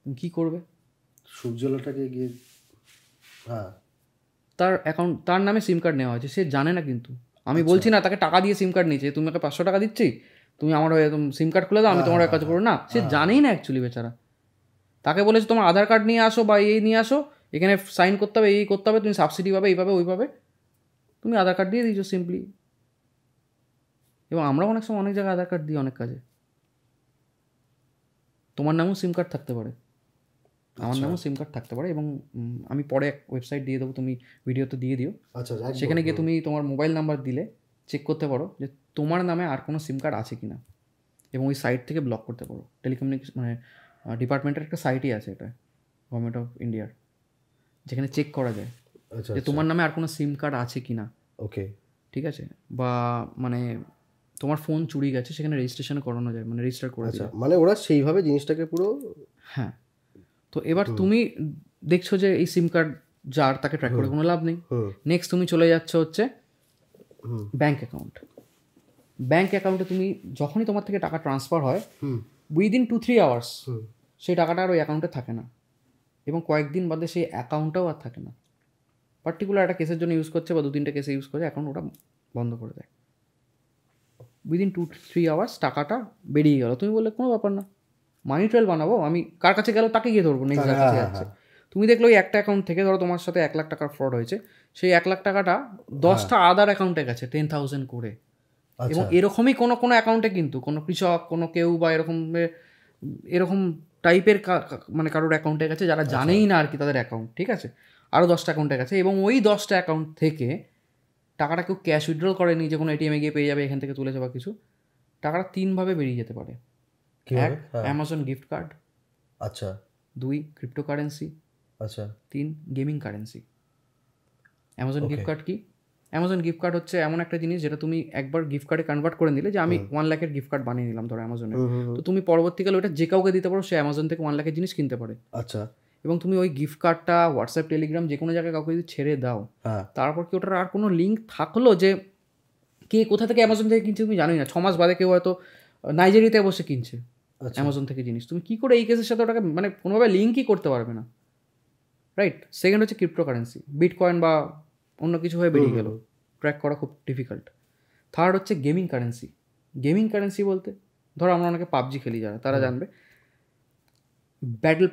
তুমি কী করবে? সবজিওয়ালাটাকে গিয়ে, হ্যাঁ, তার অ্যাকাউন্ট, তার নামে সিম কার্ড নেওয়া হয়েছে, সে জানে না, কিন্তু আমি বলছি না তাকে টাকা দিয়ে সিম কার্ড নিয়েছে, তুমি আমাকে 500 টাকা দিচ্ছি, তুমি আমার সিম কার্ড খুলে দাও, আমি তোমার কাজ করবো না, সে জানেই না অ্যাকচুয়ালি বেচারা। তাকে বলেছে তোমার আধার কার্ড নিয়ে আসো বা এই নিয়ে আসো, এখানে সাইন করতে হবে, এই করতে হবে, তুমি সাবসিডি পাবে, এইভাবে ওইভাবে, তুমি আধার কার্ড দিয়ে দিয়েছো সিম্পলি। এবং আমরা অনেক সময় অনেক জায়গায় আধার কার্ড দিই অনেক কাজে, তোমার নামেও সিম কার্ড থাকতে পারে, আমার নামেও সিম কার্ড থাকতে পারে, এবং আমি পরে এক ওয়েবসাইট দিয়ে দেবো, তুমি ভিডিওতে দিয়ে দিও, সেখানে গিয়ে তুমি তোমার মোবাইল নাম্বার দিলে চেক করতে পারো যে তোমার নামে আর কোনো সিম কার্ড আছে কি না, এবং ওই সাইট থেকে ব্লক করতে পারো। টেলিকমিউনিকেশন মানে ডিপার্টমেন্টের একটা সাইটই আছে, এটা গভর্নমেন্ট অফ ইন্ডিয়ার, যেখানে চেক করা যায় যে তোমার নামে আর কোনো সিম কার্ড আছে কি না। ওকে, ঠিক আছে, বা মানে তোমার ফোন চুরি গেছে, সেখানে রেজিস্ট্রেশন করানো যায়, মানে রেজিস্টার করে দেয়, মানে ওরা সেইভাবে জিনিসটাকে পুরো, হ্যাঁ। তো এবার তুমি দেখছো যে এই সিম কার্ড যার, তাকে ট্র্যাক করে কোনো লাভ নেই। নেক্সট তুমি চলে যাচ্ছ হচ্ছে ব্যাংক অ্যাকাউন্ট। ব্যাংক অ্যাকাউন্টে তুমি যখনই তোমার থেকে টাকা ট্রান্সফার হয়, উইদিন 2-3 আওয়ার্স সেই টাকাটা আর ওই অ্যাকাউন্টে থাকে না, এবং কয়েকদিন বাদে সেই অ্যাকাউন্টটাও আর থাকে না। পার্টিকুলার একটা কেসের জন্য ইউজ করছে বা 2-3টে কেসে ইউজ করে অ্যাকাউন্ট ওটা বন্ধ করে দেয়। উইদিন 2-3 আওয়ার্স টাকাটা বেরিয়ে গেল। তুমি বললে কোনো ব্যাপার না, মানি ট্রেল বানাবো, আমি কার কাছে গেল তাকে গিয়ে ধরবো, নেক্সট যার কাছে যাচ্ছে। তুমি দেখলো ওই একটা অ্যাকাউন্ট থেকে ধরো তোমার সাথে 1 লাখ টাকার ফ্রড হয়েছে, সেই 1 লাখ টাকাটা 10টা আদার অ্যাকাউন্টে গেছে 10,000 করে। এবং এরকমই কোনো কোনো অ্যাকাউন্টে কিন্তু কোনো কৃষক, কোনো কেউ বা এরকম টাইপের মানে কারোর অ্যাকাউন্টে গেছে যারা জানেই না আর কি তাদের অ্যাকাউন্ট, ঠিক আছে, আরও 10টা অ্যাকাউন্টে গেছে। এবং ওই 10টা অ্যাকাউন্ট থেকে টাকাটা কেউ ক্যাশ উইথড্রল করেনি যে কোনো এটিএমে গিয়ে পেয়ে যাবে এখান থেকে তুলে যাওয়া কিছু, টাকাটা 3 ভাবে বেরিয়ে যেতে পারে। 1, অ্যামাজন গিফট কার্ড। আচ্ছা। 2, ক্রিপ্টোকারেন্সি। আচ্ছা। 3, gaming currency. Amazon gift card কি? অ্যামাজন গিফট কার্ড হচ্ছে এমন একটা জিনিস যেটা তুমি একবার গিফট কার্ডে কনভার্ট করে নিলে, যে আমি 1 লাখের গিফট কার্ড বানিয়ে নিলাম ধরো অ্যামাজনে, তো তুমি পরবর্তীকালে ওটা যে কাউকে দিতে পারো, সে অ্যামাজন থেকে 1 লাখের জিনিস কিনতে পারে। আচ্ছা। এবং তুমি ওই গিফট কার্ডটা হোয়াটসঅ্যাপ, টেলিগ্রাম যে কোনো জায়গায় কাউকে যদি ছেড়ে দাও, তারপর কি ওটার আর কোনো লিঙ্ক থাকলো যে কে কোথা থেকে অ্যামাজন থেকে কিনছে তুমি জানোই না, 6 মাস বাদে কেউ হয়তো নাইজেরিয়াতে বসে কিনছে অ্যামাজন থেকে জিনিস, তুমি কী করে এই কেসের সাথে ওটাকে মানে কোনোভাবে লিঙ্কই করতে পারবে না, রাইট? সেকেন্ড হচ্ছে ক্রিপ্টোকারেন্সি, বিটকয়েন বা অন্য কিছু হয়ে বেরিয়ে গেল, ট্র্যাক করা খুব ডিফিকাল্ট। থার্ড হচ্ছে গেমিং কারেন্সি। গেমিং কারেন্সি বলতে ধরো আমরা অনেকে পাবজি খেলি, যারা তারা জানবে, ব্যাটেল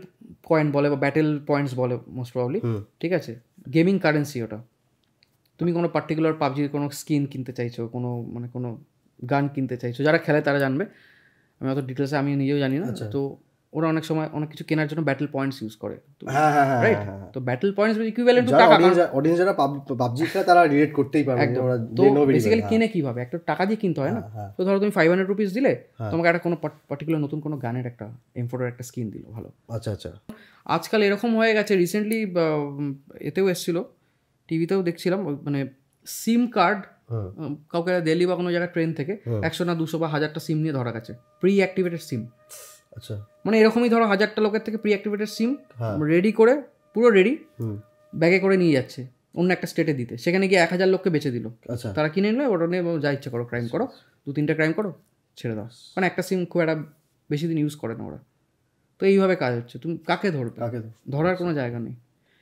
কয়েন বলে বা ব্যাটেল পয়েন্টস বলে মোস্ট প্রবাবলি, ঠিক আছে, গেমিং কারেন্সি ওটা। তুমি কোনো পার্টিকুলার পাবজির কোনো স্কিন কিনতে চাইছো, কোনো মানে কোনো গান কিনতে চাইছো, যারা খেলে তারা জানবে, আমি অত ডিটেলসে আমি নিজেও জানি না। তো ওরা অনেক সময় অনেক কিছু কেনার জন্য ব্যাটেল পয়েন্টস ইউজ করে, রাইট? তো ব্যাটেল পয়েন্টস ইকুইভ্যালেন্ট টু টাকা। অডিয়েন্স যারা পাবজি খেলে তারা রিলেট করতেই পারবে। তো বেসিক্যালি কিনে কিভাবে, একটা টাকা দিয়ে কিনতে হয় না? তো ধরো তুমি 500 রুপিস দিলে, তোমাকে একটা কোনো পার্টিকুলার নতুন কোনো গানের একটা M4 একটা স্কিন দিল, ভালো। আচ্ছা আচ্ছা। আজকাল এরকম হয়ে গেছে, রিসেন্টলি এতেও এসেছিল, টিভিতেও দেখছিলাম, মানে সিম কার্ড কাউকে দিল্লি বা কোনো জায়গায় ট্রেন থেকে 100 না 200 বা 1000টা সিম নিয়ে ধরা গেছে, প্রি অ্যাক্টিভেটেড সিম। আচ্ছা। মানে এরকমই ধরো 1000টা লোকের থেকে প্রি অ্যাক্টিভেটেড সিম রেডি করে, পুরো রেডি, ব্যাগে করে নিয়ে যাচ্ছে অন্য একটা স্টেটে দিতে, সেখানে গিয়ে 1000 লোককে বেচে দিল। আচ্ছা। তারা কিনে নিল, ওটা নিয়ে যা ইচ্ছে করো, ক্রাইম করো, 2-3টা ক্রাইম করো, ছেড়ে দাও, কারণ একটা সিম খুব একটা বেশি দিন ইউজ করে না ওরা। তো এইভাবে কাজ হচ্ছে। তুমি কাকে ধরবে? ধরার কোনো জায়গা নেই।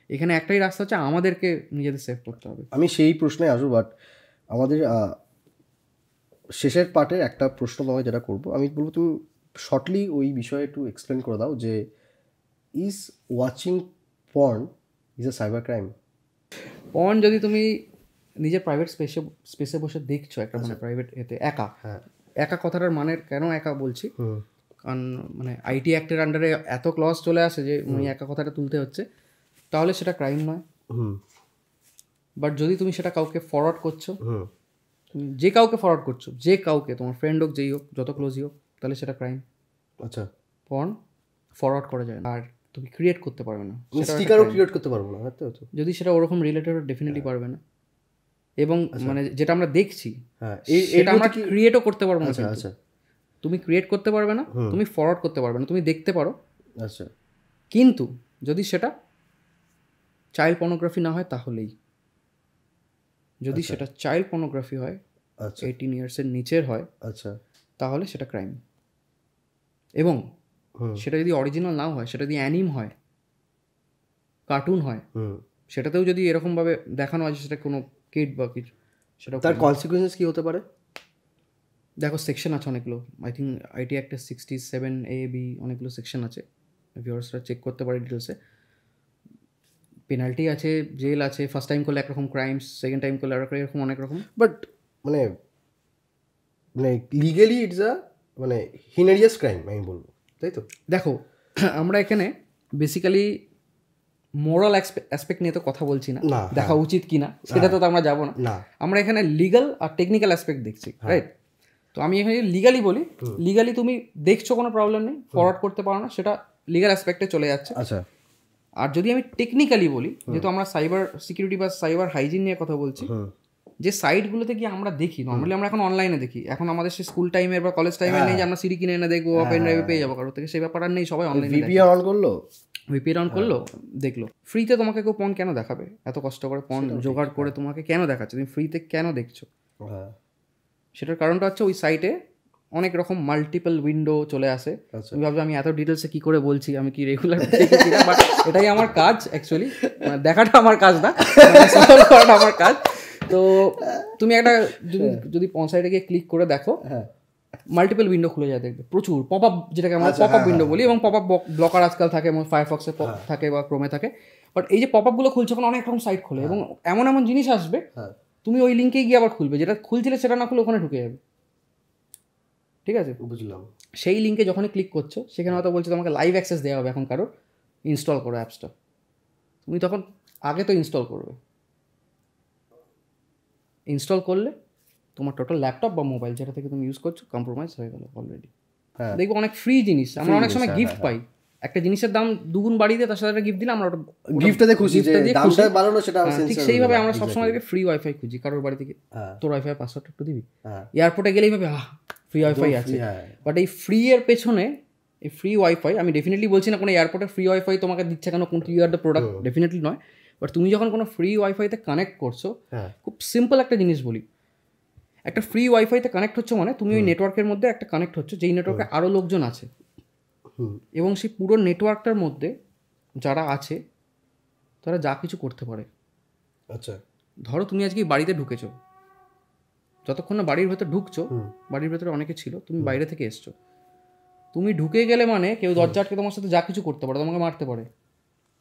এখানে একটাই রাস্তা হচ্ছে আমাদেরকে নিজেদের সেভ করতে হবে। আমি সেই প্রশ্নে আসবো, বাট আমাদের শেষের পার্টের একটা প্রশ্ন তোমাকে যেটা করবো, আমি বলবো তুমি শর্টলি ওই বিষয়ে একটু এক্সপ্লেন করে দাও যে is watching porn is a cyber crime? Porn যদি তুমি নিজের প্রাইভেট স্পেসে বসে দেখছো, একটা মানে প্রাইভেট এতে একা, একা কথাটার মানে কেন একা বলছি, কারণ মানে আইটি অ্যাক্টের আন্ডারে এত ক্লজ চলে আসে যে একা কথাটা তুলতে হচ্ছে, তাহলে সেটা ক্রাইম নয়। বাট যদি তুমি সেটা কাউকে ফরওয়ার্ড করছো, তুমি যে কাউকে ফরওয়ার্ড করছো, যে কাউকে, তোমার ফ্রেন্ড হোক, যেই হোক, যত ক্লোজই হোক, তাহলে সেটা ক্রাইম। আচ্ছা। পর্ন ফরওয়ার্ড করা যায় না, আর তুমি ক্রিয়েট করতে পারবে না, স্টিকারও ক্রিয়েট করতে পারবো না যদি সেটা ওরকম রিলেটেড, ডেফিনেটলি পারবে না। এবং মানে যেটা আমরা দেখছি সেটা আমরা ক্রিয়েটও করতে পারবো না। আচ্ছা। তুমি ক্রিয়েট করতে পারবে না, তুমি ফরওয়ার্ড করতে পারবে না, তুমি দেখতে পারো। আচ্ছা। কিন্তু যদি সেটা চাইল্ড পর্নোগ্রাফি না হয় তাহলেই, যদি সেটা চাইল্ড পর্নোগ্রাফি হয়, 18 ইয়ার্সের নিচের হয়, আচ্ছা, তাহলে সেটা ক্রাইম। এবং সেটা যদি অরিজিনাল নাও হয়, সেটা যদি অ্যানিম হয়, কার্টুন হয়, সেটাতেও যদি এরকমভাবে দেখানো হয় সেটা কোনো কিড বা কিছু, সেটা তার কনসিকুয়েন্সেস কী হতে পারে? দেখো সেকশন আছে অনেকগুলো, আই থিঙ্ক আইটি অ্যাক্টের 67A, B অনেকগুলো সেকশন আছে, ভিউয়ার্সরা চেক করতে পারে ডিটেলসে। পেনাল্টি আছে, জেল আছে, ফার্স্ট টাইম করলে একরকম ক্রাইমস, সেকেন্ড টাইম করলে এরকম অনেক রকম। বাট মানে লিগেলি ইটস আ মানে হিনারিয়াস ক্রাইম আমি বলবো, তাই তো? দেখো আমরা এখানে বেসিক্যালি মোরাল অ্যাসপেক্ট নিয়ে তো কথা বলছি না, দেখা উচিত কি না সেটা তো আমরা যাবো না। আমরা এখানে লিগাল আর টেকনিক্যাল অ্যাসপেক্ট দেখছি, রাইট? তো আমি এখানে লিগালি বলি, লিগালি তুমি দেখছো কোনো প্রবলেম নেই, ফরওয়ার্ড করতে পারো না, সেটা লিগাল অ্যাসপেক্টে চলে যাচ্ছে। আচ্ছা। আর যদি আমি টেকনিক্যালি বলি, যেহেতু আমরা সাইবার সিকিউরিটি বা সাইবার হাইজিন নিয়ে কথা বলছি, যে সাইটগুলোতে গিয়ে আমরা দেখি, নর্মালি আমরা এখন অনলাইনে দেখি, এখন আমাদের সে স্কুল টাইমের বা কলেজ টাইমের নেই যে আমরা সিডি কিনে এনে দেখবো, পেন ড্রাইভে পেয়ে যাবো কারোর থেকে, সেই ব্যাপার আর নেই, সবাই অনলাইনে। ভিপিএন অন করলো, দেখলো। ফ্রিতে তোমাকে কেউ পর্ন কেন দেখাবে? এত কষ্ট করে পর্ন জোগাড় করে তোমাকে কেন দেখাচ্ছে? তুমি ফ্রিতে কেন দেখছো? সেটার কারণটা হচ্ছে ওই সাইটে অনেক রকম মাল্টিপল উইন্ডো চলে আসে। তুমি ভাবছো আমি এত ডিটেলসে কি করে বলছি, আমি কি রেগুলার দেখেছি না, বাট এটাই আমার কাজ অ্যাকচুয়ালি, দেখাটা আমার কাজ না, সলভ করাটা আমার কাজ। তো তুমি একটা যদি পনসাইটে গিয়ে ক্লিক করে দেখো, হ্যাঁ, মাল্টিপল উইন্ডো খুলে যায় দেখবে, প্রচুর পপ আপ, যেটাকে আমরা পপ আপ উইন্ডো বলি, এবং পপ আপ ব্লকার আজকাল থাকে, এবং ফায়ারফক্সে থাকে বা ক্রোমে থাকে। বাট এই যে পপ আপগুলো খুলছে ওখানে অনেক রকম সাইট খোলে, এবং এমন এমন জিনিস আসবে তুমি ওই লিঙ্কে গিয়ে আবার খুলবে, যেটা খুলছিলে সেটা না খুলে ওখানে ঢুকে যাবে। ঠিক আছে, বুঝলাম। সেই লিঙ্কে যখনই ক্লিক করছো সেখানে হয়তো বলছে তোমাকে লাইভ অ্যাক্সেস দেওয়া হবে এখন কারো, ইনস্টল করো অ্যাপসটা। তুমি তখন আগে তো ইনস্টল করবে, ইনস্টল করলে তোমার টোটাল ল্যাপটপ বা মোবাইল যেটা থেকে তুমি ইউজ করছো কম্প্রোমাইজ হয়ে গেল অলরেডি। দেখবো অনেক ফ্রি জিনিস আমরা অনেক সময় গিফট পাই, একটা জিনিসের দাম দুগুণ বাড়িয়ে দিয়ে তার সাথে একটা গিফট দিলে আমরা ওটা গিফটটাতে খুশি, যে দামটা বাড়ানো সেটা ঠিক সেইভাবে আমরা সবসময় ফ্রি ওয়াইফাই খুঁজি কারোর বাড়ি থেকে, তোর ওয়াইফাই পাসওয়ার্ডটা একটু দিবি, এয়ারপোর্টে গেলেই ভাবে ফ্রি ওয়াইফাই আছে। বাট এই ফ্রি এর পেছনে, এই ফ্রি ওয়াইফাই আমি ডেফিনেটলি বলছি না কোনো এয়ারপোর্টে ফ্রি ওয়াইফাই তোমাকে দিচ্ছে কেন, কোন you are the product, definitely নয়। বাট তুমি যখন কোনো ফ্রি ওয়াইফাইতে কানেক্ট করছো, খুব সিম্পল একটা জিনিস বলি, একটা ফ্রি ওয়াইফাইতে কানেক্ট হচ্ছে মানে তুমি ওই নেটওয়ার্কের মধ্যে একটা কানেক্ট হচ্ছে, যেই নেটওয়ার্কে আরও লোকজন আছে, এবং সেই পুরো নেটওয়ার্কটার মধ্যে যারা আছে তারা যা কিছু করতে পারে। আচ্ছা, ধরো তুমি আজকে বাড়িতে ঢুকেছো, যতক্ষণ না বাড়ির ভেতর ঢুকছো, বাড়ির ভেতরে অনেকে ছিল, তুমি বাইরে থেকে এসছো, তুমি ঢুকে গেলে মানে কেউ দরজা আটকে তোমার সাথে যা কিছু করতে পারে, তোমাকে মারতে পারে,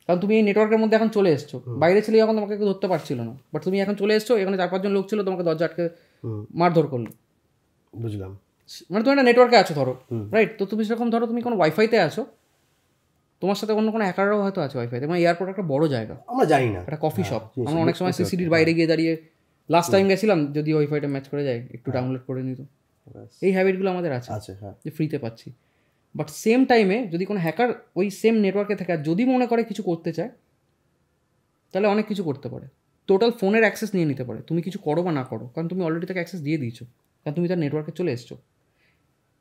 কারণ তুমি এই নেটওয়ার্কের মধ্যে এখন চলে এসছো। বাইরে ছিলে যখন তোমাকে কেউ ধরতে পারছিল না, বাট তুমি এখন চলে এসছো, এখানে 4-5 জন লোক ছিল, তোমাকে দরজা আটকে মারধর করলো। বুঝলাম, মানে তুমি একটা নেটওয়ার্কে আছো ধরো, রাইট? তো তুমি সেরকম ধরো তুমি কোনো ওয়াইফাইতে আছো, তোমার সাথে অন্য কোনো হ্যাকাররাও হয়তো আছে ওয়াইফাইতে, মানে এয়ারপোর্ট একটা বড় জায়গা, আমরা জানি না, একটা কফি শপ, আমরা অনেক সময় সিসিটির বাইরে গিয়ে দাঁড়িয়ে, লাস্ট টাইম গেছিলাম, যদি ওয়াইফাইটা ম্যাচ করে যায় একটু ডাউনলোড করে নিত, এই হ্যাবিটগুলো আমাদের আছে যে ফ্রিতে পাচ্ছি। বাট সেম টাইমে যদি কোনো হ্যাকার ওই সেম নেটওয়ার্কে থাকে আর যদি মনে করে কিছু করতে চায়, তাহলে অনেক কিছু করতে পারে, টোটাল ফোনের অ্যাক্সেস নিয়ে নিতে পারে, তুমি কিছু করো বা না করো, কারণ তুমি অলরেডি তাকে অ্যাক্সেস দিয়ে দিয়েছো, কারণ তুমি তার নেটওয়ার্কে চলে এসছো।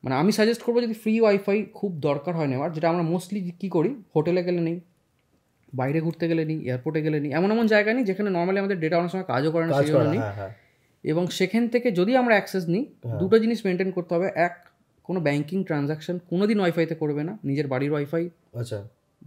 মানে আমি সাজেস্ট করবো যদি ফ্রি ওয়াইফাই খুব দরকার হয় নেওয়ার, যেটা আমরা মোস্টলি কী করি, হোটেলে গেলে নেই, বাইরে ঘুরতে গেলে নিই, এয়ারপোর্টে গেলে নিই, এমন এমন জায়গা নেই যেখানে নর্মালি আমাদের ডেটা অনেক সময় কাজও করে না, সেই জন্য নিই। এবং সেখান থেকে যদি আমরা অ্যাক্সেস নিই, দুটো জিনিস মেনটেন করতে হবে। এক, কোনো ব্যাঙ্কিং ট্রানজাকশন কোনোদিন ওয়াইফাইতে করবে না, নিজের বাড়ির ওয়াইফাই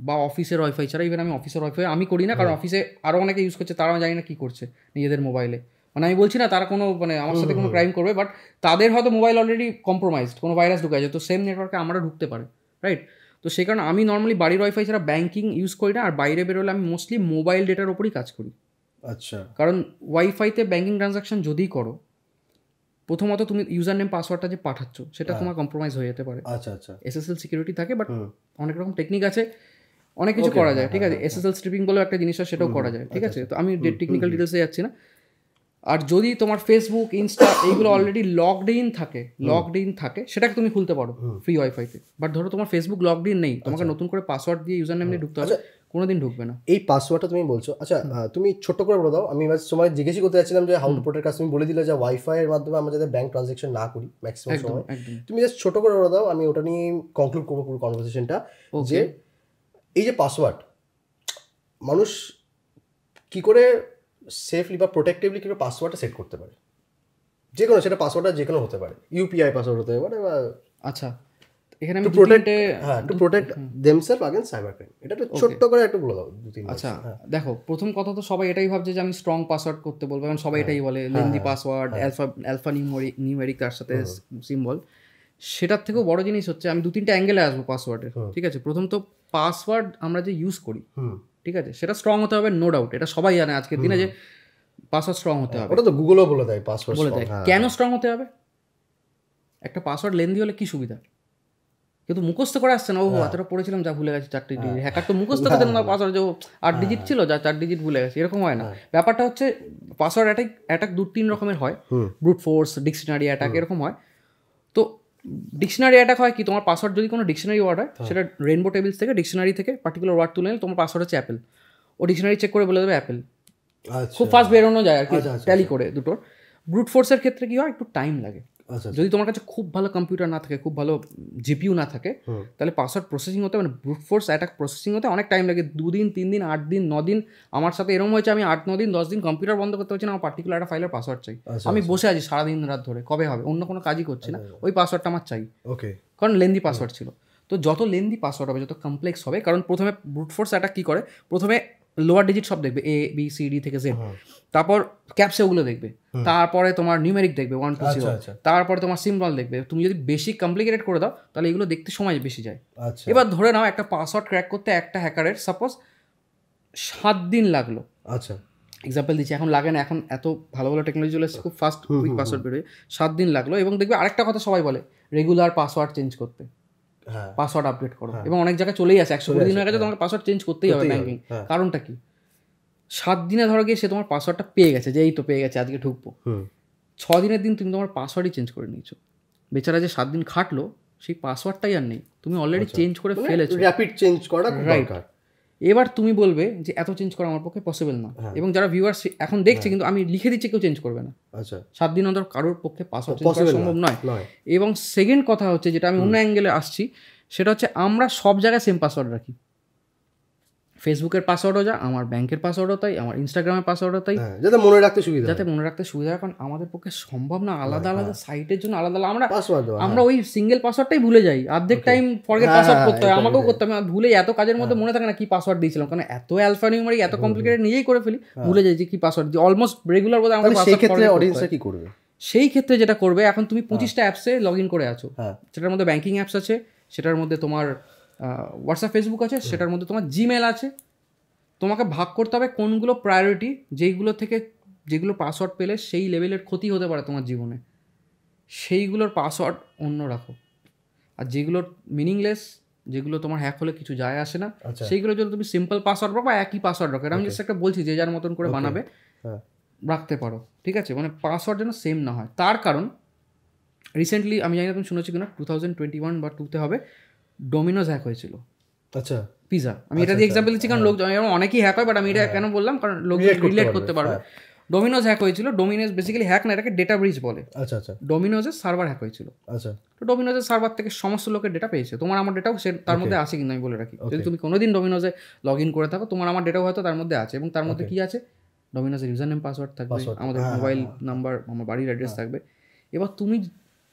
বা অফিসের ওয়াইফাই ছাড়া। ইভেন আমি অফিসের ওয়াইফাই আমি করি না, কারণ অফিসে আরও অনেকে ইউজ করছে, তারাও জানি না কী করছে নিজেদের মোবাইলে। মানে আমি বলছি না তারা কোনো মানে আমার সাথে কোনো ক্রাইম করবে, বাট তাদের হয়তো মোবাইল অলরেডি কম্প্রোমাইজড, কোনো ভাইরাস ঢুকে আছে, তো সেম নেটওয়ার্কে আমরা ঢুকতে পারে, রাইট? তো সেই কারণে আমি নর্মালি বাড়ির ওয়াইফাই ছাড়া ব্যাঙ্কিং ইউজ করি না, আর বাইরে বেরোলে আমি মোস্টলি মোবাইল ডেটার ওপরই কাজ করি। আচ্ছা, কারণ ওয়াইফাইতে ব্যাঙ্কিং ট্রানজাকশন যদি করো, প্রথমত তুমি ইউজার নেম পাসওয়ার্ডটা যে পাঠাচ্ছ সেটা তোমার কম্প্রোমাইজ হয়ে যেতে পারে। আচ্ছা আচ্ছা, এসএসএল সিকিউরিটি থাকে, বাট অনেক রকম টেকনিক আছে, অনেক কিছু করা যায়, ঠিক আছে? এসএসএল স্ট্রিপিং বলেও একটা জিনিস আছে, সেটাও করা যায়, ঠিক আছে? তো আমি টেকনিক্যাল ডিটেলসে যাচ্ছি না। আর যদি তোমার ফেসবুক, ইনস্টা এইগুলো অলরেডি লগড ইন থাকে, সেটাকে তুমি খুলতে পারো ফ্রি ওয়াইফাইতে। বাট ধরো তোমার ফেসবুক লগড ইন নেই, তোমাকে নতুন করে পাসওয়ার্ড দিয়ে ইউজার নেম নিয়ে ঢুকতে হবে, কোনোদিন ঢুকবে না। এই পাসওয়ার্ডটা তুমি বলছো, আচ্ছা তুমি ছোট্ট করে বলে দাও। আমি সময় জিজ্ঞেস করতে চাচ্ছিলাম যে হাউ টু প্রোটেক্ট কাজ, তুমি বলে দিলে যে ওয়াইফাই এর মাধ্যমে আমরা যাতে ব্যাংক ট্রানজাকশন না করি ম্যাক্সিমাম সময়, তুমি জাস্ট ছোট করে বলে দাও, আমি ওটা নিয়ে কনক্লুড করবো পুরো কনভারসেশনটা। যে এই যে পাসওয়ার্ড, মানুষ কি করে সেফলি বা প্রোটেক্টিভলি কী করে পাসওয়ার্ডটা সেট করতে পারে, যে কোনো, সেটা পাসওয়ার্ডটা যে কোনো হতে পারে, ইউপিআই পাসওয়ার্ড হতে পারে, বা আচ্ছা এখানে আমি to protect themselves against cyber crime, এটা একটু ছোট্ট করে একটু বলে দাও। আচ্ছা দেখো, প্রথম কথা তো সবাই এটাই ভাবছে যে আমি স্ট্রং পাসওয়ার্ড করতে বলবো, কারণ সবাই এটাই বলে লেন্দি পাসওয়ার্ড, অ্যালফা নিউমেরিক তার সাথে সিম্বল। সেটার থেকেও বড় জিনিস হচ্ছে, আমি 2-3টা অ্যাঙ্গেলে আসবো পাসওয়ার্ডের, ঠিক আছে? প্রথম তো পাসওয়ার্ড আমরা যে ইউজ করি, ঠিক আছে, সেটা স্ট্রং হতে হবে, নো ডাউট, এটা সবাই জানে আজকের দিনে যে পাসওয়ার্ড স্ট্রং হতে হবে। ওটা তো গুগলও বলে দেয়, পাসওয়ার্ড বলে দেয়। কেন স্ট্রং হতে হবে? একটা পাসওয়ার্ড লেন্দি হলে কি সুবিধা? কিন্তু মুখস্থ করে আসছে না, ও এতটা পড়েছিলাম যা ভুলে গেছি 4টি ডিজিট। হ্যাকার তো মুখস্থ করতে না পাসওয়ার্ড, যে 8 ডিজিট ছিল যা 4 ডিজিট ভুলে গেছে, এরকম হয় না। ব্যাপারটা হচ্ছে পাসওয়ার্ড অ্যাটাক 2-3 রকমের হয়, ব্রুট ফোর্স, ডিকশনারি অ্যাটাক, এরকম হয়। তো ডিকশনারি অ্যাটাক হয় কি, তোমার পাসওয়ার্ড যদি কোনো ডিকশনারি ওয়ার্ড হয়, সেটা রেইনবো টেবিলস থেকে ডিকশনারি থেকে পার্টিকুলার ওয়ার্ড তুলে নিলে তোমার পাসওয়ার্ড হচ্ছে অ্যাপেল, ও ডিকশনারি চেক করে বলে দেবে অ্যাপেল, খুব ফাস্ট বেরোনো যায় আর কি, ট্যালি করে দুটোর। ব্রুট ফোর্সের ক্ষেত্রে কি হয়, একটু টাইম লাগে। যদি তোমার কাছে খুব ভালো কম্পিউটার না থাকে, খুব ভালো জিপিইউ না থাকে, তাহলে পাসওয়ার্ড প্রসেসিং হতে, মানে ব্রুট ফোর্স অ্যাটাক প্রসেসিং হতে অনেক টাইম লাগে, 2 দিন 3 দিন 8 দিন 9 দিন। আমার সাথে এরকম হয়েছে, আমি 8-9 দিন 10 দিন কম্পিউটার বন্ধ করতে পারছি না, আমার পার্টিকুলার একটা ফাইলের পাসওয়ার্ড চাই। আমি বসে আছি সারাদিন রাত ধরে, কবে হবে, অন্য কোনো কাজই করছি না, ওই পাসওয়ার্ডটা আমার চাই, কারণ লেন্দি পাসওয়ার্ড ছিল। তো যত লেন্দি পাসওয়ার্ড হবে, যত কমপ্লেক্স হবে, কারণ প্রথমে ব্রুট ফোর্স অ্যাটাক কী করে, প্রথমে লোয়ার ডিজিট সব দেখবে, A B C D থেকে Z, তারপর ক্যাপসে ওগুলো দেখবে, তারপরে তোমার নিউমেরিক দেখবে 1 2 0, তারপরে তোমার সিম্বল দেখবে। তুমি যদি বেশি কমপ্লিকেটেড করে দাও তাহলে এগুলো দেখতে সময় বেশি যায়। এবার ধরে নাও একটা পাসওয়ার্ড ক্র্যাক করতে একটা হ্যাকারের সাপোজ 7 দিন লাগলো, আচ্ছা এক্সাম্পল দিচ্ছি, এখন লাগে না, এখন এত ভালো ভালো টেকনোলজি চলে এসেছে, খুব ফাস্ট কুইক পাসওয়ার্ড বেরোয়, 7 দিন লাগলো। এবং দেখবে আরেকটা কথা সবাই বলে, রেগুলার পাসওয়ার্ড চেঞ্জ করতে, পাসওয়ার্ড আপডেট করো, এবং অনেক জায়গায় চলেই আসে, 120 দিন হয়ে গেছে তোমাকে পাসওয়ার্ড চেঞ্জ করতেই হবে ব্যাংকিং। কারণটা কি? 7 দিনে ধরো গিয়ে সে তোমার পাসওয়ার্ডটা পেয়ে গেছে, যে এই তো পেয়ে গেছে আজকে ঢুকবো, 6 দিনের দিন তুমি তোমার পাসওয়ার্ডই চেঞ্জ করে নিয়েছো। বেচারা যে 7 দিন খাটলো সেই পাসওয়ার্ডটাই আর নেই, তুমি অলরেডি চেঞ্জ করে ফেলেছো, র্যাপিড চেঞ্জ করা রাইট। এবার তুমি বলবে যে এত চেঞ্জ করা আমার পক্ষে পসিবল না, এবং যারা ভিউয়ার্স এখন দেখছে কিন্তু আমি লিখে দিচ্ছি কেউ চেঞ্জ করবে না, আচ্ছা 7 দিন অন্তর কারোর পক্ষে পাসওয়ার্ড চেঞ্জ করা সম্ভব নয়। এবং সেকেন্ড কথা হচ্ছে, যেটা আমি অন্য অ্যাঙ্গেলে আসছি, সেটা হচ্ছে আমরা সব জায়গায় সেম পাসওয়ার্ড রাখি। ফেসবুকের পাসওয়ার্ডও যা, আমার ব্যাংকের পাসওয়ার্ডও তাই, আমার ইনস্টাগ্রামের পাসওয়ার্ডও তাই, যাতে মনে রাখতে সুবিধা, কারণ আমাদের পক্ষে সম্ভব না আলাদা আলাদা সাইটের জন্য আলাদা আমরা ওই সিঙ্গেল পাসওয়ার্ডটাই ভুলে যাই, অর্ধেক টাইম ফরগেট পাসওয়ার্ড করতে হয়, আমাকেও করতে হবে, ভুলে এত কাজের মধ্যে মনে থাকে না কি পাসওয়ার্ড দিয়েছিলাম, কারণ এত অ্যালফানিউমেরিক এত কমপ্লিকেটেড নিজেই করে ফেলি, ভুলে যাই যে কি পাসওয়ার্ড দিই, অলমোস্ট রেগুলার বলতে আমাদের সেই ক্ষেত্রে অডিয়েন্সরা কি করবে? সেই ক্ষেত্রে যেটা করবে, এখন তুমি 25টা অ্যাপসে লগ ইন করে আছো, সেটার মধ্যে ব্যাংকিং অ্যাপস আছে, সেটার মধ্যে তোমার হোয়াটসঅ্যাপ ফেসবুক আছে, সেটার মধ্যে তোমার জিমেল আছে, তোমাকে ভাগ করতে হবে কোনগুলো প্রায়োরিটি, যেগুলো পাসওয়ার্ড পেলে সেই লেভেলের ক্ষতি হতে পারে তোমার জীবনে, সেইগুলোর পাসওয়ার্ড অন্য রাখো। আর যেগুলোর মিনিংলেস, যেগুলো তোমার হ্যাক হলে কিছু যায় আসে না, সেইগুলো যদি তুমি সিম্পল পাসওয়ার্ড রাখো বা একই পাসওয়ার্ড রাখো, আমি জাস্ট একটা বলছি যে যার মতন করে বানাবে রাখতে পারো, ঠিক আছে? মানে পাসওয়ার্ড যেন সেম না হয়। তার কারণ রিসেন্টলি আমি জানি না তুমি শুনেছি কিনা, 2021 বা 2তে হবে, ডোমিনোজ হ্যাক হয়েছিল। আচ্ছা, পিজা, আমি এটা দিয়ে এক্সাম্পল দিচ্ছি কারণ লোক অনেকেই হ্যাক হয়, বাট আমি এটা কেন বললাম কারণ লোক রিলেট করতে পারবে। ডোমিনোজ হ্যাক হয়েছিল, ডোমিনোজ বেসিক্যালি হ্যাক না, এটাকে ডেটা ব্রিচ বলে। আচ্ছা আচ্ছা, ডোমিনোজের সার্ভার হ্যাক হয়েছিল। আচ্ছা, তো ডোমিনোজের সার্ভার থেকে সমস্ত লোকের ডেটা পেয়েছে, তোমার আমার ডেটাও সে তার মধ্যে আছে, কিন্তু আমি বলে রাখি, যদি তুমি কোনোদিন ডোমিনোজে লগ ইন করে থাকো, তোমার আমার ডেটাও হয়তো তার মধ্যে আছে, এবং তার মধ্যে কি আছে, ডোমিনোজের ইউজার নেম পাসওয়ার্ড থাকবে, আমাদের মোবাইল নাম্বার, আমার বাড়ির অ্যাড্রেস থাকবে। এবার তুমি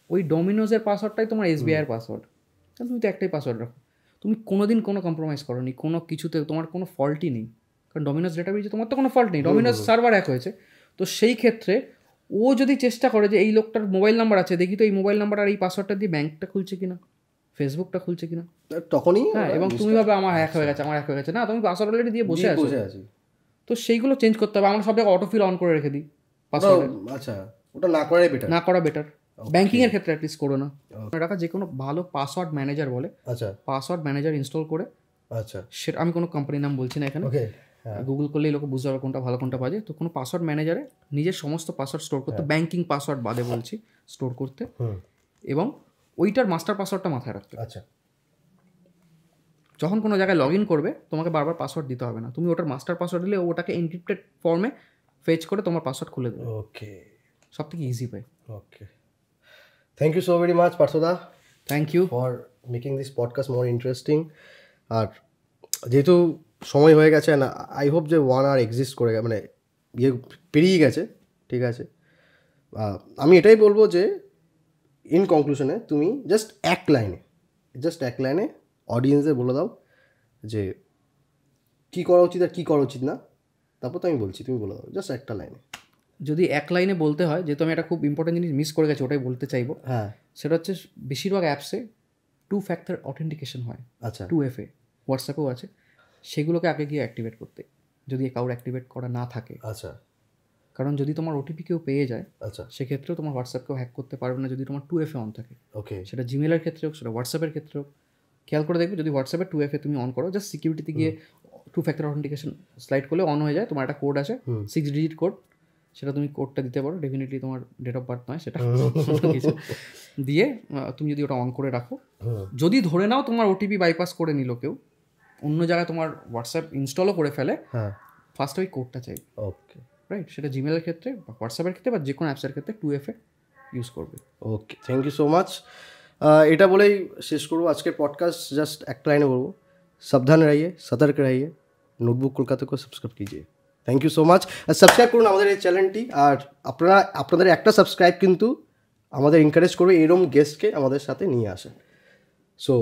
ওই ডোমিনোজের পাসওয়ার্ডটাই তোমার SBI এর পাসওয়ার্ড, কারণ তুমি তো একটাই পাসওয়ার্ড রাখো, তুমি কোনোদিন কোনো কম্প্রোমাইজ করোনি, কোনো কিছুতে তোমার কোনো ফল্টই নেই, কারণ ডোমিনোজ ডেটা ব্রিচে তোমার তো কোনো ফল্ট নেই, ডোমিনোজ সার্ভার হ্যাক হয়েছে। তো সেই ক্ষেত্রে ও যদি চেষ্টা করে যে এই লোকটার মোবাইল নাম্বার আছে, দেখি তো এই মোবাইল নাম্বার আর এই পাসওয়ার্ডটা দিয়ে ব্যাংকটা খুলছে কিনা, ফেসবুকটা খুলছে কিনা, তখনই হ্যাঁ, এবং তুমি ভাবে আমার হ্যাক হয়ে গেছে, আমার হ্যাক হয়ে গেছে, না, তুমি পাসওয়ার্ড অলরেডি দিয়ে বসে আছো। তো সেইগুলো চেঞ্জ করতে হবে। আমরা সব জায়গায় অটোফিল অন করে রেখে দিই পাসওয়ার্ড। আচ্ছা, ওটা না করাই বেটার, না করা বেটার। ব্যাংকিং এর ক্ষেত্রে অ্যাটলিস্ট করো না। রাখা যে কোনো ভালো পাসওয়ার্ড ম্যানেজার বলে, আচ্ছা, পাসওয়ার্ড ম্যানেজার ইনস্টল করে, আচ্ছা, সেটা আমি কোনো কোম্পানির নাম বলছি না এখানে, গুগল করলেই লোকে বুঝতে পারবে কোনটা ভালো কোনটা বাজে। তো কোনো পাসওয়ার্ড ম্যানেজারে নিজের সমস্ত পাসওয়ার্ড স্টোর করতে, ব্যাংকিং পাসওয়ার্ড বাদে বলছি, স্টোর করতে, এবং ওইটার মাস্টার পাসওয়ার্ডটা মাথায় রাখতে। আচ্ছা, যখন কোনো জায়গায় লগ ইন করবে তোমাকে বারবার পাসওয়ার্ড দিতে হবে না, তুমি ওটার মাস্টার পাসওয়ার্ড দিলে ওটাকে এনক্রিপ্টেড ফর্মে ফেচ করে তোমার পাসওয়ার্ড খুলে দেবে। ওকে, সব থেকে ইজি পাই। Okay, thank you so very much পার্থদা, thank you for making this podcast more interesting. আর যেহেতু সময় হয়ে গেছে, না আই হোপ যে 1 hour এক্সিস্ট করে, মানে ইয়ে পেরিয়ে গেছে, ঠিক আছে। আমি এটাই বলবো যে ইন কনক্লুশনে তুমি জাস্ট এক লাইনে অডিয়েন্সে বলে দাও যে কী করা উচিত আর কী করা উচিত না, তারপর তো আমি বলছি, তুমি বলে দাও জাস্ট একটা লাইনে। যদি এক লাইনে বলতে হয়, যেহেতু আমি একটা খুব ইম্পর্টেন্ট জিনিস মিস করে গেছি, ওটাই বলতে চাইবো। হ্যাঁ, সেটা হচ্ছে বেশিরভাগ অ্যাপসে 2 factor অথেন্টিকেশন হয়। আচ্ছা, 2FA, হোয়াটসঅ্যাপেও আছে, সেগুলোকে আগে গিয়ে অ্যাক্টিভেট করতে, যদি কারোর অ্যাক্টিভেট করা না থাকে। আচ্ছা, কারণ যদি তোমার ওটিপি কেউ পেয়ে যায়, আচ্ছা, সেক্ষেত্রেও তোমার হোয়াটসঅ্যাপকেও হ্যাক করতে পারবে না যদি তোমার 2FA অন থাকে। ওকে, সেটা জিমেলের ক্ষেত্রে হোক, সেটা হোয়াটসঅ্যাপের ক্ষেত্রে হোক। খেয়াল করে দেখবে, যদি হোয়াটসঅ্যাপে 2FA তুমি অন করো, জাস্ট সিকিউরিটিতে গিয়ে 2 factor অথেন্টিকেশন স্লাইড করলে অন হয়ে যায়, তোমার একটা কোড আছে 6 digit কোড, সেটা তুমি কোডটা দিতে পারো, ডেফিনেটলি তোমার ডেট অফ বার্থ নয়, সেটা কিছু দিয়ে তুমি যদি ওটা অন করে রাখো, যদি ধরে নাও তোমার ওটিপি বাইপাস করে নিল কেউ, অন্য জায়গায় তোমার হোয়াটসঅ্যাপ ইনস্টলও করে ফেলে, হ্যাঁ, ফার্স্ট ওই কোডটা চাই। ওকে, রাইট, সেটা জিমেলের ক্ষেত্রে বা হোয়াটসঅ্যাপের ক্ষেত্রে বা যে কোনো অ্যাপসের ক্ষেত্রে 2FA ইউজ করবে। ওকে, থ্যাংক ইউ সো মাচ। এটা বলেই শেষ করবো আজকের পডকাস্ট। জাস্ট একটা লাইনে বলবো, সাবধান রহিয়ে, সতর্ক রহিয়ে, নোটবুক কলকাতা को सब्सक्राइब कीजिए। Thank you so much. আর সাবস্ক্রাইব করুন আমাদের এই চ্যানেলটি। আর আপনাদের একটা সাবস্ক্রাইব কিন্তু আমাদের এনকারেজ করবে এরকম গেস্টকে আমাদের সাথে নিয়ে আসে। So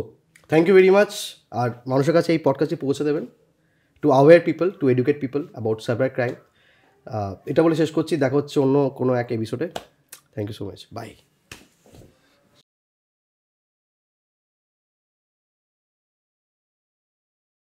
thank you very much. আর মানুষের কাছে এই পডকাস্টটি পৌঁছে দেবেন। To aware people, to educate people about cyber crime. এটা বলে শেষ করছি, দেখা হচ্ছে অন্য কোনো এক এপিসোডে। Thank you so much, by.